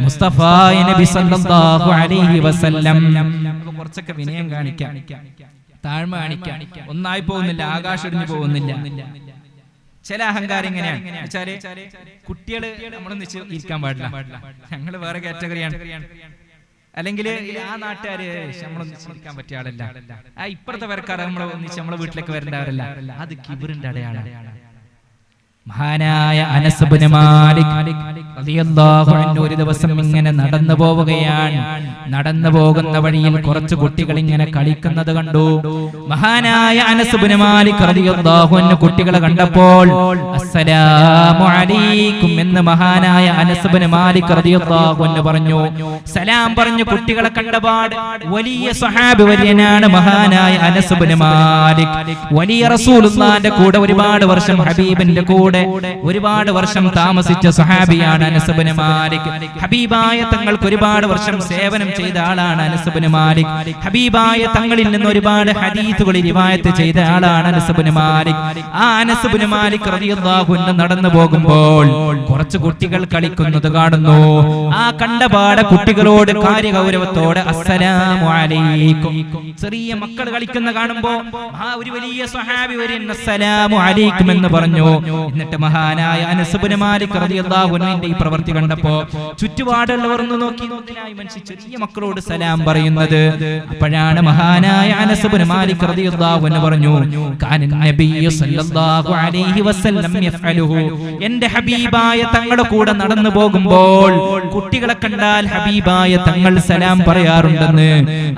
മുസ്തഫ നബി സല്ലല്ലാഹു അലൈഹി വസല്ലം. കുറച്ചൊക്കെ വിനയം കാണിക്കാം, താഴ്മ കാണിക്കാം. ഒന്നായി പോകുന്നില്ല, ആകാശൊടിഞ്ഞു പോകുന്നില്ല. ചില അഹങ്കാരം ഇങ്ങനെയാണ് വെച്ചാല്, കുട്ടികള് നമ്മളൊന്നും ഇരിക്കാൻ പാടില്ല, ഞങ്ങള് വേറെ കാറ്റഗറിയാണ്. അല്ലെങ്കിൽ ആ നാട്ടുകാര് നമ്മളൊന്നും ഇരിക്കാൻ പറ്റിയ ആളല്ല, ആ ഇപ്പുറത്തെ പേർക്കാർ നമ്മളെ ഒന്നിച്ച് നമ്മളെ വീട്ടിലേക്ക് വരേണ്ടവരല്ല. അത് കിബറിന്റെ അടയാളാണ്. മഹാനായ അനസ് ഇബ്നു മാലിക് റളിയല്ലാഹു അൻഹു ഒരു ദിവസം ഇങ്ങനെ നടന്നു പോവുകയാണ്. നടന്നു പോകുന്ന വഴിയിൽ കുറച്ച് കുട്ടികൾ ഇങ്ങനെ കളിക്കുന്നത് കണ്ടു. മഹാനായ അനസ് ഇബ്നു മാലിക് റളിയല്ലാഹു അൻഹു കുട്ടികളെ കണ്ടപ്പോൾ അസ്സലാമു അലൈക്കും എന്ന് മഹാനായ അനസ് ഇബ്നു മാലിക് റളിയല്ലാഹു അൻഹു പറഞ്ഞു. സലാം പറഞ്ഞു കുട്ടികളെ കണ്ടപാട് വലിയ സ്വഹാബി വര്യനാണ് മഹാനായ അനസ് ഇബ്നു മാലിക്. വലിയ റസൂലുള്ളാഹിന്റെ കൂടെ ഒരുപാട് വർഷം, ഹബീബിന്റെ കൂടെ ഒരുപാട് വർഷം താമസിച്ച സ്വഹാബിയാണ് അനസ് ഇബ്നു മാലിക്. ഹബീബായ തങ്ങൾക്ക് ഒരുപാട് വർഷം സേവനം ചെയ്ത ആളാണ് അനസ് ഇബ്നു മാലിക്. ഹബീബായ തങ്ങളിൽ നിന്ന് ഒരുപാട് ഹദീസുകൾ റിവായത്ത് ചെയ്ത ആളാണ് അനസ് ഇബ്നു മാലിക്. ആ അനസ് ഇബ്നു മാലിക് റളിയല്ലാഹു അൻഹു നടന്നു പോകുമ്പോൾ കുറച്ച് കുട്ടികൾ കളിക്കുന്നത് കാണുന്നു. ആ കണ്ടപാടെ കുട്ടികളോട് കാര്യഗൗരവത്തോടെ അസ്സലാമു അലൈക്കും, ചെറിയ മക്കൾ കളിക്കുന്ന കാണുമ്പോ ആ ഒരു വലിയ സ്വഹാബി വര്യൻ അസ്സലാമു അലൈക്കും എന്ന് പറഞ്ഞു. എന്നിട്ട് മഹാനായ അനസ് ഇബ്നു മാലിക് റളിയല്ലാഹു അൻഹുവിന്റെ ഈ പ്രവൃത്തി കണ്ടപ്പോ ചുറ്റുപാടുള്ളവർ ഒന്ന് നോക്കി, മനുഷ്യ ചെറിയ മക്കളോട് സലാം പറയുന്നത്. അപ്പോഴാണ് മഹാനായ അനസ് ഇബ്നു മാലിക് റളിയല്ലാഹു അൻഹു പറഞ്ഞു, കാന നബിയ്യു സല്ലല്ലാഹു അലൈഹി വസല്ലം യഫ്അലുഹു, എന്റെ ഹബീബായ തങ്ങളുടെ കൂടെ നടന്നു പോകുമ്പോൾ കുട്ടികളെ കണ്ടാൽ ഹബീബായ തങ്ങൾ സലാം പറയാറുണ്ടെന്ന്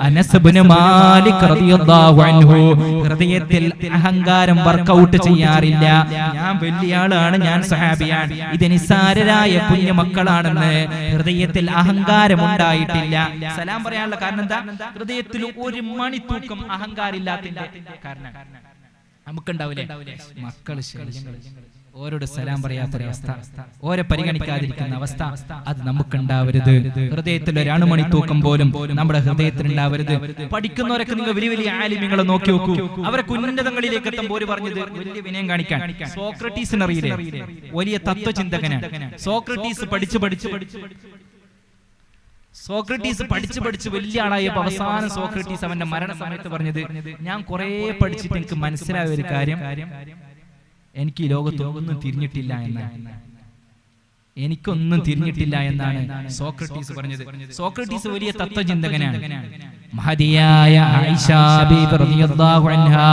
അനസ് ഇബ്നു മാലിക് റളിയല്ലാഹു അൻഹു. ഹൃദയത്തിൽ അഹങ്കാരം വർക്കൗട്ട് ചെയ്യാറില്ല. ഞാൻ വലിയ ആളാണ്, ഞാൻ സഹാബിയാണ്, ഇത് നിസ്സാരരായ കുഞ്ഞു മക്കളാണെന്ന് ഹൃദയത്തിൽ അഹങ്കാരം ഉണ്ടായിട്ടില്ല. സലാം പറയാനുള്ള കാരണം എന്താ? ഹൃദയത്തിൽ ഒരു മണിത്തൂക്കം അഹങ്കാരമില്ലാത്തതിന്റെ കാരണം. നമുക്കുണ്ടാവില്ലേ മക്കള് ഓരോട് സലാം പറയാത്തൊരവസ്ഥ, ഓരെ പരിഗണിക്കാതിരിക്കുന്ന അവസ്ഥ, അത് നമുക്കുണ്ടാവരുത്. ഹൃദയത്തിൽ ഒരു അണുമണി തൂക്കം പോലും നമ്മുടെ ഹൃദയത്തിൽ ഉണ്ടാവരുത്. പഠിക്കുന്നവരൊക്കെ നിങ്ങൾ വലിയ വലിയ ആലിമ്യങ്ങളെ നോക്കി നോക്കൂ, അവരെ ഉന്നതങ്ങളിലേക്ക് എത്തുമ്പോൾ ഒരു പറഞ്ഞത് വലിയ വിനയം കാണിക്കാൻ. സോക്രട്ടീസിന് അറിയില്ലേ, വലിയ തത്വചിന്തകനാണ്. സോക്രട്ടീസ് പഠിച്ച് വലിയ ആളായപ്പോ അവസാനം സോക്രട്ടീസ് അവന്റെ മരണ സമയത്ത് പറഞ്ഞത്, ഞാൻ കുറെ പഠിച്ചിട്ട് എനിക്ക് മനസ്സിലായ ഒരു കാര്യം, എനിക്ക് ഈ ലോകത്തൊന്നും തിരിഞ്ഞിട്ടില്ല എന്നാണ്. എനിക്കൊന്നും തിരിഞ്ഞിട്ടില്ല എന്നാണ് സോക്രട്ടീസ് പറഞ്ഞത്. സോക്രട്ടീസ് വലിയ തത്വചിന്തകനാണ്. മഹദിയായ ആയിഷ ബീബി റളിയല്ലാഹു അൻഹാ,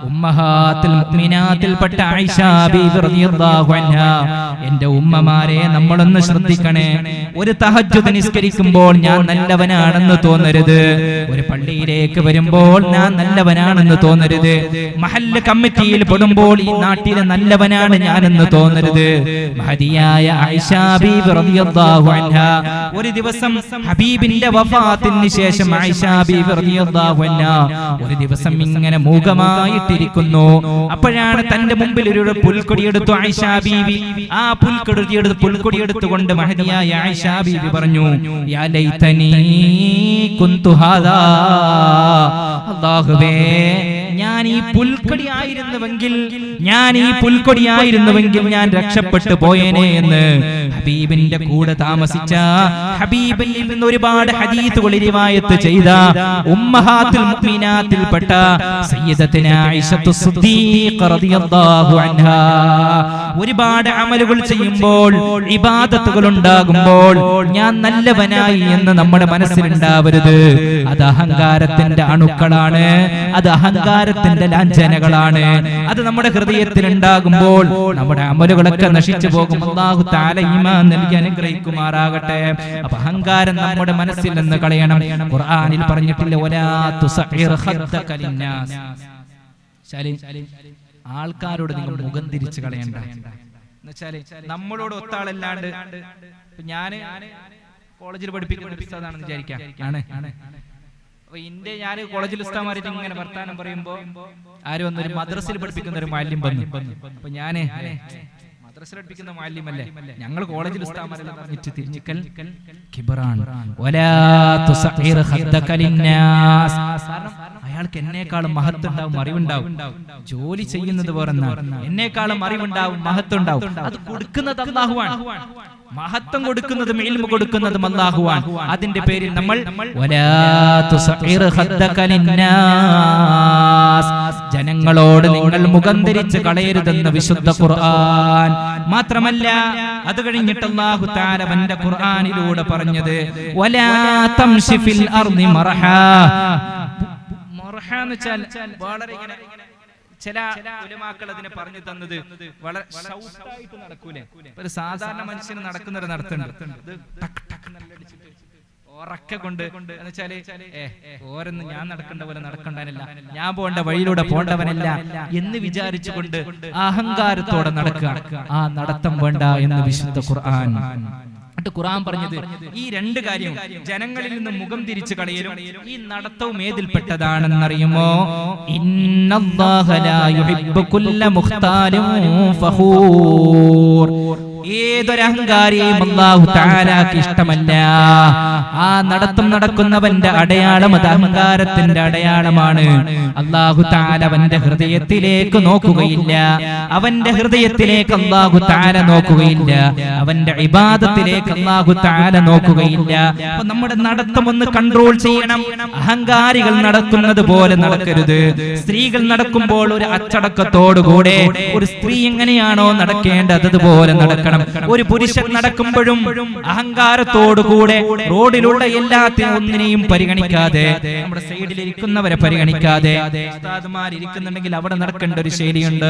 ഉമ്മഹാത്തുൽ മുഅ്മിനാത്തിൽപ്പെട്ട ആയിഷ ബീബി റളിയല്ലാഹു അൻഹാ, എൻ്റെ ഉമ്മമാരെ നമ്മളൊന്ന് ശ്രദ്ധിക്കണേ. ഒരു തഹജ്ജുദ് നിസ്കരിക്കുമ്പോൾ ഞാൻ നല്ലവനാണെന്ന് തോന്നരുത്. ഒരു പള്ളിയിലേക്ക് വരുമ്പോൾ ഞാൻ നല്ലവനാണെന്ന് തോന്നരുത്. മഹല്ല് കമ്മിറ്റിയിൽ പെടുമ്പോൾ ഈ നാട്ടിലെ നല്ലവനാണ് ഞാനെന്ന് തോന്നരുത്. മഹദിയായ ആയിഷ ബീബി റളിയല്ലാഹു അൻഹാ ഒരു ദിവസം ഹബീബിന്റെ വഫാത്തിന് ശേഷം ആയിഷ ബീബി റളിയല്ലാഹു അൻഹാ ഒരു ദിവസം ഇങ്ങനെ മൂകമായിട്ടിരിക്കുന്നു. അപ്പോഴാണ് തന്റെ മുമ്പിൽ ഒരു പുൽക്കൊടി എടുത്തു ആയിഷ ബീബി. ആ പുൽക്കൊടി എടുത്തുകൊണ്ട് മഹദിയായ ആയിഷ ബീബി പറഞ്ഞു, യാ ലൈതനി കുന്തു ഹാദാ, അല്ലാഹുവേ ഞാൻ ഈ പുൽക്കൊടിയായിരുന്നുവെങ്കിൽ ഞാൻ രക്ഷപ്പെട്ടു പോയേനെ എന്ന് ഹബീബിന്റെ കൂടെ താമസിച്ച, ഹബീബിൽ നിന്ന് ഒരുപാട് ഹദീസുകൾ റിവായത്ത് ചെയ്ത ഉമ്മഹാത്തുൽ മുഅ്മിനാത്തിൽപ്പെട്ട സയ്യിദത്തുന ആയിഷത്തു സിദ്ദീഖ റളിയല്ലാഹു അൻഹാ ഒരുപാട് അമലുകൾ ചെയ്യുമ്പോൾ, ഇബാദത്തുകൾ ഉണ്ടാകുമ്പോൾ ഞാൻ നല്ലവനായി എന്ന് നമ്മുടെ മനസ്സിലുണ്ടാവരുത്. അത് അഹങ്കാരത്തിന്റെ അണുക്കളാണ്, അത് അഹങ്കാരത്തിന്റെ ലാഞ്ചനകളാണ്. അത് നമ്മുടെ ഹൃദയത്തിൽ ഉണ്ടാകുമ്പോൾ നമ്മുടെ അമലുകളൊക്കെ നശിച്ചു പോകും. അല്ലാഹു തആല ഈമാൻ നൽകി അനുഗ്രഹിക്കുമാറാകട്ടെ. അപ്പൊ അഹങ്കാരം നമ്മുടെ മനസ്സിൽ നിന്ന് കളയണം. ഖുർആനിൽ പറഞ്ഞിട്ടില്ല, വലാ തുസഇർ ഖദ്ദക ലിന്നാസ്, ആൾക്കാരോട് നിങ്ങൾ മുഖം തിരിച്ചു കളയണ്ട. എന്നുവെച്ചാല് നമ്മളോട് ഒത്താളല്ലാണ്ട്, ഞാന് കോളേജിൽ പഠിപ്പിക്കുന്ന ഉസ്താദാണെന്ന് വിചാരിക്കാം, അപ്പൊ ഞാൻ കോളേജിൽ ഉസ്താദുമാരായിട്ട് ഇങ്ങനെ വർത്താനം പറയുമ്പോ ആരും വന്നൊരു മദ്രസയിൽ പഠിപ്പിക്കുന്ന ഒരു മാലിന്യം വന്നു. അപ്പൊ ഞാന് മദ്രസയിൽ പഠിപ്പിക്കുന്ന മാലിന്യമല്ലേ, ഞങ്ങൾ കോളേജിൽ ഉസ്താദുമാരെല്ലാം പറഞ്ഞിട്ട് തിരിഞ്ഞിക്കൽ കിബറാൻ. വലാ തുസഇർ ഖദ്ദക ലിന്നാസ്, അയാൾക്ക് എന്നെക്കാളും മഹത്തുണ്ടാവും, അറിവുണ്ടാവും. ജോലി ചെയ്യുന്നത് വേറെന്നാണ്, എന്നെക്കാളും അറിവുണ്ടാവും, മഹത്തുണ്ടാവും. അത് കൊടുക്കുന്നത് അല്ലാഹുവാണ്. മഹത്വം കൊടുക്കുന്നതും ഇൽമു കൊടുക്കുന്നതും അല്ലാഹുവാണ്. അതിന്റെ പേരിൽ നമ്മൾ വലാ തുസഇർ ഖദ്ദക ലിന്നാസ്, ജനങ്ങളോട് നിങ്ങൾ മുഖം തിരിച്ച് കളയരുതെന്ന് വിശുദ്ധ ഖുർആൻ. മാത്രമല്ല അത് കഴിഞ്ഞിട്ട് അല്ലാഹു തആല അവന്റെ ഖുർആനിലൂടെ പറഞ്ഞത് വലാ തംശി ഫിൽ അർദി മർഹാ. മർഹാ എന്ന് വെച്ചാൽ വളരെ ഇങ്ങനെ, ചില ഉലമാക്കൾ അതിനെ പറഞ്ഞു തന്നത് വളരെ ഷൗട്ടായിട്ട് നടക്കൂലേ, ഒരു സാധാരണ മനുഷ്യന് നടക്കുന്നൊരു നടത്തുണ്ട്, ഉറക്കെ കൊണ്ട് എന്ന് വെച്ചാല് ഓരോന്നും ഞാൻ നടക്കേണ്ട പോലെ നടക്കണ്ടവനല്ല, ഞാൻ പോകേണ്ട വഴിയിലൂടെ പോകേണ്ടവനല്ല എന്ന് വിചാരിച്ചുകൊണ്ട് അഹങ്കാരത്തോടെ നടക്കുക. ആ നടത്തം വേണ്ട എന്ന് വിശുദ്ധ ഖുർആൻ. ഖുർആൻ പറഞ്ഞത് ഈ രണ്ട് കാര്യവും, ജനങ്ങളിൽ നിന്ന് മുഖം തിരിച്ചു കളയലും ഈ നടത്തവും ഏതിൽപ്പെട്ടതാണെന്നറിയുമോ? ഇന്നല്ലാഹ ലാ യുഹിബ്ബു കുല്ല മുഖ്താലിൻ ഫഖൂർ. ഏതൊരഹങ്കാരിയെയും അല്ലാഹു തആലാക്ക് ഇഷ്ടമല്ല. ആ നടത്തം നടക്കുന്നവന്റെ അടയാളം അത് അഹങ്കാരത്തിന്റെ അടയാളമാണ്. അല്ലാഹു തആല അവന്റെ ഹൃദയത്തിലേക്ക് നോക്കുകയില്ല, അവന്റെ ഹൃദയത്തിലേക്ക് അല്ലാഹു തആല നോക്കുകയില്ല, അവന്റെ ഇബാദത്തിലേക്ക് അല്ലാഹു തആല നോക്കുകയില്ല. അപ്പോൾ നമ്മുടെ നടത്തം ഒന്ന് കൺട്രോൾ ചെയ്യണം. അഹങ്കാരികൾ നടക്കുന്നത് പോലെ നടക്കരുത്. സ്ത്രീകൾ നടക്കുമ്പോൾ ഒരു അച്ചടക്കത്തോടുകൂടെ, ഒരു സ്ത്രീ എങ്ങനെയാണോ നടക്കേണ്ടത് അതുപോലെ നടക്കണം. ഒരു പുരുഷൻ നടക്കുമ്പോഴും അഹങ്കാരത്തോടുകൂടെ, റോഡിലുള്ള എല്ലാത്തിനും ഒന്നിനെയും പരിഗണിക്കാതെ, നമ്മുടെ സൈഡിലിരിക്കുന്നവരെ പരിഗണിക്കാതെ, ഉസ്താദുമാരിക്കുന്നുണ്ടെങ്കിൽ അവിടെ നടക്കേണ്ട ഒരു ശൈലിയുണ്ട്,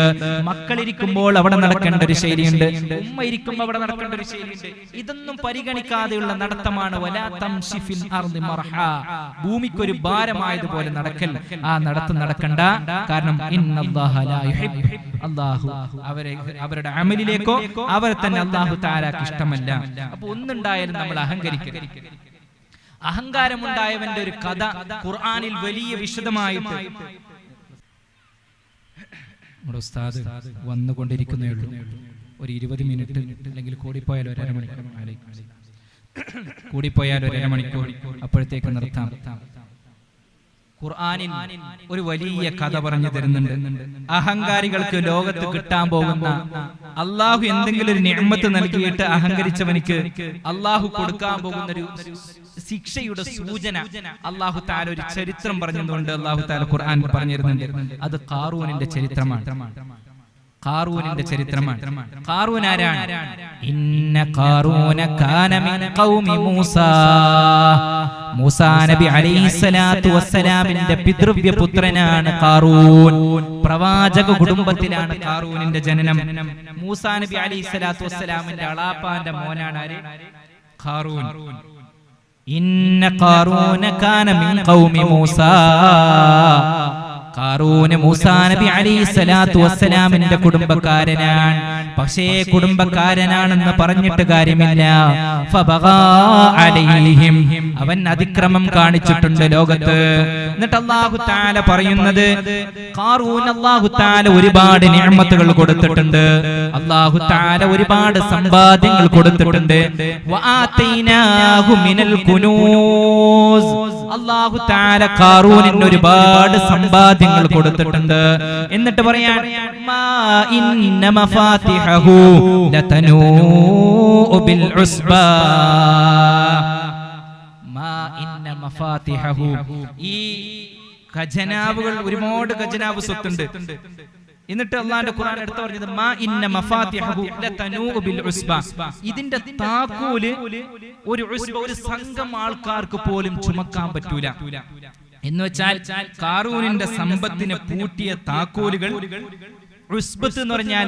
മക്കളിരിക്കുമ്പോൾ അവിടെ നടക്കേണ്ട ഒരു ശൈലിയുണ്ട്, ഉമ്മ ഇരിക്കുമ്പോൾ അവിടെ നടക്കേണ്ട ഒരു ശൈലിയുണ്ട്. ഇതൊന്നും പരിഗണിക്കാതെയുള്ള നടത്തമാണ് വലാ തംശി ഫിൽ അർദി മർഹാ, ഭൂമിക്കൊരു ഭാരമായതുപോലെ നടക്കൽ. ആ നടത്തം നടക്കണ്ട. കാരണം ഇന്നല്ലാഹ ലാ യുഹിബ്ബു, അല്ലാഹു അവരുടെ അമലിലേക്കോ അവരെ തന്നെ അല്ലാഹു തആലാക്ക് ഇഷ്ടമല്ല. അപ്പൊ ഒന്നുണ്ടായാലും നമ്മൾ അഹങ്കരിക്കരുത്. അഹങ്കാരമുണ്ടായവന്റെ ഒരു കഥ ഖുർആനിൽ വലിയ വിശദമായിട്ട് നമ്മുടെ ഉസ്താദ് വന്നുകൊണ്ടിരിക്കുന്നേ ഉള്ളൂ. ഒരു 20 മിനിറ്റ് അല്ലെങ്കിൽ കൂടിപ്പോയാൽ ഒരു അരമണിക്കൂർ, കൂടിപ്പോയാൽ ഒരു അരമണിക്കൂർ, അപ്പോഴത്തേക്ക് നിർത്താം. ഖുർആനിൽ ഒരു വലിയ കഥ പറഞ്ഞു തരുന്നുണ്ട്. അഹങ്കാരികൾക്ക് ലോകത്ത് കിട്ടാൻ പോകുന്ന, അള്ളാഹു എന്തെങ്കിലും ഒരു നിഅമത്ത് നൽകിയിട്ട് അഹങ്കരിച്ചവനിക്ക് അള്ളാഹു കൊടുക്കാൻ പോകുന്ന ഒരു ശിക്ഷയുടെ സൂചന അള്ളാഹു തആല ഒരു ചരിത്രം പറഞ്ഞതുകൊണ്ട് അള്ളാഹു തആല ഖുർആനിൽ പറഞ്ഞു തരുന്നുണ്ട്. അത് ഖാറൂനിന്റെ ചരിത്രമാണ്. ഖാറൂനിന്റെ ചരിത്രമാണ്. ഖാറൂൻ ആരാണ്? ഇന്ന ഖാറൂന കാന മിൻ ഖൗമി മൂസാ. മൂസാ നബി അലൈഹിസ്സലാത്തു വസ്സലാമിന്റെ പിതൃവ്യ പുത്രനാണ് ഖാറൂൻ. പ്രവാചക കുടുംബത്തിലാണ് ഖാറൂനിന്റെ ജനനം. മൂസാ നബി അലൈഹിസ്സലാത്തു വസ്സലാമിന്റെ അളാപ്പാന്റെ മോനാണ് ആര്? ഖാറൂൻ. ഇന്ന ഖാറൂന കാന മിൻ ഖൗമി മൂസാ. ഖാറൂന് മൂസാ നബി അലൈഹിസ്സലാത്തു വസ്സലാമിന്റെ കുടുംബക്കാരനാണ്. പക്ഷേ കുടുംബക്കാരനാണെന്ന് പറഞ്ഞിട്ട് കാര്യമില്ല. ഫബഗാ അലൈഹിം, അവൻ അതിക്രമം കാണിച്ചിട്ടുണ്ട് ലോകത്ത്. എന്നിട്ട് അല്ലാഹു തആല പറയുന്നത്, ഖാറൂൻ അല്ലാഹു തആല ഒരുപാട് നിഅമത്തുകൾ കൊടുത്തിട്ടുണ്ട്. അല്ലാഹു തആല ഒരുപാട് സമ്പാദ്യങ്ങൾ കൊടുത്തിട്ടുണ്ട്. വആതൈനാഹു മിനൽ കുനൂസ്, അല്ലാഹു തആല ഖാറൂനിന് ഒരുപാട് സമ്പാദ്യങ്ങൾ കൊടുത്തിട്ടുണ്ട്. എന്നിട്ട് പറയാൻ, മാ ഇന്ന മഫാത്തിഹു ലതനൂഉ ബിൽ ഉസ്ബാ. മാ ഇന്ന മഫാത്തിഹു, ഈ ഖജനാവുകൾ, ഒരുപാട് ഖജനാവ് സ്വത്തുണ്ട്. എന്നിട്ട് അല്ലാഹുവിന്റെ ഖുർആൻ എടുത്തു പറഞ്ഞത്, മാ ഇന്ന മഫാത്തിഹു ലതനൂഉ ബിൽ ഉസ്ബാ. ഇതിന്റെ താക്കോല് ഒരു ഉസ്ബ, ഒരു സംഘം ആൾക്കാർക്ക് പോലും ചുമക്കാൻ പറ്റൂല. എന്ന് വെച്ചാൽ ഖാറൂനിന്റെ സമ്പത്തിനെ പൂട്ടിയ താക്കോലുകൾ, ഉസ്ബത്ത് എന്ന് പറഞ്ഞാൽ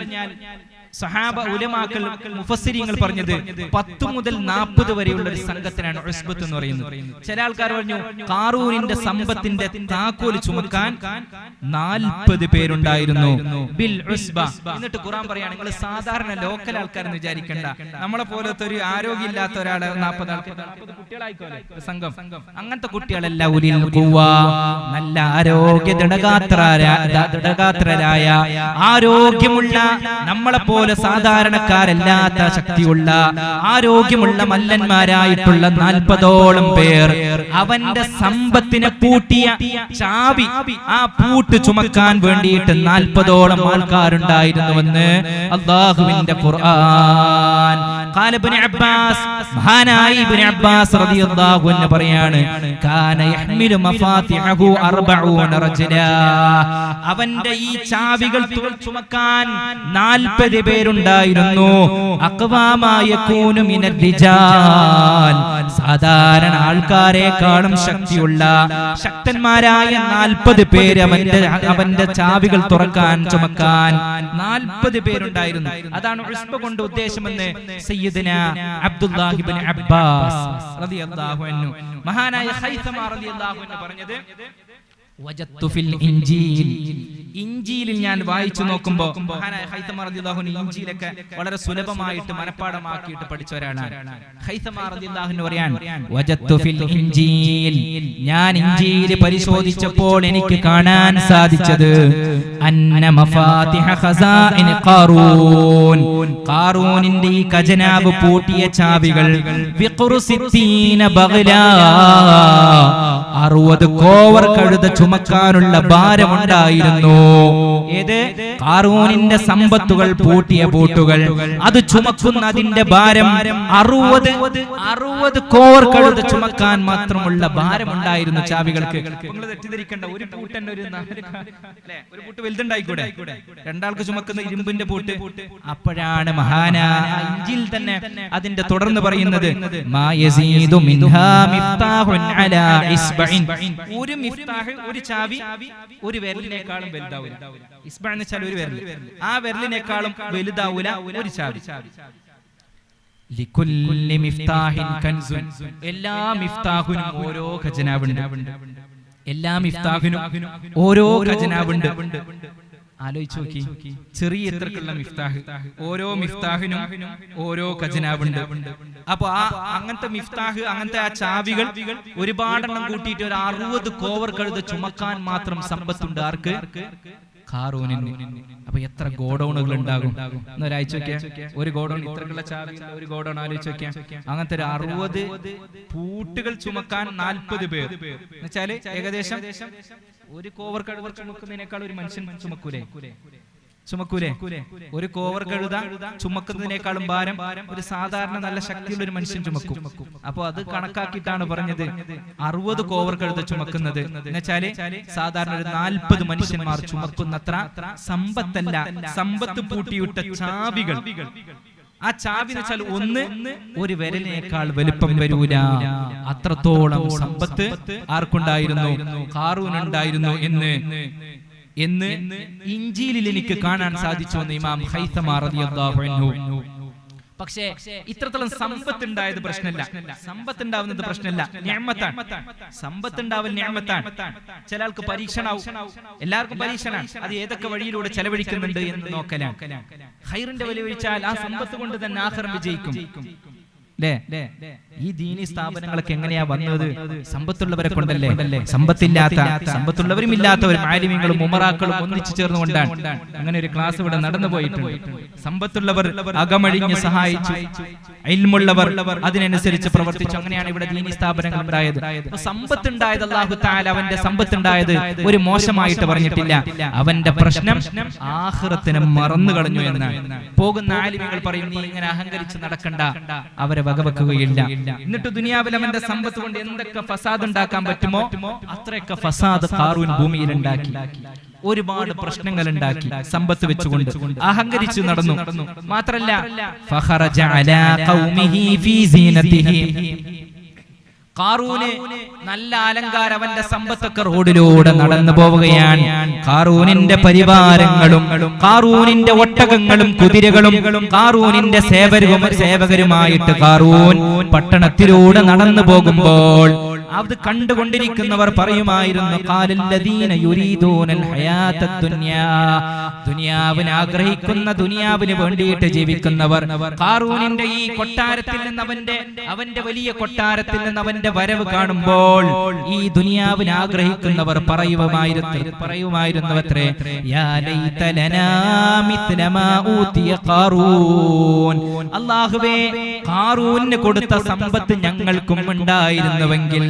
സഹാബ ഉലമാക്കൾ മുഫസ്സിരീങ്ങൾ പറഞ്ഞത് 10 മുതൽ 40 വരെയുള്ള ഒരു സംഘത്തിനാണ് ഉസ്ബത്ത് എന്ന് പറയുന്നത്. ചില ആൾക്കാർ പറഞ്ഞു ഖാറൂനിന്റെ സമ്പത്തിന്റെ താക്കോല് ചുമക്കാൻ 40 പേരുണ്ടായിരുന്നു ബിൽ ഉസ്ബ. എന്നിട്ട് ഖുർആൻ പറയാണ്, നിങ്ങൾ സാധാരണ ലോക്കൽ ആൾക്കാരെന്ന് വിചാരിക്കണ്ട, നമ്മളെ പോലത്തെ ഒരു ആരോഗ്യമില്ലാത്ത ഒരാളെ 40 കുട്ടികളായിക്കോലെ സംഘം, അങ്ങനത്തെ കുട്ടികളല്ല. ഉലിൽ ഖുവ, നല്ല ആരോഗ്യ ദൃഢഗാത്രരായ ആരോഗ്യമുള്ള, നമ്മളെ പോലെ സാധാരണക്കാരല്ലാത്ത ശക്തിയുള്ള ആരോഗ്യമുള്ള മല്ലന്മാരായിട്ടുള്ള 40ഓളം പേർ. അവന്റെ സമ്പത്തിനെ പൂട്ടിയ ചാവി, ആ പൂട്ട് ചുമക്കാൻ വേണ്ടിയിട്ട് 40ഓളം ആൾക്കാരുണ്ടായിരുന്നുവെന്ന് അല്ലാഹുവിന്റെ ഖുർആൻ. ഖാല ഇബ്നു അബ്ബാസ്, മഹാനായ ഇബ്നു അബ്ബാസ് റളിയല്ലാഹു അൻഹു പറയാണ്, കാന യഹ്മിലു മഫാത്തിഹു 40 റജുലാ. അവന്റെ ഈ ചാവികൾ ചുമക്കാൻ 40 പേരുണ്ടായിരുന്നു. അഖ്വാമായകൂനു മിനർ റിജാൽ, സാധാരണ ആൾക്കാരെക്കാളും ശക്തിയുള്ള ശക്തന്മാരായ 40 പേര് അവന്റെ ചാവികൾ തുറക്കാൻ ചുമക്കാൻ 40 പേരുണ്ടായിരുന്നു. അതാണ് ഉസ്ബ കൊണ്ട് ഉദ്ദേശമെന്ന് സയ്യിദുന അബ്ദുല്ലാഹി ഇബ്നു അബ്ബാസ് റളിയല്ലാഹു അൻഹു, മഹാനായ ഖൈസമ റളിയല്ലാഹു അൻഹു പറഞ്ഞത്, വജത്തു ഫിൽ ഇൻജീൽ, ഇൻജീലിൽ ഞാൻ വായിച്ചു നോക്കുമ്പോൾ, മഹാനായ ഖൈസമ റളിയല്ലാഹു അൻഹു ഇൻജീലൊക്കെ വളരെ സുലഭമായിട്ട് മനപ്പാഠമാക്കിയിട്ട് പഠിച്ച ഒരാളാണ്. ഖൈസമ റളിയല്ലാഹു അൻഹു പറയാൻ, വജത്തു ഫിൽ ഇൻജീൽ, ഞാൻ ഇൻജീൽ പരിശോധിച്ചപ്പോൾ എനിക്ക് കാണാൻ സാധിച്ചത്, അന്ന മഫാത്തിഹ ഖസാഇൻ ഖാറൂൻ, ഖാറൂനിന്റെ ഈ ഖജനാവ് പൂട്ടിയ ചാവികൾ, വിഖ്റു 60 ബഗ്ലാ, 60 കോവർ കഴുത ചുമക്കാനുള്ള ഭാരമുണ്ടായിരുന്നു. ഏത്? ഖാറൂനിന്റെ സമ്പത്തുകൾ പൂട്ടിയ പൂട്ടുകൾ, അത് ചുമക്കുന്നതിന്റെ ഭാരം 60 കോവർ കഴുത ചുമക്കാൻ മാത്രമുള്ള ഭാരമുണ്ടായിരുന്നു ചാവികൾക്ക്. നിങ്ങൾ തെറ്റിദ്ധരിക്കേണ്ട, ഒരു പൂട്ടന്നെ ഒരു പൂട്ട് വലുതുണ്ടായിക്കൂടെ, രണ്ടാൾക്ക് ചുമക്കുന്ന ഇരുമ്പിന്റെ പൂട്ട്. അപ്പോഴാണ് മഹാനായ ഇൻജിൽ തന്നെ അതിന്റെ തുടർന്ന് പറയുന്നത്, മാ യസീദു മിൻഹാ മിഫ്താഹുൻ അലാ ഇസ്ബഇൻ, ഒരു മിഫ്താഹ്, ഒരു ചാവി ഒരു വിരലിനേക്കാളും വലുതാവില്ല. ഇസ്ബ എന്ന് വെച്ചാൽ ഒരു വിരൽ, ആ വിരലിനേക്കാളും വലുതാവില്ല ഒരു ചാവി. ലികുല്ലി മിഫ്താഹിൻ കൻസുൻ, എല്ലാ മിഫ്താഹിനും ഓരോ ഖജനാവുണ്ട്. എല്ലാ മിഫ്താഹിനും ഓരോ ഖജനാവുണ്ട്. ആലോചിച്ച് നോക്കി, ചെറിയ എത്രക്കുള്ള മിഫ്താഹ്, ഓരോ മിഫ്താഹിനും ഓരോ ഖജനാവുണ്ട്. അപ്പൊ അങ്ങനത്തെ മിഫ്താഹ്, അങ്ങനത്തെ ആ ചാവികൾ ഒരുപാടെണ്ണം കൂട്ടിയിട്ട് ഒരു 60 കോവർ കഴുത ചുമക്കാൻ മാത്രം സമ്പത്തുണ്ട്. ആർക്ക്? ഖാറൂനിന്. അപ്പൊ എത്ര ഗോഡൌണുകൾ ഉണ്ടാകും എന്നൊരാഴ്ച നോക്കിയാ, ഒരു ഗോഡൌൺ ഇത്രക്കുള്ള ചാവി, ഒരു ഗോഡൌൺ ആലോചിച്ച് നോക്കിയാ, അങ്ങനത്തെ ഒരു 60 പൂട്ടുകൾ ചുമക്കാൻ 40 പേർ എന്നുവെച്ചാല് ഏകദേശം ഒരു കോവർ കഴുത ചുമക്കുന്നതിനേക്കാൾ ഒരു മനുഷ്യൻ ചുമക്കൂലേ? ചുമക്കൂലേ? ഒരു കോവർ കഴുത ചുമക്കുന്നതിനേക്കാളും ഭാരം ഒരു സാധാരണ നല്ല ശക്തിയുള്ള ഒരു മനുഷ്യൻ ചുമക്കും. അപ്പൊ അത് കണക്കാക്കിയിട്ടാണ് പറഞ്ഞത് 60 കോവർ കഴുത ചുമക്കുന്നത് എന്നുവെച്ചാല് സാധാരണ ഒരു 40 മനുഷ്യന്മാർ ചുമക്കുന്നത്ര സമ്പത്തല്ല, സമ്പത്ത് പൂട്ടിയിട്ട ചാവികൾ. ആ ചാവി എന്ന് വെച്ചാൽ ഒരു വിരലിനേക്കാൾ വലുപ്പം വരൂല. അത്രത്തോളം സമ്പത്ത് ആർക്കുണ്ടായിരുന്നു? ഖാറൂനുണ്ടായിരുന്നു എന്ന് ഇഞ്ചീലിൽ എനിക്ക് കാണാൻ സാധിച്ചു എന്ന് ഇമാം ഹൈതമ റളിയല്ലാഹു അൻഹു. പക്ഷേ ഇത്രത്തോളം സമ്പത്ത് ഉണ്ടായത് പ്രശ്നമല്ല, സമ്പത്ത് ഉണ്ടാവുന്നത് പ്രശ്നമല്ല, നിഅമത്താണ്. സമ്പത്ത് ഉണ്ടാവൽ നിഅമത്താണ്. ചില ആൾക്ക് പരീക്ഷണാവും, എല്ലാവർക്കും പരീക്ഷണാണ്. അത് ഏതൊക്കെ വഴിയിലൂടെ ചെലവഴിക്കുന്നുണ്ട് എന്ന് നോക്കലാണ്. ഖൈറിന്റെ വലിയൊഴിച്ചാൽ ആ സമ്പത്ത് കൊണ്ട് തന്നെ ആഖിറം വിജയിക്കും. ഈ ദീനി സ്ഥാപനങ്ങളൊക്കെ എങ്ങനെയാ വന്നത്? സമ്പത്തുള്ളവരെ കൊണ്ടല്ലേ. സമ്പത്തുള്ളവരും ഇല്ലാത്തവരും ആലിമീങ്ങളും ഉമറാക്കളും ഒന്നിച്ചു ചേർന്നുകൊണ്ടാണ്. അങ്ങനെ ഒരു ക്ലാസ് ഇവിടെ നടന്നു പോയിട്ടുണ്ട്. സമ്പത്തുള്ളവർ അകമഴിഞ്ഞ് സഹായിച്ചു, ഇൽമുള്ളവർ അതിനനുസരിച്ച് പ്രവർത്തിച്ചു. അങ്ങനെയാണ് ഇവിടെ ദീനി സ്ഥാപനങ്ങൾ ഉണ്ടായത്. സമ്പത്തുണ്ടായത് അല്ലാഹു തആല അവന്റെ സമ്പത്തുണ്ടായത് ഒരു മോശമായിട്ട് പറഞ്ഞിട്ടില്ല. അവന്റെ പ്രശ്നം ആഖിറത്തിനെ മറന്നു കളഞ്ഞു എന്നാണ്. പോകുന്ന ആലിമീങ്ങൾ പറയും, നീ ഇങ്ങനെ അഹങ്കരിച്ച് നടക്കണ്ട, അവരെ വകവെക്കുകയില്ല. എന്നിട്ട് ദുനിയാവിൽ അവന്റെ സമ്പത്ത് കൊണ്ട് എന്തൊക്കെ ഫസാദ് ഉണ്ടാക്കാൻ പറ്റുമോ അത്രയൊക്കെ ഫസാദ് ഖാറൂൻ ഭൂമിയിൽ ഉണ്ടാക്കി. ഒരുപാട് പ്രശ്നങ്ങൾ ഉണ്ടാക്കി സമ്പത്ത് വെച്ചുകൊണ്ട് അഹങ്കരിച്ചു നടന്നു. മാത്രല്ല ഫഖറജ അലാ ഖൗമിഹി ഫീ സീനതിഹി, ഖാറൂന് നല്ല അലങ്കാരം, അവന്റെ സമ്പത്തൊക്കെ റോഡിലൂടെ നടന്നു പോവുകയാണ്. ഖാറൂനിന്റെ പരിവാരങ്ങളും ഖാറൂനിന്റെ ഒട്ടകങ്ങളും കുതിരകളും ഖാറൂനിന്റെ സേവകരുമായിട്ട് ഖാറൂൻ പട്ടണത്തിലൂടെ നടന്നു പോകുമ്പോൾ അത് കണ്ടുകൊണ്ടിരിക്കുന്നവർ പറയുമായിരുന്നു, ഖാലല്ലദീന യുരീദൂനൽ ഹയാത്തദ് ദുനിയാ, ദുനിയാവിനെ ആഗ്രഹിക്കുന്ന, ദുനിയാവിന് വേണ്ടിയിട്ട് ജീവിക്കുന്നവർ ഖാറൂനിന്റെ ഈ കൊട്ടാരത്തിൽ നിന്ന്, അവന്റെ വലിയ കൊട്ടാരത്തിൽ നിന്ന് അവന്റെ വരവ് കാണുമ്പോൾ ഈ ദുനിയാവിനെ ആഗ്രഹിക്കുന്നവർ പറയുമായിരുന്നവത്രേ, യാ ലൈത ലനാ മിത്ല മാ ഊതിയ ഖാറൂൻ, അല്ലാഹുവേ ഖാറൂനിന് കൊടുത്ത സമ്പത്ത് ഞങ്ങൾക്കും ഉണ്ടായിരുന്നുവെങ്കിൽ.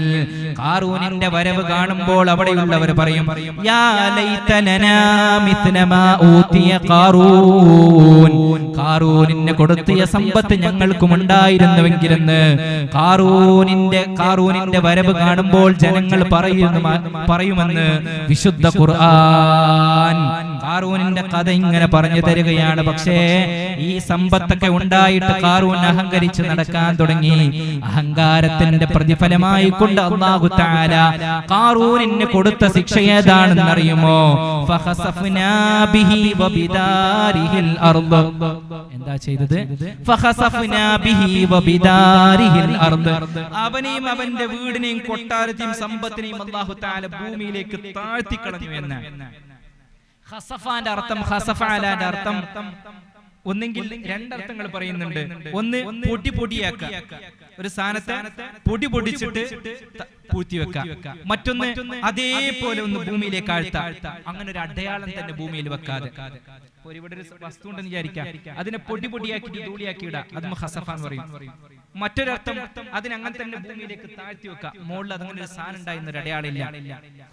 ഖാറൂനിന്റെ വരവ് കാണുമ്പോൾ അവിടെയുള്ളവർ പറയും, യാ ലൈത ലനാ മിത്ല മാ ഊതിയ ഖാറൂൻ, ഖാറൂനിന് കൊടുത്തിയ സമ്പത്ത് ഞങ്ങൾക്കും ഉണ്ടായിരുന്നുവെങ്കിലെന്ന് ഖാറൂനിന്റെ വരവ് കാണുമ്പോൾ ജനങ്ങൾ പറയുമെന്ന് വിശുദ്ധ ഖുർആൻ. ഖാറൂനിന്റെ കഥ ഇങ്ങനെ പറഞ്ഞു തരികയാണ്. പക്ഷേ ഈ സമ്പത്തൊക്കെ ഉണ്ടായിട്ട് ഖാറൂൻ അഹങ്കരിച്ച് നടക്കാൻ തുടങ്ങി. അഹങ്കാരത്തിന്റെ പ്രതിഫലമായി കൊണ്ട് അല്ലാഹു തആല ഖാറൂനിന് കൊടുത്ത ശിക്ഷ ഏതാണെന്ന് അറിയുമോ? ഫഖസഫ്നാ ബിഹി വബിദാരിഹിൽ അർദ്. എന്താ ചെയ്തത്? ഫഖസഫ്നാ ബിഹി വബിദാരിഹിൽ അർദ്, അവനെയും അവന്റെ വീടിനെയും കൊട്ടാരത്തെയും സമ്പത്തിനെയും അല്ലാഹു തആല ഭൂമിയിലേക്ക് താഴ്ത്തി കളഞ്ഞു എന്നാണ്. ഖസഫാന്റെ അർത്ഥം, ഖസഫഅലാന്റെ അർത്ഥം ഒന്നെങ്കിൽ രണ്ടർത്ഥങ്ങൾ പറയുന്നുണ്ട്. ഒന്ന് പൊടിയാക്കുക, ഒരു സാധനത്തെ പൊടിച്ചിട്ട് പൂഴ്ത്തിവെക്കുക. മറ്റൊന്ന് അതേപോലെ ഒന്ന് ഭൂമിയിലേക്ക് ആഴ്ത്താം. അങ്ങനെ ഒരു അടയാളം തന്നെ ഭൂമിയിൽ വെക്കാതെ. ഇവിടെ ഒരു വസ്തു ഉണ്ടെന്ന് വിചാരിക്കാം, അതിനെ പൊടിയാക്കിയിട്ട് ധൂളിയാക്കി ഇടാം, അതും ഖസഫാൻ പറയും. മറ്റൊരർത്ഥം അതിനങ്ങനെ തന്നെ ഭൂമിയിലേക്ക് താഴ്ത്തി വെക്കാം. മുകളിൽ അതങ്ങനെ ഒരു സാധനം ഉണ്ടായിരുന്ന ഒരു അടയാളില്ല.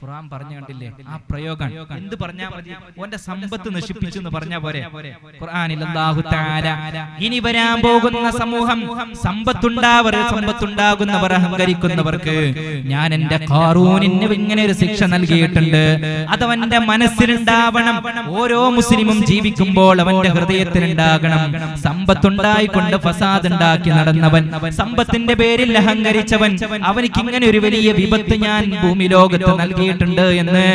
ഖുർആൻ പറഞ്ഞു കണ്ടില്ലേ ആ പ്രയോഗം? എന്ത് പറഞ്ഞാൽ മതി? ഓന്റെ സമ്പത്ത് നശിപ്പിച്ചു എന്ന് പറഞ്ഞാ പോരെ? ഖുർആനിൽ അല്ലാഹു തആല ഇനി വരാൻ പോകുന്ന സമൂഹം, സമ്പത്തുണ്ടാകുന്നവർ അഹങ്കരിക്കുന്നവർക്ക് ഞാൻ എന്റെ ഖാറൂനിന് ഇങ്ങനെ ഒരു ശിക്ഷ നൽകിയിട്ടുണ്ട്. അതവന്റെ മനസ്സിലുണ്ടാവണം. ഓരോ മുസ്ലിമും ജീവിക്കുമ്പോൾ അവന്റെ ഹൃദയത്തിലുണ്ടാകണം. സമ്പത്തുണ്ടായിക്കൊണ്ട് ഫസാദ് ഉണ്ടാക്കി നടന്നവൻ, സമ്പത്തിന്റെ പേരിൽ അഹങ്കരിച്ചവൻ, അവനിക്ക് ഇങ്ങനെ ഒരു വലിയ വിപത്ത് ഞാൻ ഭൂമി ലോകത്ത് നൽകിയിട്ടുണ്ട് എന്ന്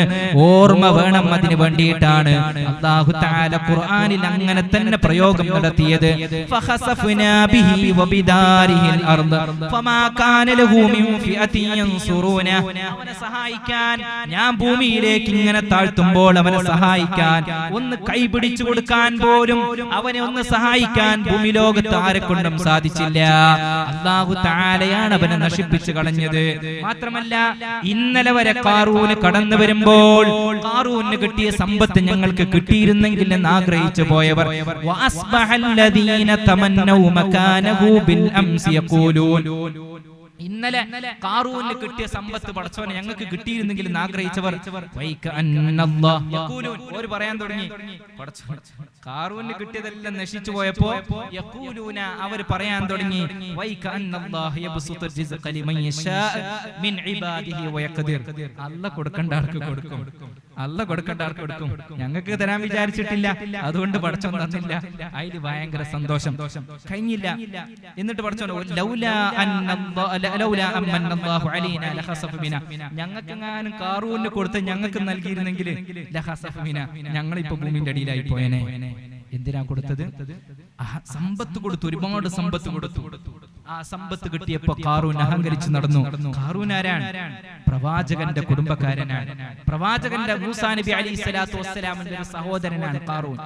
ഓർമ്മ വേണം. അതിനു വേണ്ടിയിട്ടാണ് അല്ലാഹു തആല ഖുർആനിൽ അങ്ങനെ തന്നെ പ്രയോഗം നടത്തിയത്. ഫഖസഫ്നാ ബിഹി വബിദാരിഹിൽ അർദ് ഫമാ കാന ലഹു മിൻ ഫിഅതിൻ യൻസുറൂന, അവനെ സഹായിക്കാൻ ഞാൻ ഭൂമിയിലേക്ക് ഇങ്ങനെ താഴ്ത്തുമ്പോൾ അവനെ സഹായിക്കാൻ, ഒന്ന് കൈപിടിച്ചു കൊടുക്കാൻ പോലും, അവനെ ഒന്ന് സഹായിക്കാൻ ഭൂമി ലോകത്ത് ആരെക്കൊണ്ടും സാധിച്ചില്ല. അല്ലാഹു തആലയാണ് അവനെ നശിപ്പിച്ചു കളഞ്ഞത്. മാത്രമല്ല ഇന്നലെ വരെ ഖാറൂന് കടന്നു വരുമ്പോൾ ഖാറൂന് കിട്ടിയ സമ്പത്ത് ഞങ്ങൾക്ക് കിട്ടിയിരുന്നെങ്കിൽ എന്ന് ആഗ്രഹിച്ചു പോയവർ, വഅസ്ബഹല്ലദീന തമന്നൗ മകാനഹു ബിൽ അംസി യഖൂലൂൻ, ഇന്നലെ ഖാറൂന് കിട്ടിയ സമ്പത്ത് പടച്ചവനെ ഞങ്ങൾക്ക് കിട്ടിയിരുന്നെങ്കിൽ എന്ന് ആഗ്രഹിച്ചവർ ഒരു പറയാൻ തുടങ്ങി, ഖാറൂന് കിട്ടിയതെല്ലാം നശിച്ചു പോയപ്പോ യഖൂലൂന അവർ പറയാൻ തുടങ്ങി, അല്ലാഹ് കൊടുക്കേണ്ട ആർക്ക് കൊടുക്കും, അല്ലാഹ് കൊടുക്കേണ്ട ആർക്ക് കൊടുക്കും, ഞങ്ങൾക്ക് തരാൻ വിചാരിച്ചിട്ടില്ല, അതുകൊണ്ട് പടച്ചവൻ തന്നില്ല. അതിൽ ഭയങ്കര സന്തോഷം. കഴിഞ്ഞില്ല. എന്നിട്ട് പടച്ചവൻ ഞങ്ങൾക്കെങ്ങാനും ഖാറൂന് കൊടുത്ത് ഞങ്ങൾക്ക് നൽകിയിരുന്നെങ്കിൽ ഞങ്ങളിപ്പോ ഭൂമിന്റെ അടിയിലായി പോയനെ. എന്തിനാ കൊടുത്തത്? സമ്പത്ത് കൊടുത്തു, ഒരുപാട് സമ്പത്ത് കൊടുത്തു. ആ സമ്പത്ത് കിട്ടിയപ്പോ ഖാറൂൻ അഹങ്കരിച്ച് നടന്നു. ഖാറൂൻ ആരാണ്? പ്രവാചകന്റെ കുടുംബക്കാരനാണ്. പ്രവാചകന്റെ മൂസാ നബി അലൈഹിസ്സലാത്തു വസ്സലാമിന്റെ ഒരു സഹോദരനാണ് ഖാറൂൻ,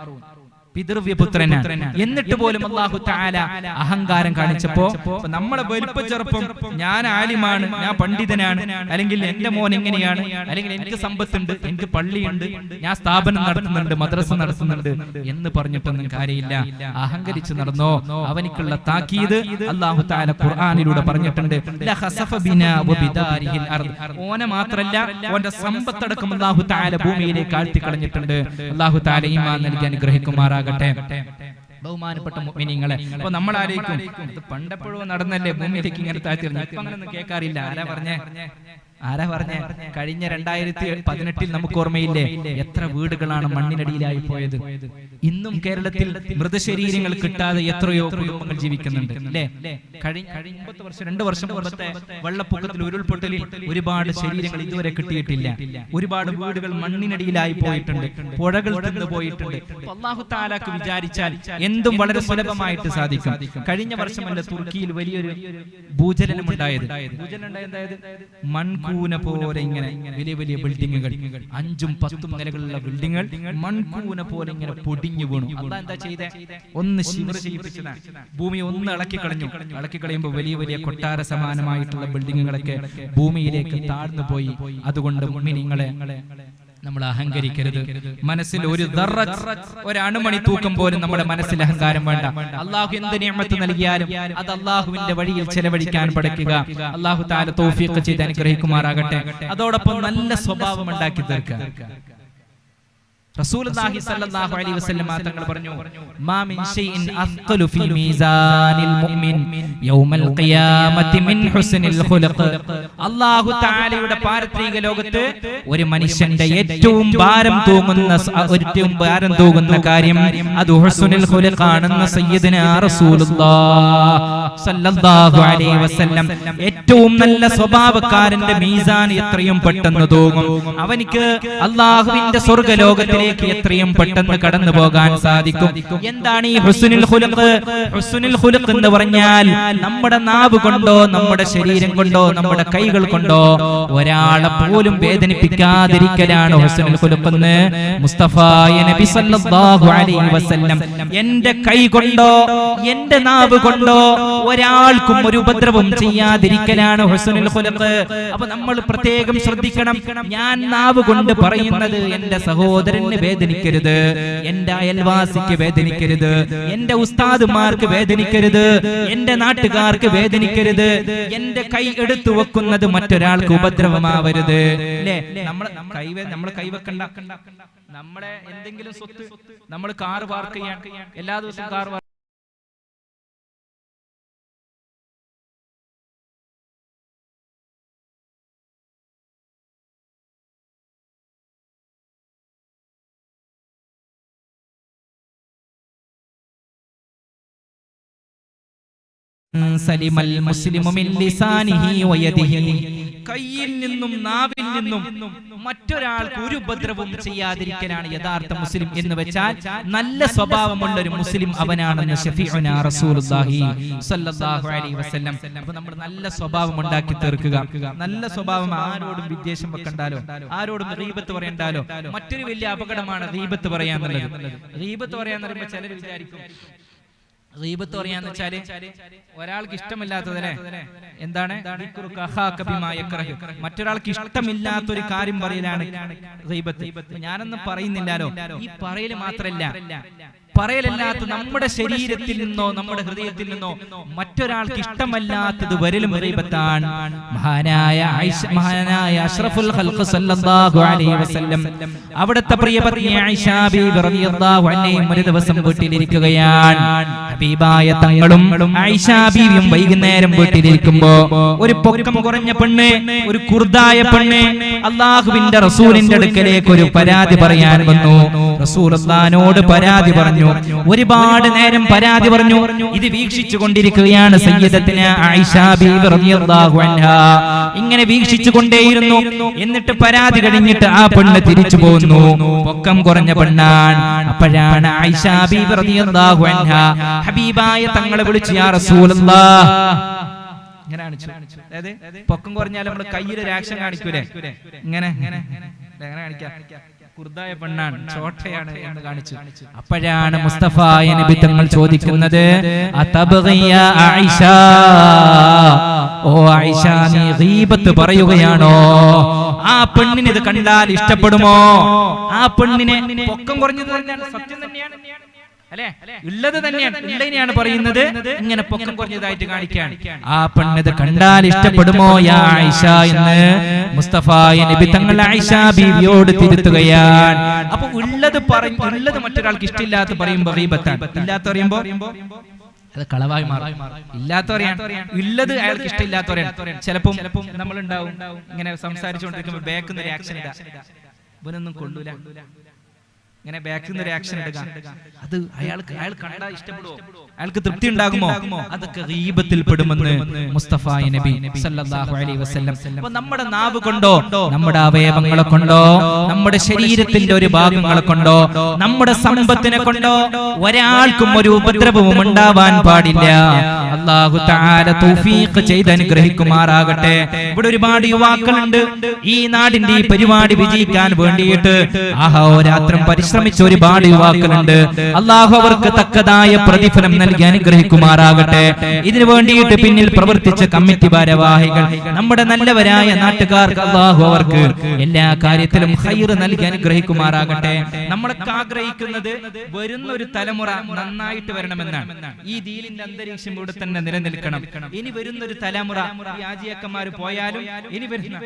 പിതൃവ്യപുത്രനാണ്. എന്നിട്ട് പോലും അല്ലാഹു തആല അഹങ്കാരം കാണിച്ചപ്പോ നമ്മളെ വലിപ്പം ചെറുപ്പം, ഞാൻ ആലിമാണ്, ഞാൻ പണ്ഡിതനാണ്, അല്ലെങ്കിൽ എന്റെ മോൻ എങ്ങനെയാണ്, അല്ലെങ്കിൽ എനിക്ക് സമ്പത്തുണ്ട്, എനിക്ക് പള്ളിയുണ്ട്, ഞാൻ സ്ഥാപനം നടത്തുന്നുണ്ട്, മദ്രസ നടത്തുന്നുണ്ട് എന്ന് പറഞ്ഞിട്ടൊന്നും കാര്യമില്ല. അഹങ്കരിച്ച് നടന്നോ അവനിക്കുള്ള താക്കീത് അല്ലാഹു തആല ഖുർആനിലൂടെ പറഞ്ഞിട്ടുണ്ട്. ഓനെ മാത്രല്ല ഓന്റെ സമ്പത്തടക്കം അല്ലാഹു തആല ഭൂമിയിലേക്ക് ആഴ്ത്തി കളഞ്ഞിട്ടുണ്ട്. അല്ലാഹു തആല ഈമാൻ നൽകി അനുഗ്രഹിക്കുമാറാകട്ടെ. ബഹുമാനപ്പെട്ട മുഅ്മിനീങ്ങളെ, അപ്പൊ നമ്മൾ ആലോചിക്കും ഇത് പണ്ടെപ്പോഴും നടന്നല്ലേ ഭൂമിയിലേക്ക് ഇങ്ങനെ താഴ്ത്തി. ഇപ്പൊ അങ്ങനൊന്നും കേൾക്കാറില്ല. ആരാ പറഞ്ഞേ? കഴിഞ്ഞ 2018 നമുക്ക് ഓർമ്മയില്ലേ എത്ര വീടുകളാണ് മണ്ണിനടിയിലായി പോയത്? ഇന്നും കേരളത്തിൽ മൃതശരീരങ്ങൾ കിട്ടാതെ എത്രയോ കുടുംബങ്ങൾ ജീവിക്കുന്നുണ്ട് അല്ലേ? കഴിഞ്ഞ 2 വർഷം മുമ്പത്തെ വെള്ളപ്പൊക്കത്തിൽ, ഉരുൾപൊട്ടലിൽ ഒരുപാട് ശരീരങ്ങൾ ഇതുവരെ കിട്ടിയിട്ടില്ല. ഒരുപാട് വീടുകൾ മണ്ണിനടിയിലായി പോയിട്ടുണ്ട്, പുഴകൾ തിന്നു പോയിട്ടുണ്ട്. അല്ലാഹു തആലക്ക് വിചാരിച്ചാൽ എന്തും വളരെ സുലഭമായിട്ട് സാധിക്കും. കഴിഞ്ഞ വർഷമല്ല തുർക്കിയിൽ വലിയൊരു ഭൂചലനം ഉണ്ടായത്. മൺകൂന പോലെ ഇങ്ങനെ വലിയ വലിയ ബിൽഡിങ്ങുകൾ, 5ഉം 10ഉം നിലകളുള്ള ബിൽഡിങ്ങുകൾ മൺകൂന പോലെ ഇങ്ങനെ പൊടിഞ്ഞു വീണു. അല്ലാഹ് എന്താ ചെയ്തേ? ഒന്ന് ശിവർ ചെയ്യിപ്പിച്ചതാണ്. ഭൂമി ഒന്ന് ഇളക്കി കളഞ്ഞു. ഇളക്കി കളയുമ്പോൾ വലിയ വലിയ കൊട്ടാര സമാനമായിട്ടുള്ള ബിൽഡിങ്ങുകളൊക്കെ ഭൂമിയിലേക്ക് താഴ്ന്നു പോയി. അതുകൊണ്ട് മുഅ്മിനീങ്ങളെ, നമ്മൾ അഹങ്കരിക്കരുത്. മനസ്സിൽ ഒരു അണുമണി തൂക്കം പോലും നമ്മുടെ മനസ്സിൽ അഹങ്കാരം വേണ്ട. അള്ളാഹു എന്ത് നിഅമത്ത് നൽകിയാലും അത് അള്ളാഹുവിന്റെ വഴിയിൽ ചെലവഴിക്കാൻ പഠിക്കുക. അള്ളാഹു തആല തൗഫീഖ് ചെയ്ത് അനുഗ്രഹിക്കുമാറാകട്ടെ. അതോടൊപ്പം നല്ല സ്വഭാവം ഉണ്ടാക്കി തീർക്കുക. റസൂലുള്ളാഹി സ്വല്ലല്ലാഹു അലൈഹി വസല്ലം തങ്ങൾ പറഞ്ഞു, മാ മിൻ ഷൈഇൻ അസ്ഖലു ഫീ മീസാനിൽ മുഅ്മിൻ യൗമൽ ഖിയാമത്തി മിൻ ഹുസ്നിൽ ഖുലുഖ്. അല്ലാഹു തആലയുടെ പാരത്രിക ലോകത്ത് ഒരു മനുഷ്യന്റെ ഏറ്റവും ഭാരം തൂങ്ങുന്ന കാര്യം അത് ഹുസ്നുൽ ഖുലുഖ് ആണെന്ന് സയ്യിദുനാ റസൂലുള്ളാഹി സ്വല്ലല്ലാഹു അലൈഹി വസല്ലം. ഏറ്റവും നല്ല സ്വഭാവക്കാരന്റെ മീസാൻ എത്രയും പെട്ടെന്ന് തൂങ്ങും. അവനിക്ക് അല്ലാഹുവിന്റെ സ്വർഗ്ഗലോകത്തിൽ എത്രയും പെട്ടെന്ന് കടന്നു പോകാൻ സാധിക്കും. എന്താണ് ഈ ഹുസ്നുൽ ഖുലുഖ്? ഹുസ്നുൽ ഖുലുഖ് എന്ന് പറഞ്ഞാൽ നമ്മുടെ നാവ് കൊണ്ടോ, നമ്മുടെ ശരീരം കൊണ്ടോ, നമ്മുടെ കൈകൾ കൊണ്ടോ ഒരാളെ പോലും വേദനിപ്പിക്കാതിരിക്കലാണ് ഹുസ്നുൽ ഖുലുഖ് എന്ന് മുസ്തഫ നബി സല്ലല്ലാഹു അലൈഹി വസല്ലം. എന്റെ കൈ കൊണ്ടോ എന്റെ നാവ് കൊണ്ടോ ഒരാൾക്കും ഒരു ഉപദ്രവം ചെയ്യാതിരിക്കലാണ് ഹുസ്നുൽ ഖുലുഖ്. അപ്പൊ നമ്മൾ പ്രത്യേകം ശ്രദ്ധിക്കണം. ഞാൻ നാവ് കൊണ്ട് പറയുന്നത് എന്റെ സഹോദരൻ വേദനിക്കരുത്, എന്റെ അയൽവാസിക്ക് വേദനിക്കരുത്, എന്റെ ഉസ്താദുമാർക്ക് വേദനിക്കരുത്, എന്റെ നാട്ടുകാർക്ക് വേദനിക്കരുത്. എന്റെ കൈ എടുത്തു വെക്കുന്നത് മറ്റൊരാൾക്ക് ഉപദ്രവമാവരുത്. അല്ലേ? നമ്മൾ കൈവെക്കണ്ട. നമ്മളെ എന്തെങ്കിലും സ്വത്ത്, നമ്മൾ കാർ പാർക്ക് ചെയ്യാൻ എല്ലാ ദിവസവും കാർ സലിമൽ മുസ്ലിമു മിൻ ലിസാനിഹി വയദിഹി. കയ്യിൽ നിന്നും നാവിൽ നിന്നും മറ്റൊരാൾക്ക് ഒരു ഉപദ്രവവും ചെയ്യാതിരിക്കലാണ് യഥാർത്ഥ മുസ്ലിം എന്ന് വെച്ചാൽ നല്ല സ്വഭാവമുള്ള ഒരു മുസ്ലിം അവനാണെന്ന് ശഫീഉനാ റസൂലുള്ളാഹി സ്വല്ലല്ലാഹു അലൈഹി വസല്ലം. അപ്പോൾ നമ്മൾ നല്ല സ്വഭാവം ഉണ്ടാക്കി തീർക്കുക. നല്ല സ്വഭാവം, ആരോടും വിദ്വേഷം വെക്കണ്ടാലോ, ആരോടും ഗീബത്ത് പറയണ്ടാലോ. മറ്റൊരു വലിയ അപകടമാണ് ഗീബത്ത് പറയാന്നുള്ളത്. ഗീബത്ത് പറയാന്ന് പറയുമ്പോൾ ചിലർ വിചാരിക്കും ഗീബത്ത് പറയാന്ന് വെച്ചാല് ഒരാൾക്ക് ഇഷ്ടമില്ലാത്തതല്ലേ, എന്താണ് മറ്റൊരാൾക്ക് ഇഷ്ടമില്ലാത്തൊരു കാര്യം പറയലാണ് ഗീബത്ത്. ഞാനൊന്നും പറയുന്നില്ലല്ലോ. ഈ പറയല് മാത്രല്ല, പറയലല്ലാത്ത നമ്മുടെ ശരീരത്തിൽ നിന്നോ നമ്മുടെ ഹൃദയത്തിൽ നിന്നോ മറ്റൊരാൾക്ക് ഇഷ്ടമല്ലാത്തത് വരലും ഗീബത്താണ്. മഹാനായ അഷ്റഫുൽ ഖൽഖ് സല്ലല്ലാഹു അലൈഹി വസല്ലം അവിടുത്തെ പ്രിയപത്നി ആയിഷ ബീവി റളിയല്ലാഹു അൻഹയും ഒരു ദിവസം വീട്ടിലിരിക്കുകയാണ്. ഹബീബായ തങ്ങളും ആയിഷ ബീവിയും വൈകുന്നേരം വീട്ടിലിരിക്കുമ്പോ ഒരു പൊക്കം കുറഞ്ഞ പെണ്ണ്, ഒരു കുർദായ പെണ്ണ് അല്ലാഹുവിന്റെ റസൂലിന്റെ അടുക്കലേക്ക് ഒരു പരാതി പറയാൻ വന്നു. റസൂലുള്ളാഹിനോട് പരാതി പറഞ്ഞു. ഒരുപാട് നേരം പരാതി പറഞ്ഞു. ഇത് വീക്ഷിച്ചു കൊണ്ടിരിക്കുകയാണ് സയ്യിദത്തിന ആയിഷ ബീവി റളിയല്ലാഹു അൻഹാ. ഇങ്ങനെ വീക്ഷിച്ചു കൊണ്ടേയിരുന്നു. എന്നിട്ട് പരാതി കഴിഞ്ഞിട്ട് ആ പെണ്ണ് തിരിച്ചു പോകുന്നു. പൊക്കം കുറഞ്ഞ പെണ്ണാണ്. അപ്പോഴാണ് ആയിഷ ബീവി റളിയല്ലാഹു അൻഹാ ഹബീബായ തങ്ങളെ വിളിച്ചു, യാ റസൂലല്ലാഹ്, ഇങ്ങനെ കാണിച്ചു. അതായത് പൊക്കം കുറഞ്ഞാൽ നമ്മൾ കയ്യിൽ ഒരു ആക്ഷൻ കാണിക്കൂലേ, ഇങ്ങനെ കാണിക്കാം. കുർദായ പെണ്ണാണ്, ചോട്ടയാണ് എന്ന് കാണിച്ചു. അപ്പോഴാണ് മുസ്തഫ നബി തങ്ങൾ ചോദിക്കുന്നത്, അതബഗിയ ആയിഷ, ഓ ആയിഷ, നീ ഗീബത്ത് പറയുകയാണോ? ആ പെണ്ണിന് ഇത് കണ്ടാൽ ഇഷ്ടപ്പെടുമോ? ആ പെണ്ണിനെ പൊക്കം കുറഞ്ഞത് തന്നെയാണ്, സത്യം തന്നെയാണ് അല്ലെ, ഉള്ളത് തന്നെയാണ്, ഉള്ളതിനെയാണ് പറയുന്നത്. ഇങ്ങനെ പൊക്കം കുറഞ്ഞതായിട്ട് കാണിക്കാൻ ആ പെണ്ണിത് കണ്ടാൽ ഇഷ്ടപ്പെടുമോ യാ ആയിഷ എന്ന് മുസ്തഫ നബി തങ്ങൾ ആയിഷ ബീവിയോട് തിരുത്തുകയാണ്. അപ്പൊ ഉള്ളത് മറ്റൊരാൾക്ക് ഇഷ്ടമില്ലാത്ത പറയുമ്പോ ഗീബത്താണ്, ഇല്ലാത്ത പറയുമ്പോ അത് കളവായി മാറും. ഇല്ലാത്ത പറയാൻ, ഉള്ളത് അയാൾക്ക് ഇഷ്ടമില്ലാത്ത പറയാൻ. ചിലപ്പം നമ്മളുണ്ടാവും ഇങ്ങനെ സംസാരിച്ചുകൊണ്ടിരിക്കുമ്പോ ബാക്കിൽ നിന്ന് റിയാക്ഷൻ ഇല്ല, ഇവനൊന്നും കൊള്ളൂല, ഇങ്ങനെ ബാക്കിൽ നിന്ന് റിയാക്ഷൻ എടുക്കാം. അത് അയാൾ കണ്ടാൽ ഇഷ്ടപ്പെടുമോ? അയാൾക്ക് തൃപ്തി ഉണ്ടാകുമോ? അതൊക്കെ ഗീബത്തിൽ പെടുമെന്ന് മുസ്തഫ നബി സല്ലല്ലാഹു അലൈഹി വസല്ലം. അപ്പോൾ നമ്മുടെ നാവ് കൊണ്ടോ, നമ്മുടെ അവയവങ്ങളെ കൊണ്ടോ, നമ്മുടെ ശരീരത്തിന്റെ ഒരു ഭാഗങ്ങളെ കൊണ്ടോ, നമ്മുടെ സമ്പത്തിനെ കൊണ്ടോ ഒരാൾക്കും ഒരു ഉപദ്രവവും ഉണ്ടാവാൻ പാടില്ല. അല്ലാഹു തആല തൗഫീഖ് ചെയ്ത് അനുഗ്രഹിക്കുമാറാകട്ടെ. ഇവിടെ ഒരുപാട് യുവാക്കളുണ്ട്. ഈ നാടിന്റെ ഈ പരിപാടി വിജയിക്കാൻ വേണ്ടിയിട്ട് അഹോരാത്രം പരിശ്രമിച്ച ഒരുപാട് യുവാക്കളുണ്ട്. അല്ലാഹു അവർക്ക് തക്കതായ പ്രതിഫലം നൽകി അനുഗ്രഹിക്കുമാറാകട്ടെ. ഇതിനു വേണ്ടിയിട്ട് പിന്നിൽ പ്രവർത്തിച്ച കമ്മിറ്റി ഭാരവാഹികൾ, നമ്മുടെ നല്ലവരായ നാട്ടുകാർക്ക് അല്ലാഹു അവർക്ക് എല്ലാ കാര്യത്തിലും ഖൈർ നൽകി അനുഗ്രഹിക്കുമാറാകട്ടെ. നമ്മളൊക്കെ ആഗ്രഹിക്കുന്നത് വരുന്ന ഒരു തലമുറ നന്നായിട്ട് വരണമെന്നാണ്. ഈ ദീനിന്റെ അന്തരീക്ഷം ഇവിടെ തന്നെ നിലനിൽക്കണം. ഇനി വരുന്ന ഒരു തലമുറ, യാജിയക്കന്മാർ പോയാലും ഇനി വരുന്ന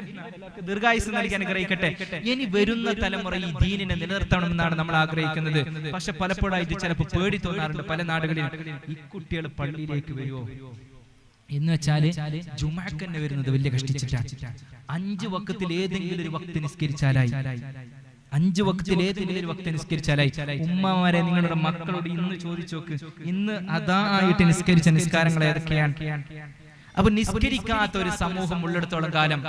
ദീർഘായുസ് നൽകി അനുഗ്രഹിക്കട്ടെ. ഇനി വരുന്ന തലമുറ ഈ ദീനിനെ നിലനിർത്തണമെന്നാണ് നമ്മൾ ആഗ്രഹിക്കുന്നത്. പക്ഷെ പലപ്പോഴായിട്ട് ചിലപ്പോൾ പേടി തോന്നാറുണ്ട് പല നാടുകളിലും, ഈ കുട്ടികൾ പള്ളിയിലേക്ക് വരുമോ എന്ന് വെച്ചാല് ജുമുഅക്ക് തന്നെ വരുന്നത് വലിയ കഷ്ടിച്ചിട്ടാണ്. 5 വക്തത്തിൽ ഏതെങ്കിലും ഒരു വക്ത് നിസ്കരിച്ചാലായി, 5 വക്തത്തിൽ ഏതെങ്കിലും ഒരു വക്ത് നിസ്കരിച്ചാലായി. ഉമ്മമാരെ, നിങ്ങളുടെ മക്കളോട് ഇന്ന് ചോദിച്ചോക്ക്, ഇന്ന് അതായിട്ട് നിസ്കരിച്ച നിസ്കാരങ്ങൾ ഏതൊക്കെയാണ്? അപ്പൊ നിസ്കരിക്കാത്ത ഒരു സമൂഹം ഉള്ളിടത്തോളം കാലം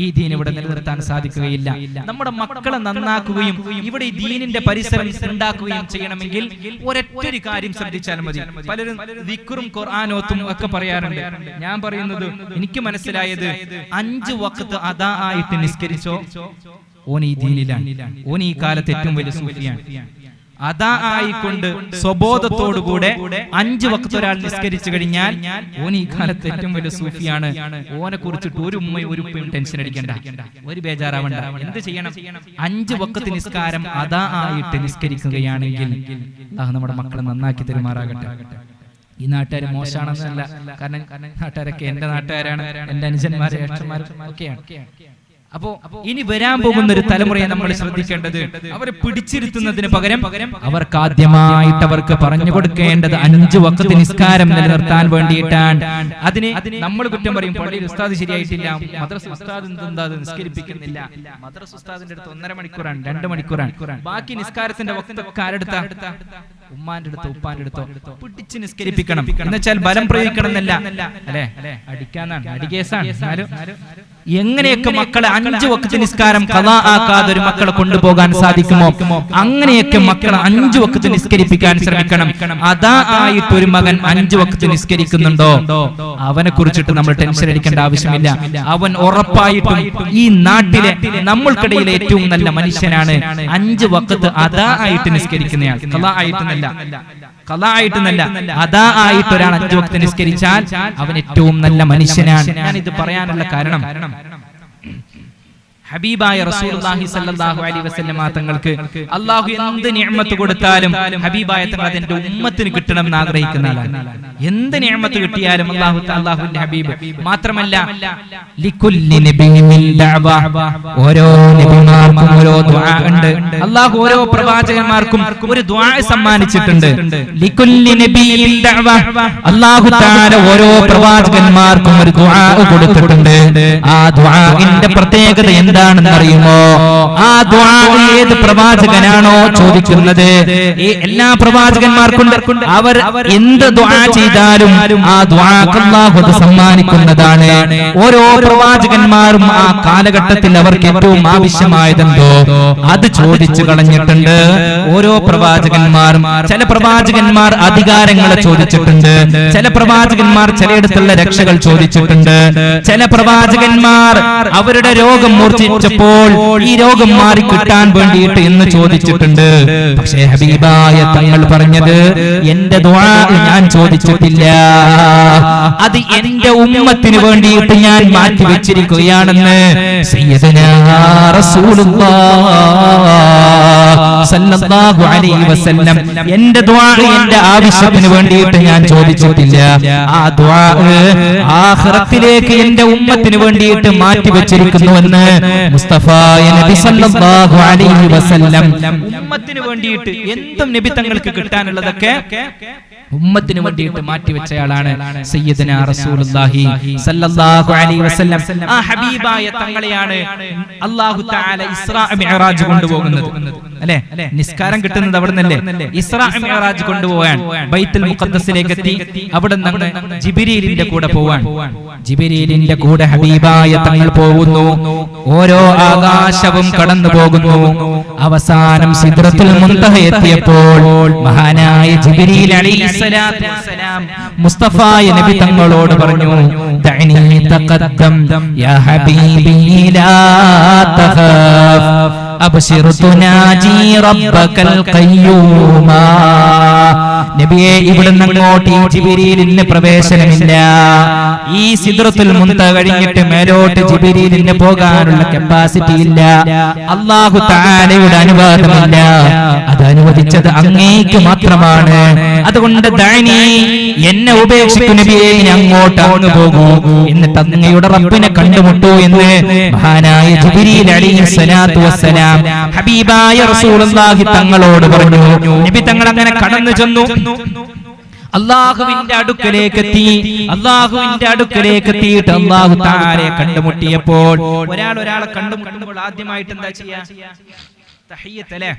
ഈ ദീൻ ഇവിടെ നിലനിർത്താൻ സാധിക്കുകയില്ല. നമ്മുടെ മക്കളെ നന്നാക്കുകയും ഇവിടെ ഈ ദീനിന്റെ പരിസരം ഉണ്ടാക്കുകയും ചെയ്യണമെങ്കിൽ ഒരൊറ്റൊരു കാര്യം ശ്രദ്ധിച്ചാൽ മതി. പലരും ദിക്റും ഖുർആനോത്തും ഒക്കെ പറയാറുണ്ട്. ഞാൻ പറയുന്നത്, എനിക്ക് മനസ്സിലായത് 5 വഖ്ത് അദാ ആയിട്ട് നിസ്കരിച്ചോ, ഓൻ ഈ ദീനിലാണ്, ഓൻ ഈ കാലത്ത് ഏറ്റവും വലിയ സൂഫിയാണ്. അതാ ആയിക്കൊണ്ട് സ്വബോധത്തോടുകൂടെ 5 വഖ്ത് ഒരാൾ നിസ്കരിച്ചു കഴിഞ്ഞാൽ ഓൻ ഈ കാലത്ത് ഏറ്റവും വലിയ സൂഫിയാണ്. ഓനെ കുറിച്ചിട്ട് ഒരു ഉമ്മയും ഒരു ഉപ്പയും ടെൻഷൻ അടിക്കണ്ട, ഒരു ബേജാറാവണ്ട. എന്ത് ചെയ്യണം? 5 വഖ്ത് നിസ്കാരം അതാ ആയിട്ട് നിസ്കരിക്കുകയാണെങ്കിൽ അല്ലാഹു നമ്മുടെ മക്കളെ നന്നാക്കി തരുമാറാകട്ടെ. ഈ നാട്ടുകാർ മോശമാണെന്നല്ല, കാരണം നാട്ടുകാരൊക്കെ എന്റെ നാട്ടുകാരാണ്, എന്റെ അനുജന്മാരും ജ്യേഷ്ഠന്മാരും ഒക്കെയാണ്. അപ്പോ ഇനി വരാൻ പോകുന്ന ഒരു തലമുറയെ നമ്മൾ ശ്രദ്ധിക്കേണ്ടത്, അവരെ പിടിച്ചിരുത്തുന്നതിന് പകരം അവർക്ക് ആദ്യമായിട്ട് അവർക്ക് പറഞ്ഞു കൊടുക്കേണ്ടത് 5 വഖ്ത് നിസ്കാരം നിലനിർത്താൻ വേണ്ടിയിട്ടാണ്. അതിന് നമ്മൾ കുറ്റം പറയും, പള്ളിയിൽ ഉസ്താദ് ശരിയായിട്ടില്ല, മദ്രസ ഉസ്താദ് എന്താ നിസ്കരിപ്പിക്കുന്നില്ല. മദ്രസ ഉസ്താദിന്റെ അടുത്ത് 1.5 മണിക്കൂറാണ്, 2 മണിക്കൂറാണ്. ബാക്കി നിസ്കാരത്തിന്റെ വഖ്തൊക്കെ ആരെടുത്താ? ഉമ്മാന്റെ അടുത്തോ ഉപ്പാന്റെ അടുത്തോ പിടിച്ച് നിസ്കരിപ്പിക്കണം. എന്നുവെച്ചാൽ ബലം പ്രയോഗിക്കണം എന്നല്ല, അല്ലെ, അടിക്കാന്നാണ്, അടികേസാണ്. എങ്ങനെയൊക്കെ മക്കളെ 5 വഖ്ത് നിസ്കാരം ഖളാ ആക്കാതെ ഒരു മക്കളെ കൊണ്ടുപോകാൻ സാധിക്കുമോ, അങ്ങനെയൊക്കെ മക്കളെ 5 വഖ്ത് നിസ്കരിപ്പിക്കാൻ ശ്രമിക്കണം. അതാ ആയിട്ട് ഒരു മകൻ 5 വഖ്ത് നിസ്കരിക്കുന്നുണ്ടോ, അവനെ കുറിച്ചിട്ട് നമ്മൾ ടെൻഷൻ അടിക്കേണ്ട ആവശ്യമില്ല. അവൻ ഉറപ്പായിട്ടും ഈ നാട്ടിലെ നമ്മൾക്കിടയിലെ ഏറ്റവും നല്ല മനുഷ്യനാണ്. 5 വഖ്ത് അതാ ആയിട്ട് നിസ്കരിക്കുന്നയാൾ, ഖളാ ആയിട്ടെന്നല്ല, അതാ ആയിട്ട് ഒരാൾ 5 വഖ്ത് നിസ്കരിച്ചാൽ അവൻ ഏറ്റവും നല്ല മനുഷ്യനാണ്. ഞാൻ ഇത് പറയാനുള്ള കാരണം, ഹബീബായ റസൂലുള്ളാഹി സ്വല്ലല്ലാഹു അലൈഹി വസല്ലമ തങ്ങൾക്ക് അല്ലാഹു എന്ത് നിഅമത്ത് കൊടുത്താലും ഹബീബായ തങ്ങൾ അതിന്റെ ഉമ്മത്തിന് കിട്ടണം എന്ന് ആഗ്രഹിക്കുന്ന ആളാണ്. എന്ത് നിഅമത്ത് കിട്ടിയാലും അല്ലാഹുവിന്റെ ഹബീബ് മാത്രമല്ല ലികുല്ലി നബിയിൻ ദഅവ, ഓരോ നബിമാർക്കും ഓരോ ദുആ ഉണ്ട്. അല്ലാഹു ഓരോ പ്രവാചകന്മാർക്കും ഒരു ദുആ സമ്മാനിച്ചിട്ടുണ്ട്. ലികുല്ലി നബിയിൻ ദഅവ, അല്ലാഹു തആല ഓരോ പ്രവാചകന്മാർക്കും ഒരു ദുആ കൊടുത്തിട്ടുണ്ട്. ആ ദുആഇന്റെ പ്രത്യേകത എന്താണെന്ന് അറിയുമോ? ആ ദുആ ഏത് പ്രവാചകനാണോ ചോദിക്കുന്നത്, എല്ലാ പ്രവാചകന്മാർക്കും അവർ എന്ത് ദുആ ചെയ്താലും ആ ദുആക്ക് അല്ലാഹു അത് സമ്മാനിക്കുന്നതാണ്. ഓരോ പ്രവാചകന്മാരും ആ കാലഘട്ടത്തിൽ അവർക്ക് ഏറ്റവും ആവശ്യമായതെന്തോ അത് ചോദിച്ചു കളഞ്ഞിട്ടുണ്ട്. ഓരോ പ്രവാചകന്മാരും, ചില പ്രവാചകന്മാർ അധികാരങ്ങളെ ചോദിച്ചിട്ടുണ്ട്, ചില പ്രവാചകന്മാർ ചിലയിടത്തുള്ള രക്ഷകൾ ചോദിച്ചിട്ടുണ്ട്, ചില പ്രവാചകന്മാർ അവരുടെ രോഗം മൂർച്ഛിച്ചപ്പോൾ ഈ രോഗം മാറി കിട്ടാൻ വേണ്ടിയിട്ട് എന്ന് ചോദിച്ചിട്ടുണ്ട്. പക്ഷേ ഹബീബായ തങ്ങൾ പറഞ്ഞത്, എന്റെ ദുആ ഞാൻ ചോദിച്ചിട്ടില്ല, അത് എന്റെ ഉമ്മത്തിന് വേണ്ടിയിട്ട് ഞാൻ മാറ്റി വെച്ചിരിക്കുകയാണെന്ന് സയ്യിദനാ റസൂലുള്ളാഹ് സല്ലല്ലാഹു അലൈഹി വസല്ലം എന്റെ ദുആ എന്റെ ആവശ്യത്തിന് വേണ്ടിയിട്ട് ഞാൻ ചോദിച്ചിട്ടില്ല, ആ ദുആ ആഖിറത്തിലേക്ക് എന്റെ ഉമ്മത്തിന് വേണ്ടിയിട്ട് മാറ്റി വെച്ചിരിക്കുന്നുവെന്ന് മുസ്തഫ നബി സല്ലല്ലാഹു അലൈഹി വസല്ലം ഉമ്മത്തിന് വേണ്ടിയിട്ട് എന്തും നബി തങ്ങൾക്ക് കിട്ടാനുള്ളതൊക്കെ ഉമ്മത്തിന് വേണ്ടിയിട്ട് മാറ്റിവെച്ചയാളാണ് സയ്യിദനാ റസൂലുള്ളാഹി സ്വല്ലല്ലാഹു അലൈഹി വസല്ലം. ആ ഹബീബായ തങ്ങളെയാണ് അല്ലാഹു തആല ഇസ്രാ മിഅ്റാജ് കൊണ്ടുപോകുന്നത്, അല്ലേ? നിസ്കാരം കിട്ടുന്നത് അവിടെ നിന്നല്ലേ? ഇസ്രാ മിഅ്റാജ് കൊണ്ടുപോകാൻ ബൈത്തുൽ മുഖദ്ദസിലേക്ക് എത്തി. അവിടെ നിന്ന് ജിബ്രീലിന്റെ കൂടെ പോവാൻ, ജിബ്രീലിന്റെ കൂടെ ഹബീബായ തങ്ങൾ പോകുന്നു. ഓരോ ആകാശവും കടന്നു പോകുന്നു. അവസാനം സിദ്റത്തുൽ മുൻതഹ എത്തിയപ്പോൾ മഹാനായ ജിബ്രീൽ അലൈഹിസ്സലാത്തു വസ്സലാം മുസ്തഫായ നബി തങ്ങളോട് പറഞ്ഞു, ദഅനി തഖദ്ദം യാ ഹബീബി ലാ തഖാഫ് അബ്ശിർ തുനാജി റബ്ബകൽ ഖയ്യൂമാ. നബിയെ, ഇവിടുന്ന് അങ്ങോട്ട് ഈ ജിബ്രീലിന് പ്രവേശനമില്ല. ഈ സിദ്റത്തുൽ മുൻതഹ കഴിഞ്ഞിട്ട് മേലോട്ട് ജിബ്രീലിന് പോകാനുള്ള കപ്പാസിറ്റി ഇല്ല. അല്ലാഹു തആലയുടെ അനുവാദമില്ല. അത് അനുവദിച്ചത് അങ്ങേക്ക് മാത്രമാണ്. അതുകൊണ്ട് ദഅനി, എന്നെ ഉപേക്ഷിക്കൂ നബിയെ, അങ്ങോട്ട് അങ്ങ് പോകൂ, എന്നിട്ട് അങ്ങയുടെ റബ്ബിനെ കണ്ടുമുട്ടൂ എന്ന് മഹാനായ ജിബ്രീൽ അലൈഹിസ്സലാത്തു വസ്സലാം ഹബീബായ റസൂലുള്ളാഹി തങ്ങളോട് പറഞ്ഞു. നബി തങ്ങൾ അങ്ങനെ കടന്നു ചെന്നു, അല്ലാഹുവിന്റെ അടുക്കലേക്ക് എത്തി. അല്ലാഹുവിന്റെ അടുക്കലേക്ക് എത്തിയിട്ട് അല്ലാഹു തആലയെ കണ്ടുമുട്ടിയപ്പോൾ, ഒരാളെ കണ്ടുമുട്ടുമ്പോൾ ആദ്യമായിട്ട് എന്താ ചെയ്യാ? തഹിയ്യത്ത്, അല്ലേ?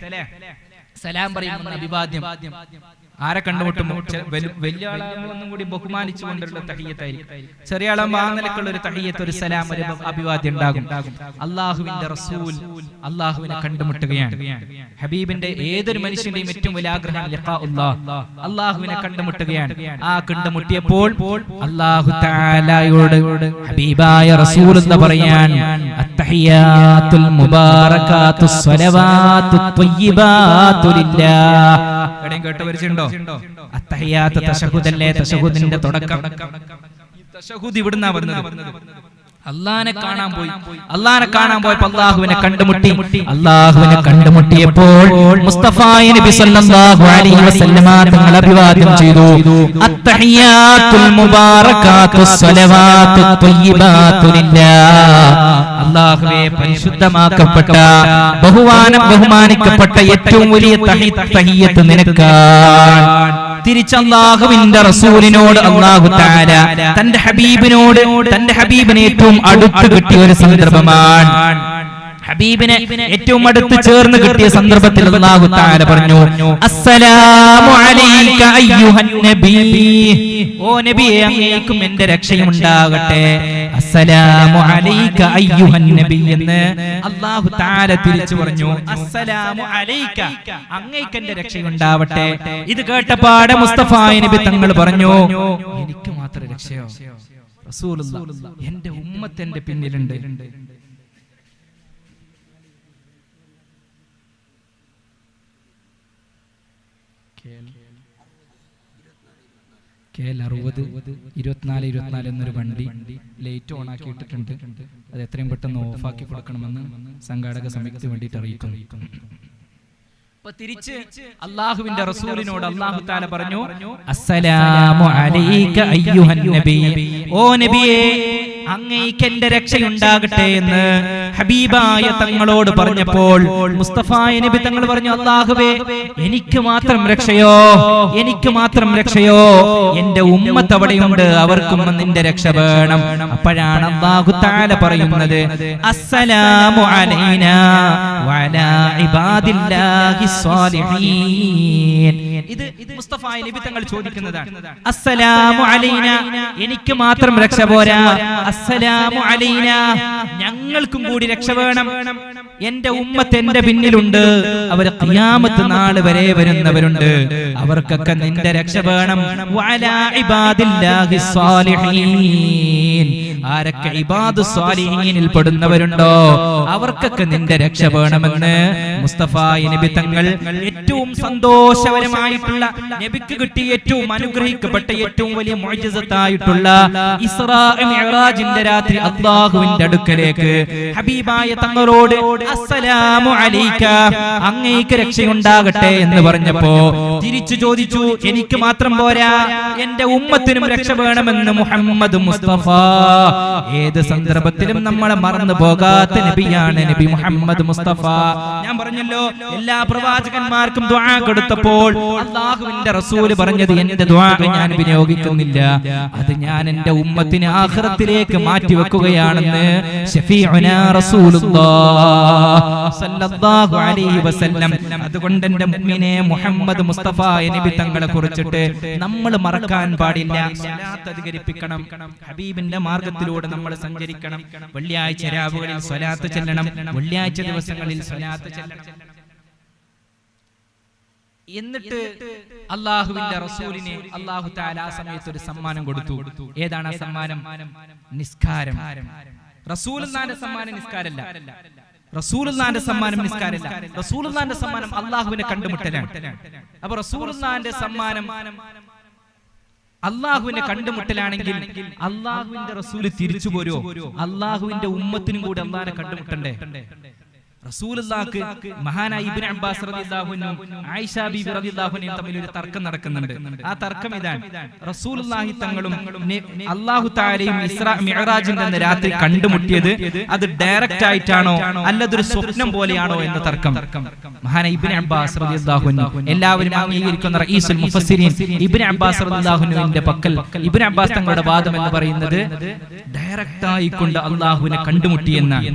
സലാം പറയുന്ന അഭിവാദ്യം. ആരെ കണ്ടുമുട്ടുമ്പോൾ വലിയ ആളാകുമ്പോൾ കൂടി ബഹുമാനിച്ചുകൊണ്ടുള്ള തഹിയ്യത്തായിരിക്കും. ചെറിയ ആളാകുമ്പോൾ ആ നിലക്കുള്ള ഒരു തഹിയ്യത്ത്, ഒരു സലാം, ഒരു അഭിവാദ്യം ഉണ്ടാകും. അല്ലാഹുവിന്റെ റസൂൽ അല്ലാഹുവിനെ കണ്ടുമുട്ടുകയാണ്. ഹബീബിന്റെ ഏതൊരു മനുഷ്യന്റെയും ഏറ്റവും വലിയ ആഗ്രഹം ലിഖാഉല്ലാഹ്, അല്ലാഹുവിനെ കണ്ടുമുട്ടുകയാണ്. ആ കണ്ടുമുട്ടിയപ്പോൾ അല്ലാഹു തആലയോട് ഹബീബായ റസൂൽ എന്ന് പറയാൻ, അത്തഹിയാത്തുൽ മുബാറകാത്തുസ് സ്വലവാത്തുത് ത്വയ്യിബാതു ലില്ലാഹ്. എവിടെയും കേട്ട് പരിചയമുണ്ടോ? അത്തഹിയാത്ത് തശഹുദല്ലേ, തശഹുദിന്റെ തുടക്കം. തശഹുദ് ഇവിടുന്നാ വന്നത്. അല്ലാഹുവിനെ കാണാൻ പോയപ്പോൾ അല്ലാഹുവിനെ കണ്ടുമുട്ടി. അല്ലാഹുവിനെ കണ്ടുമുട്ടിയപ്പോൾ മുസ്തഫായ നബി സല്ലല്ലാഹു അലൈഹി വസല്ലമ തങ്ങൾ അഭിവാദ്യം ചെയ്തു, അത്തഹിയാത്തുൽ മുബാറകാത്തുസ് സ്വലവാത്തുത് ത്വയ്യിബാതു ലില്ലാഹ്. അല്ലാഹുവേ, പരിശുദ്ധമാക്കപ്പെട്ട ബഹുമാനിക്കപ്പെട്ട ഏറ്റവും വലിയ തഹിയ്യത്ത് നിനക്കാണ്. തിരിച്ച് അല്ലാഹുവിന്റെ റസൂലിനോട് അല്ലാഹു തആല തന്റെ ഹബീബിനെ ഏറ്റവും അടുത്ത് കിട്ടിയ ഒരു സന്ദർഭമാണ്. ഹബീബിനെ ഏറ്റവും അടുത്ത് ചേർന്ന് കിട്ടിയ സന്ദർഭത്തിൽ അല്ലാഹു തആല പറഞ്ഞു, അസ്സലാമു അലൈക അയ്യുഹൻ നബി. ഓ നബിയെ, അങ്ങേക്കും എന്റെ രക്ഷയും ഉണ്ടാകട്ടെ. അസ്സലാമു അലൈക അയ്യുഹൻ നബി എന്ന് അല്ലാഹു തആല തിരിച്ചു പറഞ്ഞു. അസ്സലാമു അലൈക, അങ്ങേക്ക് എന്റെ രക്ഷയുണ്ടാവട്ടെ. ഇത് കേട്ടപാടെ മുസ്തഫായ നബി തങ്ങൾ പറഞ്ഞു, എനിക്ക് മാത്രം രക്ഷയോ? റസൂലുള്ളാഹ്, എന്റെ ഉമ്മത്ത് എന്റെ പിന്നിലുണ്ട്. KL60 24 എന്നൊരു വണ്ടി ലൈറ്റ് ഓൺ ആക്കി ഇട്ടിട്ടുണ്ട്. അത് എത്രയും പെട്ടെന്ന് ഓഫാക്കി കൊടുക്കണമെന്ന് സംഘാടക സമിതി വേണ്ടിയിട്ട് അറിയിക്കുന്നു. അപ്പൊ തിരിച്ച് അല്ലാഹുവിന്റെ റസൂലിനോട് അല്ലാഹു തആല പറഞ്ഞു, അസ്സലാമു അലൈക അയ്യുഹൻ നബി, ഓ നബിയേ അങ്ങേയ്ക്ക് എന്റെ രക്ഷയുണ്ടാകട്ടെ എന്ന് ഹബീബായ തങ്ങളോട് പറഞ്ഞപ്പോൾ മുസ്തഫായ നബി തങ്ങൾ പറഞ്ഞു, അല്ലാഹുവേ എനിക്ക് മാത്രം രക്ഷയോ, എനിക്ക് മാത്രം രക്ഷയോ, എന്റെ ഉമ്മത്ത് അവിടെയുണ്ട്, അവർക്കും നിന്റെ രക്ഷ വേണം. അപ്പോഴാണ് അല്ലാഹു തആല പറയുന്നത്, അസ്സലാമു അലൈനാ വഅലാ ഇബാദില്ലാഹി സ്വാലിഹീൻ. ഇത് മുസ്തഫായ നബി തങ്ങൾ ചോദിക്കുന്നതാണ്. അസ്സലാമു അലൈനാ, എനിക്ക് മാത്രം രക്ഷ പോരാ, അസ്സലാമു അലൈനാ ഞങ്ങൾക്കും കൂടി രക്ഷ വേണം. എന്റെ ഉമ്മത്ത് എന്റെ പിന്നിലുണ്ട്, അവർ ഖിയാമത്ത് നാൾ വരെ വരുന്നവരുണ്ട്, അവർക്കൊക്കെ നിന്റെ രക്ഷ വേണം. വഅലാ ഇബാദില്ലാഹി സ്വാലിഹീൻ, ആരൊക്കെ ഇബാദു സ്വാലിഹീനിൽ പെടുന്നവരുണ്ടോ അവർക്കൊക്കെ നിന്റെ രക്ഷ വേണമെന്ന് മുസ്തഫായ നബി തങ്ങൾ ഏറ്റവും സന്തോഷകരമായിട്ടുള്ള നബിക്ക് കിട്ടിയ ഏറ്റവും അനുഗ്രഹിക്കപ്പെട്ട ഏറ്റവും വലിയ മുഅ്ജിസത്തായിട്ടുള്ള ഇസ്റാ മിഅ്റാജിന്റെ രാത്രി അല്ലാഹുവിന്റെ അടുക്കലേക്ക് ഹബീബായ തങ്ങളോട് അസ്സലാമു അലൈക അങ്ങേയ്ക്ക് രക്ഷയുണ്ടാകട്ടെ എന്ന് പറഞ്ഞപ്പോ തിരിച്ചു ചോദിച്ചു, എനിക്ക് മാത്രം പോരാ, എന്റെ ഉമ്മത്തിനും രക്ഷ വേണമെന്ന് മുഹമ്മദ് മുസ്തഫ. ഏത് സന്ദർഭത്തിലും നമ്മളെ മറന്നു പോകാത്ത നബിയാണ് നബി മുഹമ്മദ് മുസ്തഫ. ഞാൻ പറഞ്ഞല്ലോ, എല്ലാ പ്രവാചകന്മാർക്കും ദുആ കൊടുത്തപ്പോൾ അല്ലാഹുവിന്റെ റസൂല് പറഞ്ഞത്, എന്റെ ദുആ ഞാൻ വിനിയോഗിക്കുന്നില്ല, അത് ഞാൻ എന്റെ ഉമ്മത്തിനെ ആഖിറത്തിലേക്ക് മാറ്റി വെക്കുകയാണെന്ന് ശഫീഉനാ റസൂലുള്ളാഹ് സല്ലല്ലാഹു അലൈഹി വസല്ലം. അതുകൊണ്ട് എന്റെ മുഅ്മിനെ മുഹമ്മദ് മുസ്തഫ നബി തങ്ങളെ കുറിച്ചിട്ട് നമ്മൾ മറക്കാൻ പാടില്ല. സ്വലാത്ത് അധികരിപ്പിക്കണം, ഹബീബിന്റെ മാർഗത്തിലൂടെ നമ്മൾ സഞ്ചരിക്കണം. വെള്ളിയാഴ്ച രാവുകളിൽ സ്വലാത്ത് ചെല്ലണം, വെള്ളിയാഴ്ച ദിവസങ്ങളിൽ സ്വലാത്ത് ചെല്ലണം. എന്നിട്ട് അല്ലാഹുവിന്റെ റസൂലിനെ അല്ലാഹു തആല ആ സമയത്ത് ഒരു സമ്മാനം കൊടുത്തു. ഏതാണ് ആ സമ്മാനം? നിസ്കാരം. റസൂലുള്ളാഹിന്റെ സമ്മാനം നിസ്കാരമല്ല, റസൂലുള്ളാഹിന്റെ സമ്മാനം നിസ്കാരമല്ല, റസൂലുള്ളാഹിന്റെ സമ്മാനം അല്ലാഹുവിനെ കണ്ടുമുട്ടലാണ്. അപ്പൊ റസൂലുള്ളാഹിന്റെ സമ്മാനം അള്ളാഹുവിനെ കണ്ടുമുട്ടലാണെങ്കിൽ അള്ളാഹുവിന്റെ റസൂല് തിരിച്ചു പോരോ? അള്ളാഹുവിന്റെ ഉമ്മത്തിനും കൂടി അള്ളാഹിനെ കണ്ടുമുട്ടണ്ടേ? റസൂലുള്ളാഹിക്ക് മഹാനായ ഇബ്നു അബ്ബാസ് റളിയല്ലാഹു അൻഹു ആയിഷ ബീബി റളിയല്ലാഹു അൻഹയും തമ്മിൽ ഒരു തർക്കം നടക്കുന്നുണ്ട്. ആ തർക്കം ഇതാണ്, റസൂലുള്ളാഹി തങ്ങളും അല്ലാഹു തആലയും ഇസ്രാ മിഅ്റാജിന്റെ രാത്രി കണ്ടുമുട്ടിയത് അത് ഡയറക്റ്റ് ആയിട്ടാണോ അല്ലതൊരു സ്വപ്നം പോലെയാണോ എന്ന തർക്കം. മഹാനായ ഇബ്നു അബ്ബാസ് റളിയല്ലാഹു അൻഹു എല്ലാവരും അംഗീകരിക്കുന്ന റഈസുൽ മുഫസ്സിരീൻ ഇബ്നു അബ്ബാസ് റളിയല്ലാഹു അൻഹുവിന്റെ പക്കൽ ഇബ്നു അബ്ബാസ് തങ്ങളുടെ വാദം എന്ന് പറയുന്നത് ഡയറക്റ്റ് ആയിക്കൊണ്ട് അല്ലാഹുവിനെ കണ്ടുമുട്ടിയെന്നാണ്.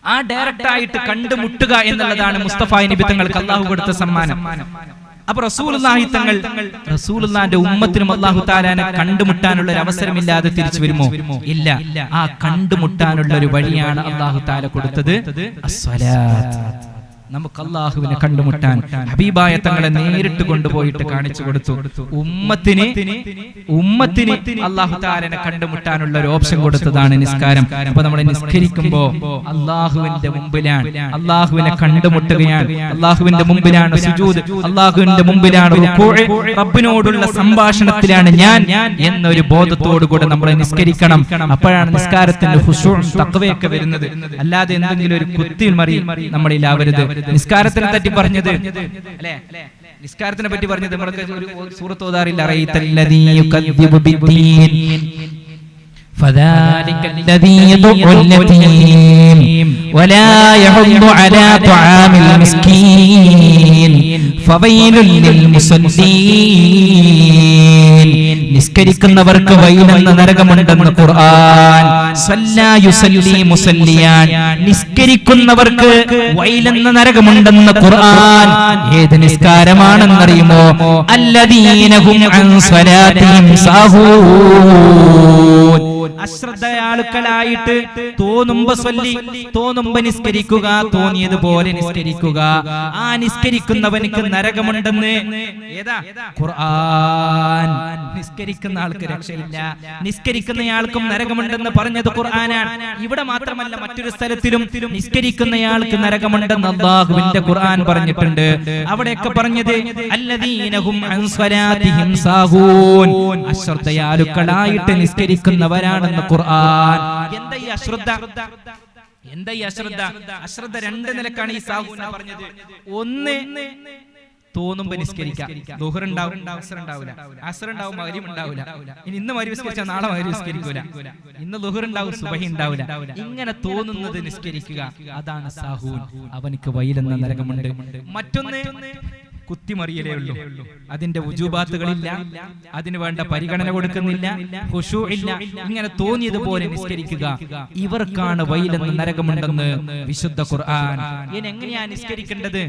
ആ ഡയറക്റ്റ് ആയിട്ട് കണ്ടുമുട്ടുക എന്നുള്ളതാണ് മുസ്തഫായ നബി തങ്ങൾക്ക് അല്ലാഹു കൊടുത്ത സമ്മാനം. അപ്പൊ റസൂലുള്ളാഹി തങ്ങൾ റസൂലുള്ളാഹിന്റെ ഉമ്മത്തിനും അല്ലാഹു തആലാനെ കണ്ടുമുട്ടാനുള്ള ഒരു അവസരമില്ലാതെ തിരിച്ചു വരുമോ? ഇല്ല. ആ കണ്ടുമുട്ടാനുള്ള ഒരു വഴിയാണ് അല്ലാഹു തആല കൊടുത്തത്, അസ്സലാത്ത്. നമുക്ക് അല്ലാഹുവിനെ കണ്ടുമുട്ടാൻ ഹബീബായ തങ്ങളെ നേരിട്ട് കൊണ്ടുപോയിട്ട് കാണിച്ചു കൊടുത്തു. ഉമ്മത്തിന് അല്ലാഹു തആലനെ കണ്ടുമുട്ടാനുള്ള ഒരു ഓപ്ഷൻ കൊടുത്തതാണ് നിസ്കാരം. അപ്പൊ നമ്മൾ നിസ്കരിക്കുമ്പോ അല്ലാഹുവിന്റെ മുമ്പിലാണ്, അല്ലാഹുവിനെ കണ്ടുമുട്ടുകയാണ്, അല്ലാഹുവിന്റെ മുമ്പിലാണ് സുജൂദ്, അല്ലാഹുവിന്റെ മുമ്പിലാണ് റുകൂഅ്, റബ്ബിനോടുള്ള സംഭാഷണത്തിലാണ് ഞാൻ എന്നൊരു ബോധത്തോടു കൂടെ നമ്മൾ നിസ്കരിക്കണം. അപ്പോഴാണ് നിസ്കാരത്തിന്റെ ഖുശൂഉം തഖ്വയൊക്കെ വരുന്നത്. അല്ലാതെ എന്തെങ്കിലും ഒരു കുത്തിമറി നമ്മളിൽ ആവരുത്. നിസ്കാരത്തിനെ പറ്റി പറഞ്ഞത് അല്ലേ, നിസ്കാരത്തിനെ പറ്റി പറഞ്ഞത് നമ്മളൊക്കെ ഒരു സൂറത്ത് ഓതാറില്ല, റഅയ്തല്ലദീ യുകദ്ദിബു ബിദ്ദീൻ ഫദാലികല്ലദീ യദഉൽ യതീം വലാ യഹുദ്ദു അലാ തുആമിൽ മിസ്കീൻ ഫവൈലുൽ ലിൽ മുസല്ലീൻ. നിസ്കരിക്കുന്നവർക്ക് വൈലെന്ന നരകമുണ്ടെന്ന് ഖുർആൻ. സല്ലാ യുസല്ലി മുസല്ലിയാൻ, നിസ്കരിക്കുന്നവർക്ക് വൈലെന്ന നരകമുണ്ടെന്ന് ഖുർആൻ. ഏത് നിസ്കാരമാണെന്നറിയുമോ? അല്ലദീന ഹും അൻ സ്വലാത്തിഹിം സാഹൂൻ. ആ അശ്രദ്ധയാളുക്കളായിട്ട് തോന്നുമ്പോ ചൊല്ലി തോന്നുമ്പോ നിസ്കരിക്കുക, തോന്നിയതുപോലെ നിസ്കരിക്കുക. ആ നിസ്കരിക്കുന്നവനിക്ക് നരകമുണ്ടെന്ന് ഏതാ? ഖുർആൻ. നിസ്കരിക്കുന്ന ആൾക്ക് രക്ഷയില്ല, നിസ്കരിക്കുന്നയാൾക്കും നരകമുണ്ടെന്ന് പറഞ്ഞത് ഖുർആനാണ്. ഇവിടെ മാത്രമല്ല, മറ്റൊരു സ്ഥലത്തിലും നിസ്കരിക്കുന്നയാൾക്ക് നരകമുണ്ടെന്ന് അല്ലാഹുവിന്റെ ഖുർആൻ പറഞ്ഞിട്ടുണ്ട്. അവിടെയൊക്കെ പറഞ്ഞത് അല്ലദീനഹും അൻ സ്വലാത്തിഹിം സാഹൂൻ, അശ്രദ്ധയാലുക്കളായിട്ട് നിസ്കരിക്കുന്നവരാണെന്ന് ഖുർആൻ. എന്താ ഈ അശ്രദ്ധ? എന്താ ഈ അശ്രദ്ധ? അശ്രദ്ധ രണ്ട് നിലക്കാണ് ഈ സാഹൂന പറഞ്ഞത്. ഒന്ന്, തോന്നുമ്പോ നിസ്കരിക്കാം. ദുഹർ ഉണ്ടാവും, അസ്ർ ഉണ്ടാവില്ല, അസ്ർ ഉണ്ടാവും, മഗ്രിബ് ഉണ്ടാവില്ല. ഇന്ന് മഗ്രിബ് നിസ്കരിച്ചാൽ നാളെ മഗ്രിബ് നിസ്കരിക്കൂല. ഇന്ന് ദുഹർ ഉണ്ടാവും, സുബഹി ഉണ്ടാവില്ല. ഇങ്ങനെ തോന്നുന്നത് നിസ്കരിക്കുക, അതാണ് സാഹൂൻ. അവനിക്ക് വൈലെന്ന നരകമുണ്ട്. മറ്റൊന്ന് കുത്തിമറിയലേ ഉള്ളൂ. അതിന്റെ വുജൂബാത്തുകളില്ല, അതിന് വേണ്ട പരിഗണന കൊടുക്കുന്നില്ല, ഖുശൂ ഇല്ല. ഇങ്ങനെ തോന്നിയതുപോലെ നിസ്കരിക്കുക, ഇവർക്കാണ് വൈലെന്ന നരകമുണ്ടെന്ന് വിശുദ്ധ ഖുർആൻ. ഇനി എങ്ങനെയാ നിസ്കരിക്കേണ്ടത്?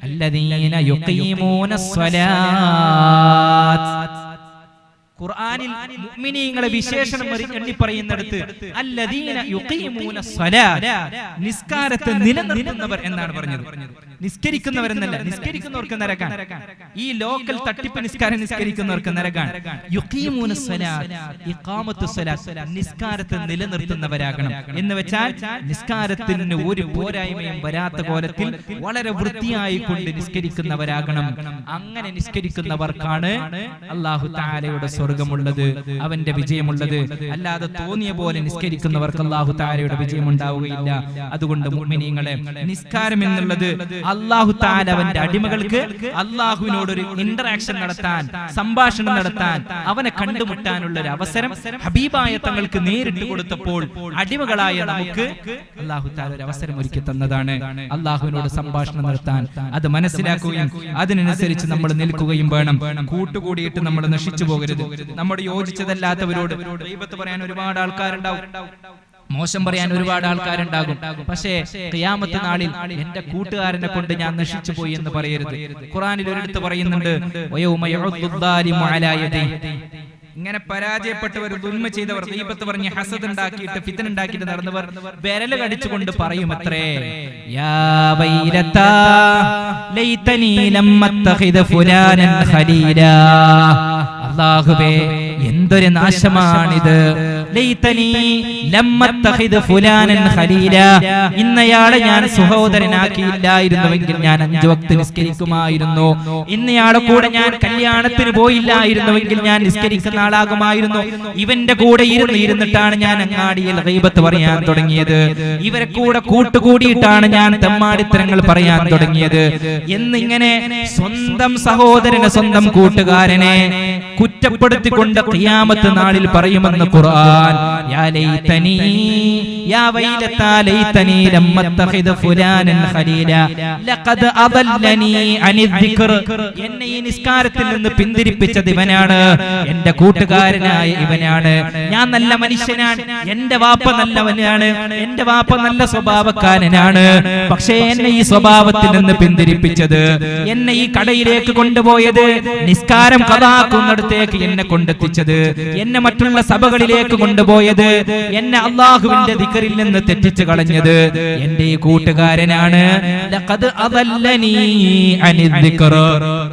അല്ലദീന യുഖീമൂനസ് സ്വലാത്ത്. ഖുർആനിൽ മുഅ്മിനീങ്ങളെ വിശേഷണം എണ്ണി പറയുന്നിടത്ത് അല്ലദീന യുഖീമൂനസ് സ്വലാത്ത്, നിസ്കാരത്തെ നിലനിർത്തുന്നവർ എന്നാണ് പറഞ്ഞത്. നിസ്കരിക്കുന്നവരെന്നല്ല, നിസ്കരിക്കുന്നവർക്ക് നരകാൻ. ഈ ലോക്കൽ തട്ടിപ്പ് നിസ്കാരം നിസ്കരിക്കുന്നവർക്ക് നരകാൻ. യുഖീമൂനസ് സ്വലാത്ത്, ഇഖാമത്തുസ് സ്വലാത്ത്, നിസ്കാരത്തെ നിലനിർത്തുന്നവരാകണം. എന്ന് വെച്ചാൽ നിസ്കാരത്തിന് ഒരു പോരായ്മയും വരാത്ത കോലത്തിൽ വളരെ വൃത്തിയായി കൊണ്ട് നിസ്കരിക്കുന്നവരാകണം. അങ്ങനെ നിസ്കരിക്കുന്നവർക്കാണ് അല്ലാഹു തആലയുടെ സ്വർഗ്ഗമുള്ളത്, അവന്റെ വിജയമുള്ളത്. അല്ലാതെ തോന്നിയ പോലെ നിസ്കരിക്കുന്നവർക്ക് അല്ലാഹു തആലയുടെ വിജയം ഉണ്ടാവുകയില്ല. അതുകൊണ്ട് മുഅ്മിനീങ്ങളെ, നിസ്കാരം എന്നുള്ളത് അല്ലാഹു തആല അവന്റെ അടിമകൾക്ക് അല്ലാഹുവിനോടൊരു ഇന്ററാക്ഷൻ നടത്താൻ, സംഭാഷണം നടത്താൻ, അവനെ കണ്ടുമുട്ടാനുള്ള ഒരു അവസരം ഹബീബായ തങ്ങൾക്ക് നേരിട്ട് കൊടുത്തപ്പോൾ അടിമകളായ നമുക്ക് അല്ലാഹു തആല ഒരു അവസരം ഒരുക്കി തന്നതാണ്. അല്ലാഹുവിനോട് സംഭാഷണം നടത്താൻ അത് മനസ്സിലാക്കുകയും അതിനനുസരിച്ച് നമ്മൾ നിൽക്കുകയും വേണം. കൂട്ടുകൂടിയിട്ട് നമ്മൾ നശിച്ചു പോകരുത്. നമ്മുടെ യോജിച്ചതല്ലാത്തവരോട് ഗീബത്ത് പറയാൻ ഒരുപാട് ആൾക്കാരുണ്ടാവും, മോശം പറയാൻ ഒരുപാട് ആൾക്കാരുണ്ടാകും. പക്ഷേ ഖിയാമത്ത് നാളിൽ എന്റെ കൂട്ടുകാരനെ കൊണ്ട് ഞാൻ നശിച്ചു പോയി എന്ന് പറയരുത്. ഖുർആനിൽ ഒരിടത്ത് പറയുന്നുണ്ട്, വയൗമ യഉദ്ദു ദാലിമു അലാ യദൈഹി. ഇങ്ങനെ പരാജയപ്പെട്ടവർ, ദുൽമ ചെയ്തവർ, ഗീബത്ത് പറഞ്ഞ് ഹസദ് ഉണ്ടാക്കിയിട്ട് ഫിത്ന ഉണ്ടാക്കിയിട്ട് നടന്നവർ വിരല് കടിച്ചുകൊണ്ട് പറയുമത്രേ, യാ വൈലതാ ലൈതനി ലം അത്തഖിദ ഫുലാനൻ ഖലീലാ. അല്ലാഹുവേ, എന്തൊരു നാശമാണിത്. ലൈതനി ലം അത്തഖിദ ഫുലാനൻ ഖലീലാ. ഇന്നയാളെ ഞാൻ സഹോദരനാക്കിയില്ലായിരുന്നുവെങ്കിൽ ഞാൻ 5 വക്ത് നിസ്കരിക്കുമായിരുന്നു. ഇന്നയാളെ കൂടെ ഞാൻ കല്യാണത്തിന് പോയില്ലായിരുന്നുവെങ്കിൽ ഞാൻ നിസ്കരിക്കുന്ന ആളാകുമായിരുന്നു. ഇവന്റെ കൂടെ ഇരുന്നിട്ടാണ് ഞാൻ അങ്ങാടിയിൽ ഗീബത്ത് പറയാൻ തുടങ്ങിയത്. ഇവരെ കൂടെ കൂട്ടുകൂടിയിട്ടാണ് ഞാൻ തെമ്മാടിത്തരങ്ങൾ പറയാൻ തുടങ്ങിയത്. എന്നിങ്ങനെ സ്വന്തം സഹോദരനെ, സ്വന്തം കൂട്ടുകാരനെ കുറ്റപ്പെടുത്തിക്കൊണ്ട് ഖിയാമത്ത് നാളിൽ പറയുമെന്ന് ഖുർആൻ. യാ ലൈതനി യാ വൈലതാ ലൈതനി ലം അത്തഖിദ ഫുലാനൻ ഖലീലാ ലഖദ് അദല്ലനി അനി ദിക്ർ. എന്നെ ഈ നിസ്കാരത്തിൽ നിന്ന് പിന്തിരിപ്പിച്ചത് ഇവനാണ്, എന്റെ കൂട്ടുകാരനായ ഇവനാണ്. ഞാൻ നല്ല മനുഷ്യനാണ്, എന്റെ വാപ്പ നല്ലവനാണ്, എന്റെ വാപ്പ നല്ല സ്വഭാവക്കാരനാണ്. പക്ഷേ എന്നെ ഈ സ്വഭാവത്തിൽ നിന്ന് പിന്തിരിപ്പിച്ചത്, എന്നെ ഈ കടയിലേക്ക് കൊണ്ടുപോയത്, നിസ്കാരം ഖദാക്കുന്നതിടത്തേക്ക് എന്നെ കൊണ്ടെത്തിച്ചത്, എന്നെ മറ്റുള്ള സഭകളിലേക്ക് കൊണ്ടുപോയത്, എന്നെ അല്ലാഹുവിന്റെ ദിക്റിൽ നിന്ന് തെറ്റിച്ചു കളഞ്ഞത് എന്റെ ഈ കൂട്ടുകാരനാണ്. ലഖദ് അദല്ലനി അനി ദിക്ർ.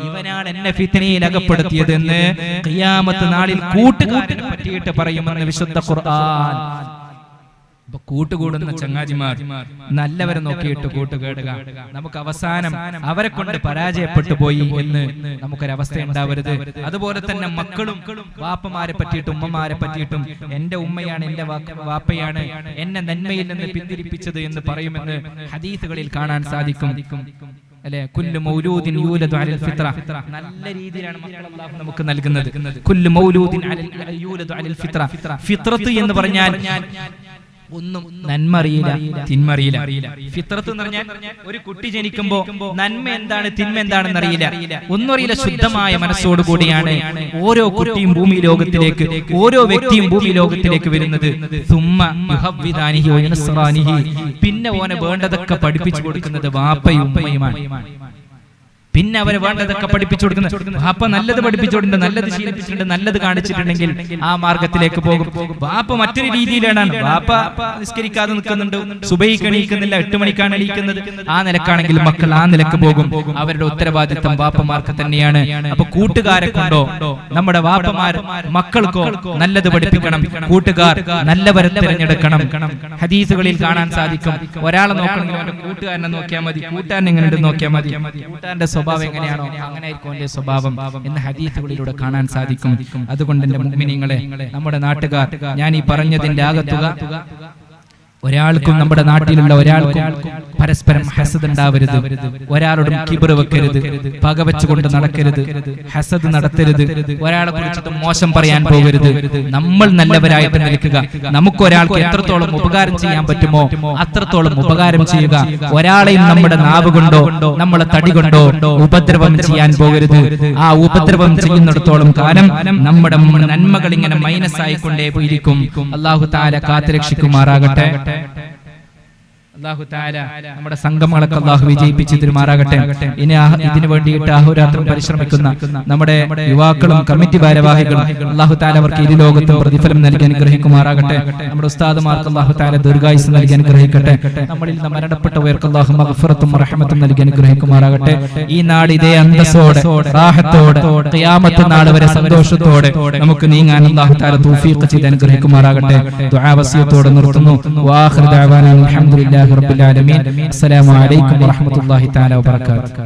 ഇവനാണ് എന്നെ ഫിത്നയിൽ അകപ്പെടുത്തിയതെന്ന് ഖിയാമത്ത് നാളിൽ കൂട്ടുകാരനെ പറ്റിയിട്ട് പറയുമെന്ന് വിശുദ്ധ ഖുർആൻ. കൂട്ടുകൂടുന്ന ചങ്ങാതിമാർ നല്ലവരെ നോക്കിയിട്ട് കൂട്ടുകേടുക. നമുക്ക് അവസാനം അവരെ കൊണ്ട് പരാജയപ്പെട്ടു പോയി എന്ന് നമുക്കൊരവസ്ഥ ഉണ്ടാവരുത്. അതുപോലെ തന്നെ മക്കളും വാപ്പമാരെ പറ്റിയിട്ടും ഉമ്മമാരെ പറ്റിയിട്ടും എന്റെ ഉമ്മയാണ്, എന്റെ വാപ്പയാണ് എന്നെ നന്മയിൽ നിന്ന് പിന്തിരിപ്പിച്ചത് എന്ന് പറയുമെന്ന് ഹദീസുകളിൽ കാണാൻ സാധിക്കും. അല്ലെ, കുല്ലു മൗലൂദിൻ യൂലദു അലൽ ഫിത്ര. നല്ല രീതിയിലാണ് മക്കളെ അല്ലാഹു നമുക്ക് നൽകുന്നത്. കുല്ലു മൗലൂദിൻ യൂലദു അലൽ ഫിത്ര. ഫിത്രത്ത് എന്ന് പറഞ്ഞാൽ ഒന്നും നന്മ അറിയില്ല, തിന്മ അറിയില്ല. ഫിത്രത്ത് എന്ന് പറഞ്ഞാൽ ഒരു കുട്ടി ജനിക്കുമ്പോ നന്മ എന്താണ് തിന്മ എന്താണെന്ന് അറിയില്ല, ഒന്നും അറിയില്ല. ശുദ്ധമായ മനസ്സോടു കൂടിയാണ് ഓരോ കുട്ടിയും ഭൂമി ലോകത്തിലേക്ക്, ഓരോ വ്യക്തിയും ഭൂമി ലോകത്തിലേക്ക് വരുന്നത്. പിന്നെ ഓനെ വേണ്ടതൊക്കെ പഠിപ്പിച്ചു കൊടുക്കുന്നത് വാപ്പയും ഉമ്മയുമാണ്. പിന്നെ അവരെ വേണ്ടതൊക്കെ പഠിപ്പിച്ചു കൊടുക്കുന്നത്. വാപ്പ നല്ലത് പഠിപ്പിച്ചിട്ടുണ്ട്, നല്ലത് ശീലിപ്പിച്ചിട്ടുണ്ട്, നല്ലത് കാണിച്ചിട്ടുണ്ടെങ്കിൽ ആ മാർഗത്തിലേക്ക് പോകും. വാപ്പ മറ്റൊരു രീതിയിലാണ്, വാപ്പ നിസ്കരിക്കാതെ നിൽക്കുന്നുണ്ട്, സുബഹിക്ക് എണീക്കുന്നില്ല, 8 മണിക്കാണ് എണീക്കുന്നത്, ആ നിലക്കാണെങ്കിൽ മക്കൾ ആ നിലക്ക് പോകും. അവരുടെ ഉത്തരവാദിത്തം വാപ്പമാർക്ക് തന്നെയാണ്. അപ്പൊ കൂട്ടുകാരെ കൊണ്ടോ നമ്മുടെ വാപ്പമാർ മക്കൾക്കോ നല്ലത് പഠിപ്പിക്കണം. കൂട്ടുകാർ നല്ലവരെ തിരഞ്ഞെടുക്കണം. ഹദീസുകളിൽ കാണാൻ സാധിക്കും, ഒരാളെ നോക്കണമെങ്കിൽ അവന്റെ കൂട്ടുകാരനെ നോക്കിയാൽ മതി, കൂട്ടുകാരൻ എങ്ങനെയുണ്ട് നോക്കിയാൽ മതി, കൂട്ടുകാരന്റെ സ്വഭാവം എങ്ങനെയാണോ അങ്ങനെ ആയിരിക്കും അവന്റെ സ്വഭാവം എന്ന് ഹദീസുകളിലൂടെ കാണാൻ സാധിക്കും. അതുകൊണ്ട് എന്റെ മുഅ്മിനീങ്ങളെ, നമ്മുടെ നാട്ടുകാർ, ഞാൻ ഈ പറഞ്ഞതിന്റെ ആകത്തുക, ഒരാൾക്കും നമ്മുടെ നാട്ടിലുള്ള ഒരാൾക്കും പരസ്പരം ഹസദ് ഉണ്ടാവരുത്. ഒരാളോടും കിബർ വെക്കരുത്, പകവച്ചുകൊണ്ട് നടക്കരുത്, ഹസദ് നടത്തരുത്, ഒരാളെ കുറിച്ചിട്ട് മോശം പറയാൻ പോകരുത്. നമ്മൾ നല്ലവരായിട്ട് നിൽക്കുക. നമുക്കൊരാൾക്ക് എത്രത്തോളം ഉപകാരം ചെയ്യാൻ പറ്റുമോ അത്രത്തോളം ഉപകാരം ചെയ്യുക. ഒരാളെയും നമ്മുടെ നാവ് കൊണ്ടോ നമ്മളെ തടി കൊണ്ടോ ഉപദ്രവം ചെയ്യാൻ പോകരുത്. ആ ഉപദ്രവം ചെയ്യുന്നിടത്തോളം കാലം നമ്മുടെ നന്മകൾ ഇങ്ങനെ മൈനസ് ആയിക്കൊണ്ടേ ഇരിക്കും. അല്ലാഹു തആല കാത്തുരക്ഷിക്കുമാറാകട്ടെ. അല്ലാഹു തആല നമ്മുടെ സംഗമങ്ങളൊക്കെ അല്ലാഹു വിജയിപ്പിച്ച് തരുമാറാകട്ടെ. ഇനി ഇതിനു വേണ്ടിയിട്ട് അഹോരാത്രം പരിശ്രമിക്കുന്ന നമ്മുടെ യുവാക്കളും കമ്മിറ്റി ഭാരവാഹികളും അല്ലാഹു തആല അവർക്ക് ഇരു ലോകത്തും പ്രതിഫലം നൽകി അനുഗ്രഹിക്കുമാറാകട്ടെ. നമ്മുടെ ഉസ്താദുമാർക്ക് അല്ലാഹു തആല ദീർഘായുസ്സ് നൽകി അനുഗ്രഹിക്കട്ടെ. നമ്മളിൽ നിന്ന് മരണപ്പെട്ടവർക്ക് അല്ലാഹു മഗ്ഫിറത്തും റഹ്മത്തും നൽകി അനുഗ്രഹിക്കുമാറാകട്ടെ. ഈ നാട് ഇതേ അന്തസ്സോടെ റാഹത്തോടെ ഖിയാമത്ത് നാൾ വരെ സന്തോഷത്തോടെ നമുക്ക് നീങ്ങാൻ അല്ലാഹു തആല തൗഫീഖ് ചെയ്ത് അനുഗ്രഹിക്കുമാറാകട്ടെ. ദുആ വസിയത്തോടെ നിർത്തുന്നു. വാഖിറു ദഅവാനാ അൽഹംദുലില്ലാഹി റബ്ബിൽ ആലമീൻ. അസ്സലാമു അലൈക്കും വറഹ്മത്തുള്ളാഹി തആല വബറകാതുഹു.